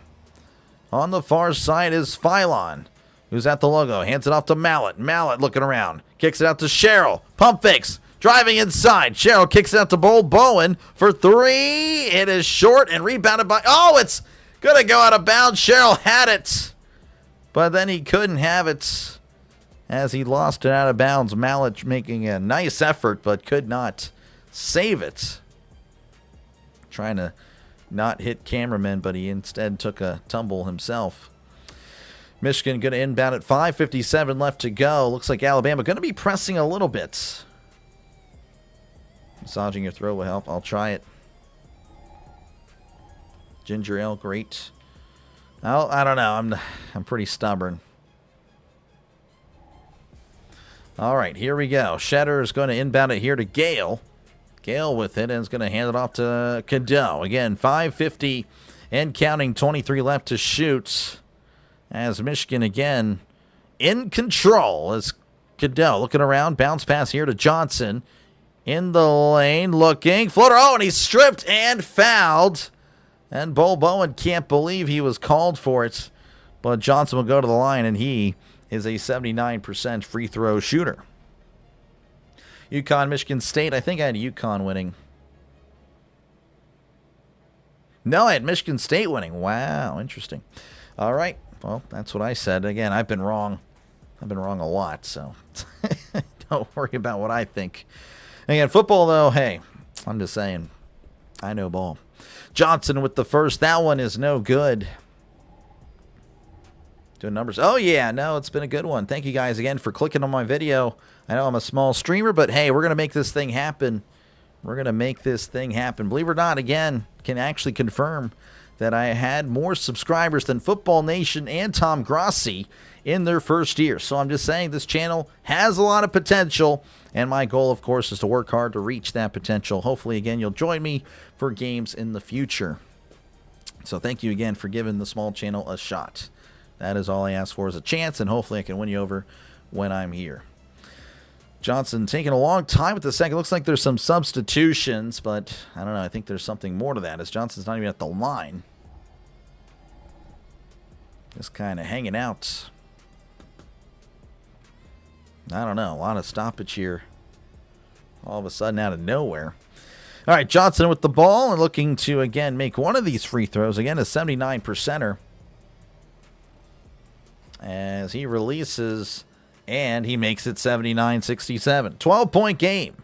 On the far side is Phylon, who's at the logo. Hands it off to Mallet. Mallet looking around. Kicks it out to Sherrill. Pump fakes. Driving inside. Sherrill kicks it out to Bull Bowen for three. It is short and rebounded by... Oh, it's going to go out of bounds. Sherrill had it, but then he couldn't have it as he lost it out of bounds. Mallet making a nice effort, but could not save it. Trying to not hit cameraman, but he instead took a tumble himself. Michigan going to inbound at 5:57 left to go. Looks like Alabama going to be pressing a little bit. Massaging your throat will help. I'll try it. Ginger ale, great. I don't know. I'm pretty stubborn. All right, here we go. Shetter is going to inbound it here to Gale. Gale with it, and is going to hand it off to Cadeau. Again, 5:50 and counting, 23 left to shoot. As Michigan again in control as Cadeau looking around. Bounce pass here to Johnson. In the lane, looking. Floater, oh, and he's stripped and fouled. And Bull Bowen can't believe he was called for it. But Johnson will go to the line, and he is a 79% free throw shooter. UConn, Michigan State. I think I had UConn winning. No, I had Michigan State winning. Wow, interesting. All right. Well, that's what I said. Again, I've been wrong. I've been wrong a lot, so don't worry about what I think. Again, football, though, hey, I'm just saying, I know ball. Johnson with the first. That one is no good. Doing numbers. Oh, yeah, no, it's been a good one. Thank you guys again for clicking on my video. I know I'm a small streamer, but hey, we're going to make this thing happen. We're going to make this thing happen. Believe it or not, again, can actually confirm that I had more subscribers than Football Nation and Tom Grossi in their first year. So I'm just saying this channel has a lot of potential, and my goal, of course, is to work hard to reach that potential. Hopefully, again, you'll join me for games in the future. So thank you again for giving the small channel a shot. That is all I ask for, is a chance, and hopefully I can win you over when I'm here. Johnson taking a long time with the second. Looks like there's some substitutions, but I don't know. I think there's something more to that, as Johnson's not even at the line. Just kind of hanging out. I don't know. A lot of stoppage here. All of a sudden out of nowhere. All right, Johnson with the ball and looking to, again, make one of these free throws. Again, a 79%er. As he releases, and he makes it 79-67. 12-point game.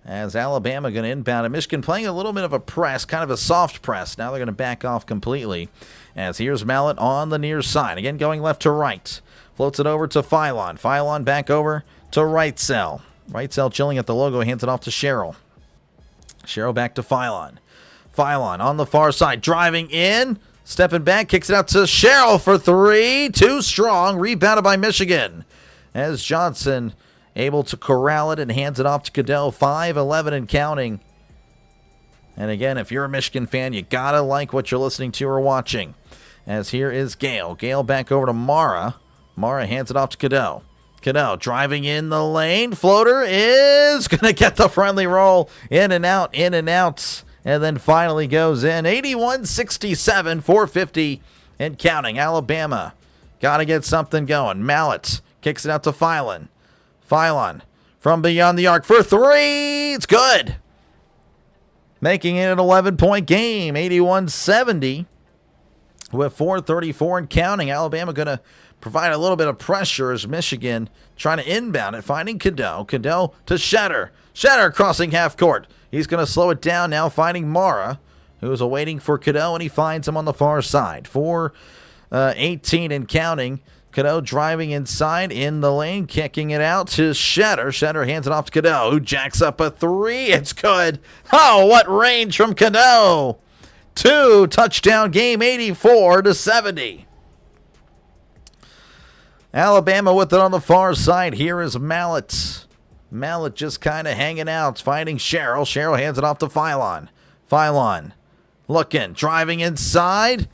As Alabama going to inbound it. Michigan playing a little bit of a press, kind of a soft press. Now they're going to back off completely. As here's Mallet on the near side. Again, going left to right. Floats it over to Phylon. Phylon back over to Wrightsell. Wrightsell chilling at the logo. Hands it off to Sherrill. Sherrill back to Phylon. Phylon on the far side. Driving in. Stepping back. Kicks it out to Sherrill for three. Too strong. Rebounded by Michigan. As Johnson able to corral it and hands it off to Cadeau. 5-11 and counting. And again, if you're a Michigan fan, you gotta like what you're listening to or watching. As here is Gale. Gale back over to Mara. Mara hands it off to Cadeau. Cadeau driving in the lane. Floater is going to get the friendly roll. In and out, in and out. And then finally goes in. 81-67, 4:50 and counting. Alabama got to get something going. Mallet kicks it out to Phylon. Phylon from beyond the arc for three. It's good. Making it an 11-point game. 81-70 with 4:34 and counting. Alabama going to provide a little bit of pressure as Michigan trying to inbound it, finding Cadeau. Cadeau to Shetter. Shetter crossing half court. He's going to slow it down now, finding Mara, who's awaiting for Cadeau, and he finds him on the far side. 4:18 and counting Cadeau driving inside in the lane, kicking it out to Shetter. Shetter hands it off to Cadeau, who jacks up a three. It's good. Oh, what range from Cadeau. 2 touchdown game, 84-70. Alabama with it on the far side. Here is Mallett. Mallett just kind of hanging out, fighting Sherrill. Sherrill hands it off to Phylon. Phylon looking, driving inside.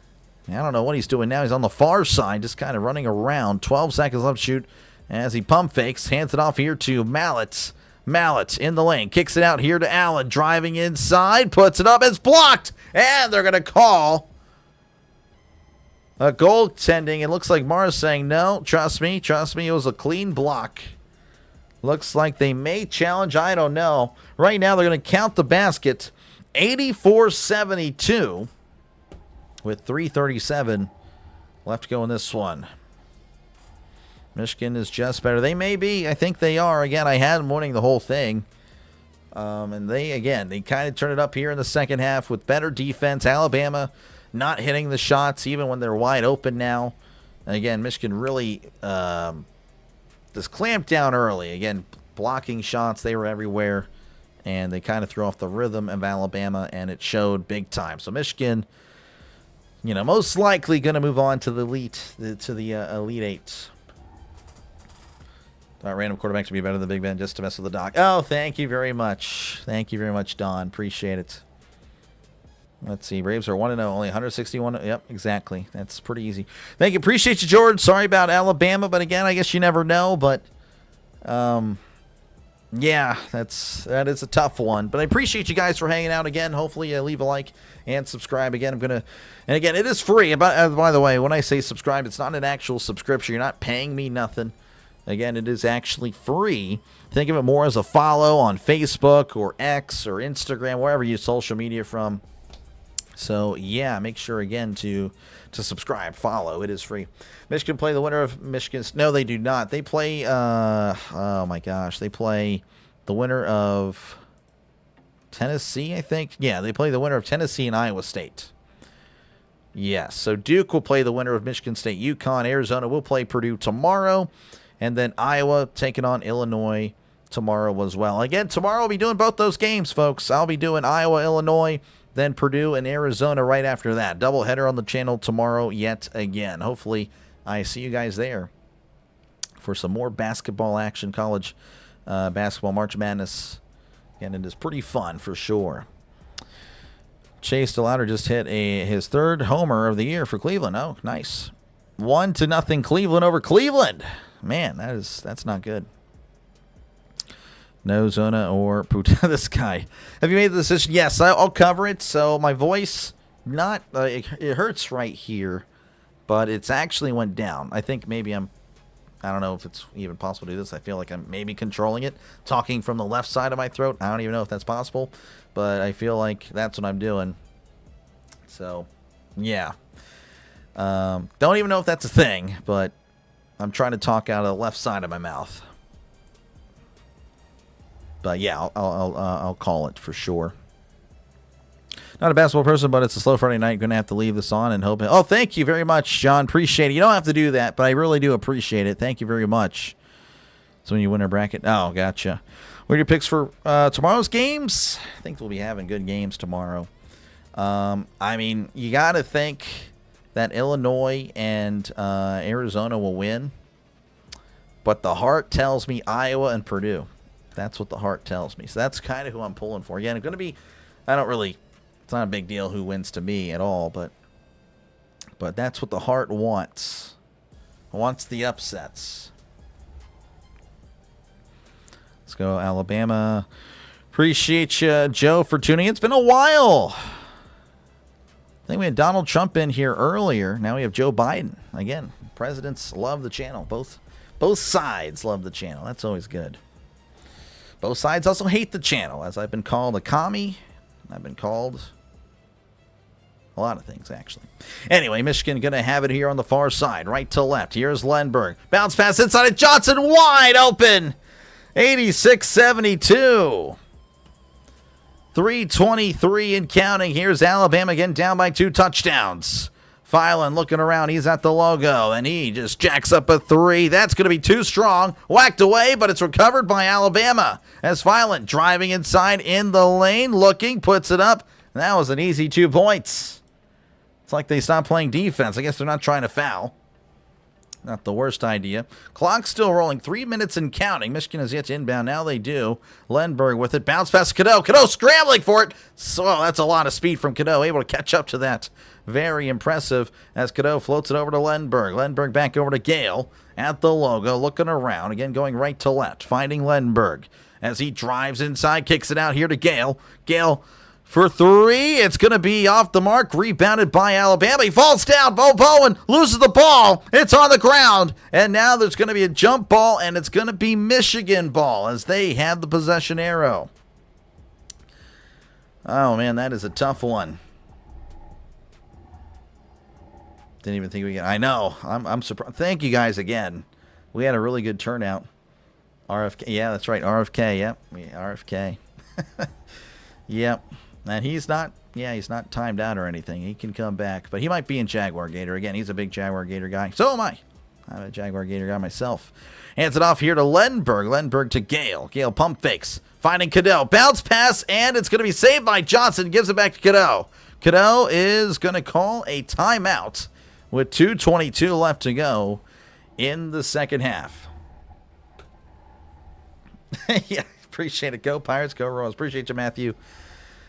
I don't know what he's doing now. He's on the far side, just kind of running around. 12 seconds left to shoot as he pump fakes. Hands it off here to Mallett. Mallett in the lane. Kicks it out here to Allen. Driving inside. Puts it up. It's blocked. And they're going to call a goaltending. It looks like Mara's saying, no, trust me. Trust me. It was a clean block. Looks like they may challenge. I don't know. Right now, they're going to count the basket. 84-72. With 3:37 left to go in this one. Michigan is just better. They may be. I think they are. Again, I had them winning the whole thing. And they kind of turn it up here in the second half with better defense. Alabama not hitting the shots even when they're wide open now. And again, Michigan really just clamped down early. Again, blocking shots. They were everywhere. And they kind of threw off the rhythm of Alabama, and it showed big time. So Michigan, most likely going to move on to the Elite Eight. Random quarterbacks to be better than Big Ben just to mess with the doc. Oh, thank you very much. Thank you very much, Don. Appreciate it. Let's see. Braves are 1-0, only 161. Yep, exactly. That's pretty easy. Thank you. Appreciate you, George. Sorry about Alabama, but again, I guess you never know. But, yeah, that is a tough one. But I appreciate you guys for hanging out again. Hopefully, leave a like and subscribe. Again, and again, it is free. By the way, when I say subscribe, it's not an actual subscription. You're not paying me nothing. Again, it is actually free. Think of it more as a follow on Facebook or X or Instagram, wherever you social media from. So, yeah, make sure, again, to subscribe, follow. It is free. Michigan play the winner of Michigan's. No, they do not. They play, oh, my gosh. They play the winner of Tennessee, I think. Yeah, they play the winner of Tennessee and Iowa State. Yes, so Duke will play the winner of Michigan State, UConn. Arizona will play Purdue tomorrow. And then Iowa taking on Illinois tomorrow as well. Again, tomorrow I'll be doing both those games, folks. I'll be doing Iowa, Illinois, then Purdue and Arizona right after that. Doubleheader on the channel tomorrow yet again. Hopefully I see you guys there for some more basketball action, college basketball, March Madness. And it is pretty fun for sure. Chase DeLauder just hit his third homer of the year for Cleveland. Oh, nice. 1-0 Cleveland over Cleveland. Man, that's not good. No Zona or Puta. This guy. Have you made the decision? Yes, I'll cover it. So my voice, not it hurts right here, but it's actually went down. I think maybe I don't know if it's even possible to do this. I feel like I'm maybe controlling it, talking from the left side of my throat. I don't even know if that's possible, but I feel like that's what I'm doing. So, yeah. Don't even know if that's a thing, but I'm trying to talk out of the left side of my mouth. But yeah, I'll call it for sure. Not a basketball person, but it's a slow Friday night. Going to have to leave this on and hope. Oh, thank you very much, John. Appreciate it. You don't have to do that, but I really do appreciate it. Thank you very much. So when you win a bracket. Oh, gotcha. What are your picks for tomorrow's games? I think we'll be having good games tomorrow. I mean, you got to think that Illinois and Arizona will win. But the heart tells me Iowa and Purdue. That's what the heart tells me. So that's kind of who I'm pulling for. Again, it's going to be, it's not a big deal who wins to me at all, but that's what the heart wants. It wants the upsets. Let's go Alabama. Appreciate you, Joe, for tuning in. It's been a while. I think we had Donald Trump in here earlier. Now we have Joe Biden. Again, presidents love the channel. Both sides love the channel. That's always good. Both sides also hate the channel, as I've been called a commie. I've been called a lot of things, actually. Anyway, Michigan going to have it here on the far side, right to left. Here's Lenberg. Bounce pass inside of Johnson, wide open. 86-72. 3:23 and counting. Here's Alabama again down by 2 touchdowns. Filan looking around. He's at the logo, and he just jacks up a three. That's going to be too strong. Whacked away, but it's recovered by Alabama. As Filan driving inside in the lane, looking, puts it up. And that was an easy 2 points. It's like they stopped playing defense. I guess they're not trying to foul. Not the worst idea. Clock still rolling. 3 minutes and counting. Michigan has yet to inbound. Now they do. Lenberg with it. Bounce past Cadeau. Cadeau scrambling for it. So that's a lot of speed from Cadeau. Able to catch up to that. Very impressive as Cadeau floats it over to Lenberg. Lenberg back over to Gale at the logo. Looking around. Again, going right to left. Finding Lenberg as he drives inside. Kicks it out here to Gale. Gale for three. It's going to be off the mark. Rebounded by Alabama. He falls down. Bo Bowen loses the ball. It's on the ground. And now there's going to be a jump ball, and it's going to be Michigan ball as they have the possession arrow. Oh, man, that is a tough one. Didn't even think we got. I know. I'm surprised. Thank you guys again. We had a really good turnout. RFK. Yeah, that's right. RFK. Yep. RFK. Yep. And he's not timed out or anything. He can come back. But he might be in Jaguar Gator. Again, he's a big Jaguar Gator guy. So am I. I'm a Jaguar Gator guy myself. Hands it off here to Lenberg. Lenberg to Gale. Gale pump fakes. Finding Cadeau. Bounce pass, and it's going to be saved by Johnson. Gives it back to Cadeau. Cadeau is going to call a timeout with 2:22 left to go in the second half. Yeah, appreciate it. Go Pirates, go Royals. Appreciate you, Matthew.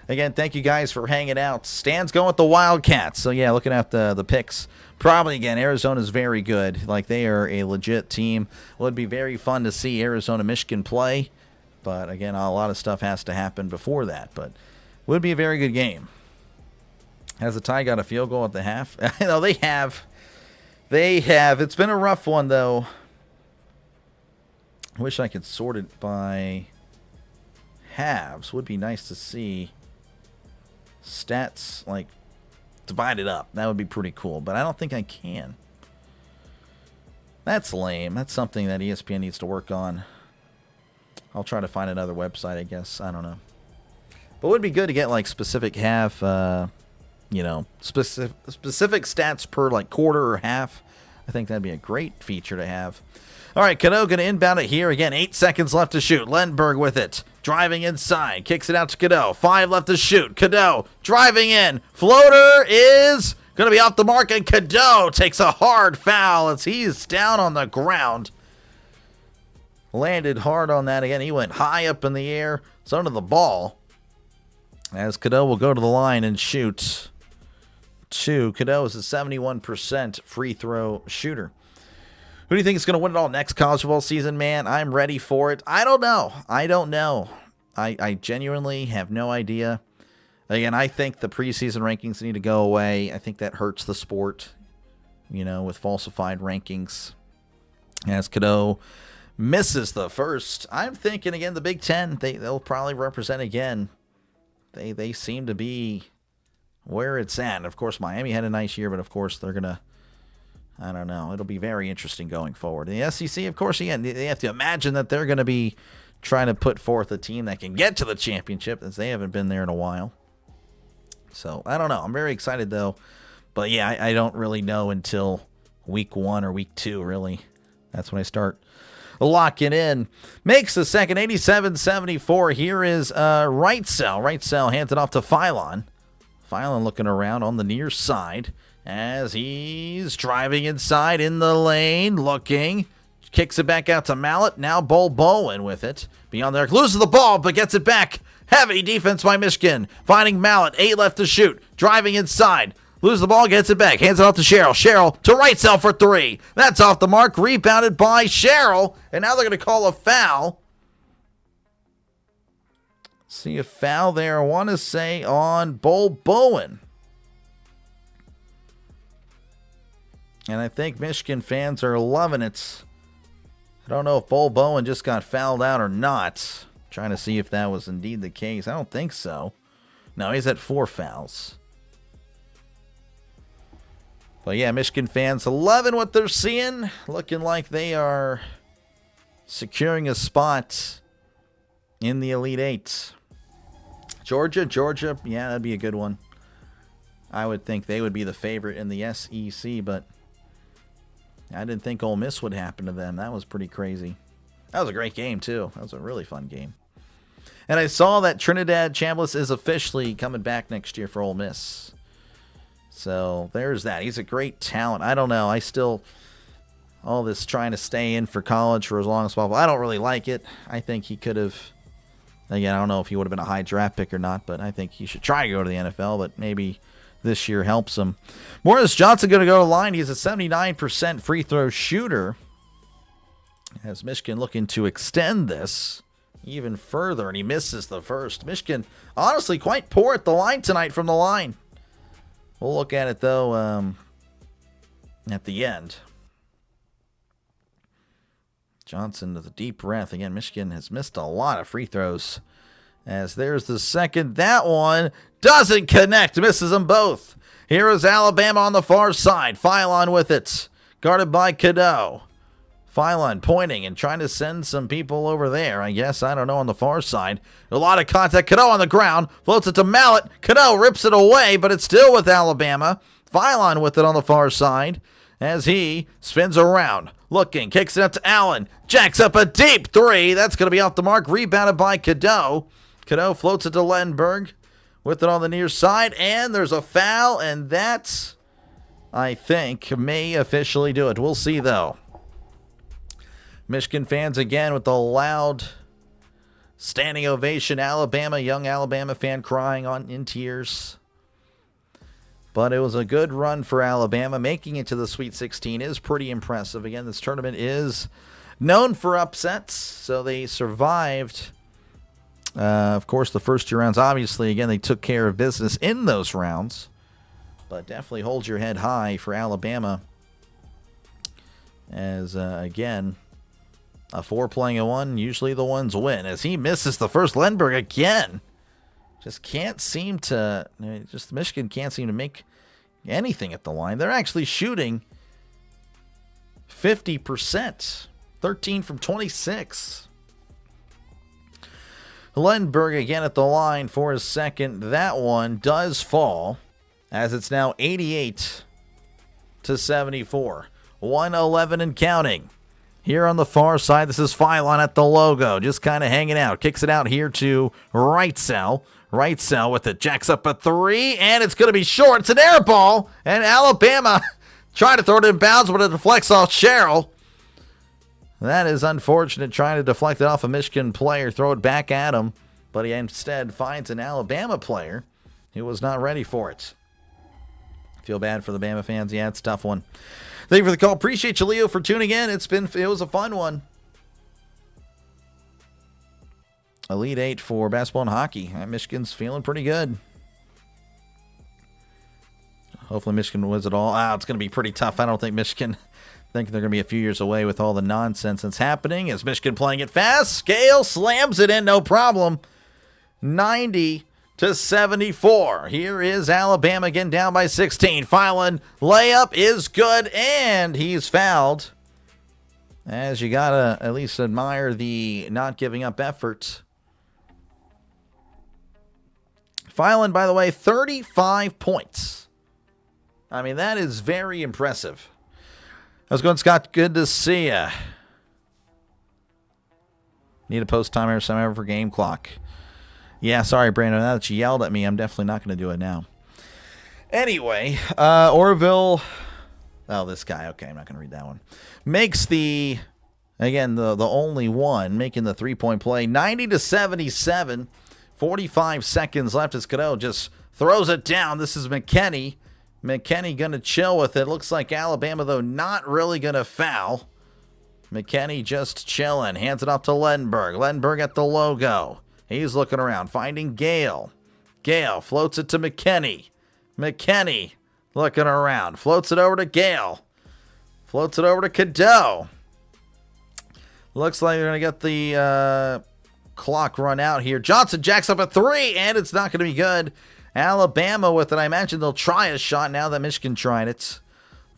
Again, thank you guys for hanging out. Stan's going with the Wildcats. So, yeah, looking at the picks. Probably, again, Arizona's very good. Like, they are a legit team. Would be very fun to see Arizona-Michigan play. But, again, a lot of stuff has to happen before that. But would be a very good game. Has the tie got a field goal at the half? No, they have. They have. It's been a rough one, though. I wish I could sort it by halves. Would be nice to see stats like divided up. That would be pretty cool, but I don't think I can. That's lame. That's something that ESPN needs to work on. I'll try to find another website, I guess. I don't know. But it would be good to get like specific half, specific stats per like quarter or half. I think that'd be a great feature to have. All right, Cadeau going to inbound it here. Again, 8 seconds left to shoot. Lenberg with it. Driving inside. Kicks it out to Cadeau. 5 left to shoot. Cadeau driving in. Floater is going to be off the mark, and Cadeau takes a hard foul as he's down on the ground. Landed hard on that again. He went high up in the air. It's under the ball. As Cadeau will go to the line and shoot 2. Cadeau is a 71% free throw shooter. Who do you think is going to win it all next college football season, man? I'm ready for it. I don't know. I genuinely have no idea. Again, I think the preseason rankings need to go away. I think that hurts the sport, with falsified rankings. As Cadeau misses the first, I'm thinking, again, the Big Ten, they'll probably represent again. They seem to be where it's at. And, of course, Miami had a nice year, but, of course, they're going to, I don't know. It'll be very interesting going forward. And the SEC, of course, again, they have to imagine that they're going to be trying to put forth a team that can get to the championship, as they haven't been there in a while. So, I don't know. I'm very excited, though. But, yeah, I don't really know until week 1 or week 2, really. That's when I start locking in. Makes the second, 87-74. Here is Wrightsell. Wrightsell hands it off to Philon. Philon looking around on the near side as he's driving inside in the lane, looking. Kicks it back out to Mallet. Now Bull Bowen with it. Beyond there, loses the ball, but gets it back. Heavy defense by Michigan. Finding Mallet. 8 left to shoot. Driving inside. Loses the ball, gets it back. Hands it off to Sherrill. Sherrill to Wrightsell for 3. That's off the mark. Rebounded by Sherrill. And now they're going to call a foul. See a foul there, I want to say, on Bull Bowen. And I think Michigan fans are loving it. I don't know if Bull Bowen just got fouled out or not. Trying to see if that was indeed the case. I don't think so. No, he's at 4 fouls. But yeah, Michigan fans loving what they're seeing. Looking like they are securing a spot in the Elite Eight. Georgia, yeah, that'd be a good one. I would think they would be the favorite in the SEC, but I didn't think Ole Miss would happen to them. That was pretty crazy. That was a great game, too. That was a really fun game. And I saw that Trinidad Chambliss is officially coming back next year for Ole Miss. So there's that. He's a great talent. I don't know. All this trying to stay in for college for as long as possible, I don't really like it. I think he could have, again, I don't know if he would have been a high draft pick or not, but I think he should try to go to the NFL, but maybe this year helps him. Morris Johnson going to go to the line. He's a 79% free throw shooter. As Michigan looking to extend this even further, and he misses the first. Michigan, honestly, quite poor at the line tonight from the line. We'll look at it, though, at the end. Johnson with a deep breath. Again, Michigan has missed a lot of free throws. As there's the second. That one doesn't connect. Misses them both. Here is Alabama on the far side. Philon with it. Guarded by Cadeau. Philon pointing and trying to send some people over there. I guess, I don't know, on the far side. A lot of contact. Cadeau on the ground. Floats it to Mallet. Cadeau rips it away, but it's still with Alabama. Philon with it on the far side as he spins around. Looking. Kicks it up to Allen. Jacks up a deep three. That's going to be off the mark. Rebounded by Cadeau. Cadeau floats it to Lenberg with it on the near side. And there's a foul, and that's, I think, may officially do it. We'll see, though. Michigan fans again with the loud standing ovation. Alabama, young Alabama fan crying in tears. But it was a good run for Alabama. Making it to the Sweet 16 is pretty impressive. Again, this tournament is known for upsets, so they survived. Of course, the first two rounds, obviously, again, they took care of business in those rounds. But definitely hold your head high for Alabama. As, again, a 4 playing a 1, usually the ones win. As he misses the first, Lenberg again. Just can't seem to, Michigan can't seem to make anything at the line. They're actually shooting 50%, 13 from 26. Lenberg again at the line for his second. That one does fall as it's now 88-74. 111 and counting. Here on the far side, this is Philon at the logo, just kind of hanging out. Kicks it out here to Wrightsell. Wrightsell with it, jacks up a three, and it's going to be short. It's an air ball, and Alabama trying to throw it in bounds, but it deflects off Sherrill. That is unfortunate, trying to deflect it off a Michigan player, throw it back at him, but he instead finds an Alabama player who was not ready for it. Feel bad for the Bama fans. Yeah, it's a tough one. Thank you for the call. Appreciate you, Leo, for tuning in. It was a fun one. Elite Eight for basketball and hockey. Michigan's feeling pretty good. Hopefully Michigan wins it all. It's going to be pretty tough. I don't think Michigan, think they're going to be a few years away with all the nonsense that's happening. Is Michigan playing it fast? Scale slams it in, no problem. 90-74. Here is Alabama again down by 16. Philon layup is good, and he's fouled. As you got to at least admire the not giving up effort. Philon, by the way, 35 points. I mean, that is very impressive. How's it going, Scott? Good to see ya. Need a post timer somewhere for game clock. Yeah, sorry, Brandon. Now that you yelled at me, I'm definitely not going to do it now. Anyway, Orville. Oh, this guy. Okay, I'm not going to read that one. Makes the only one making the 3-point play. 90-77. 45 seconds left as Cadeau just throws it down. This is McKinney. McKinney going to chill with it. Looks like Alabama, though, not really going to foul. McKinney just chilling. Hands it off to Lenberg. Lenberg at the logo. He's looking around, finding Gale. Gale floats it to McKinney. McKinney looking around. Floats it over to Gale. Floats it over to Cadeau. Looks like they're going to get the clock run out here. Johnson jacks up a three, and it's not going to be good. Alabama with it. I imagine they'll try a shot now that Michigan tried it.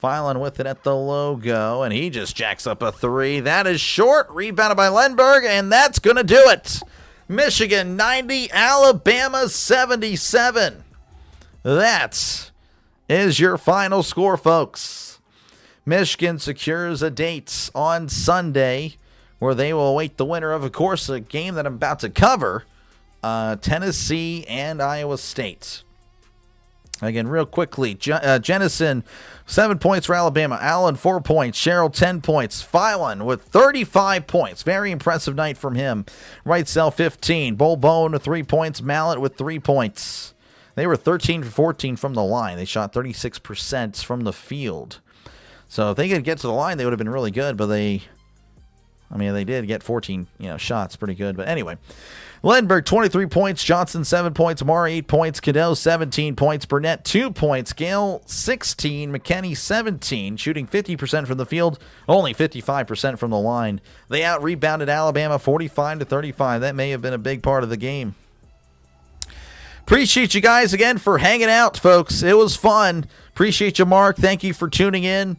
Philon with it at the logo, and he just jacks up a three. That is short. Rebounded by Lenberg, and that's going to do it. Michigan 90, Alabama 77. That's is your final score, folks. Michigan secures a date on Sunday where they will await the winner of course, a game that I'm about to cover, Tennessee and Iowa State. Again, real quickly, Jennison, 7 points for Alabama. Allen, 4 points. Sherrill, 10 points. Phylon with 35 points. Very impressive night from him. Wrightsell, 15. Bolbone, 3 points. Mallet with 3 points. They were 13 for 14 from the line. They shot 36% from the field. So if they could get to the line, they would have been really good. But they did get 14 shots. Pretty good. But anyway. Lenberg, 23 points. Johnson, 7 points. Mara, 8 points. Cadeau, 17 points. Burnett, 2 points. Gale, 16. McKenney, 17. Shooting 50% from the field, only 55% from the line. They out-rebounded Alabama 45-35. That may have been a big part of the game. Appreciate you guys again for hanging out, folks. It was fun. Appreciate you, Mark. Thank you for tuning in.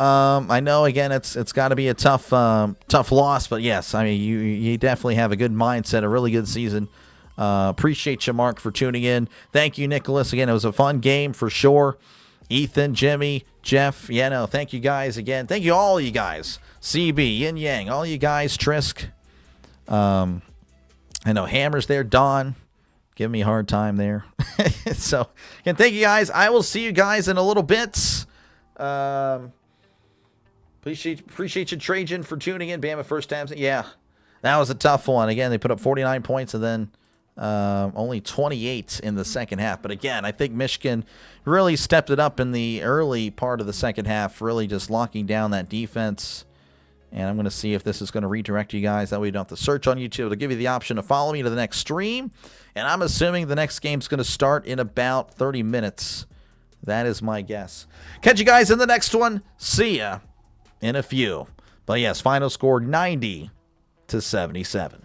I know, again, it's got to be a tough loss, but yes, I mean, you definitely have a good mindset, a really good season. Appreciate you, Mark, for tuning in. Thank you, Nicholas. Again, it was a fun game for sure. Ethan, Jimmy, Jeff, thank you guys again. Thank you, all you guys. CB, Yin Yang, all you guys, Trisk. I know Hammer's there, Don. Give me a hard time there. So, again, thank you guys. I will see you guys in a little bit. Appreciate you, Trajan, for tuning in. Bama first time. Yeah, that was a tough one. Again, they put up 49 points and then only 28 in the second half. But again, I think Michigan really stepped it up in the early part of the second half, really just locking down that defense. And I'm going to see if this is going to redirect you guys. That way you don't have to search on YouTube. It'll give you the option to follow me to the next stream. And I'm assuming the next game's going to start in about 30 minutes. That is my guess. Catch you guys in the next one. See ya in a few. But yes, final score 90-77.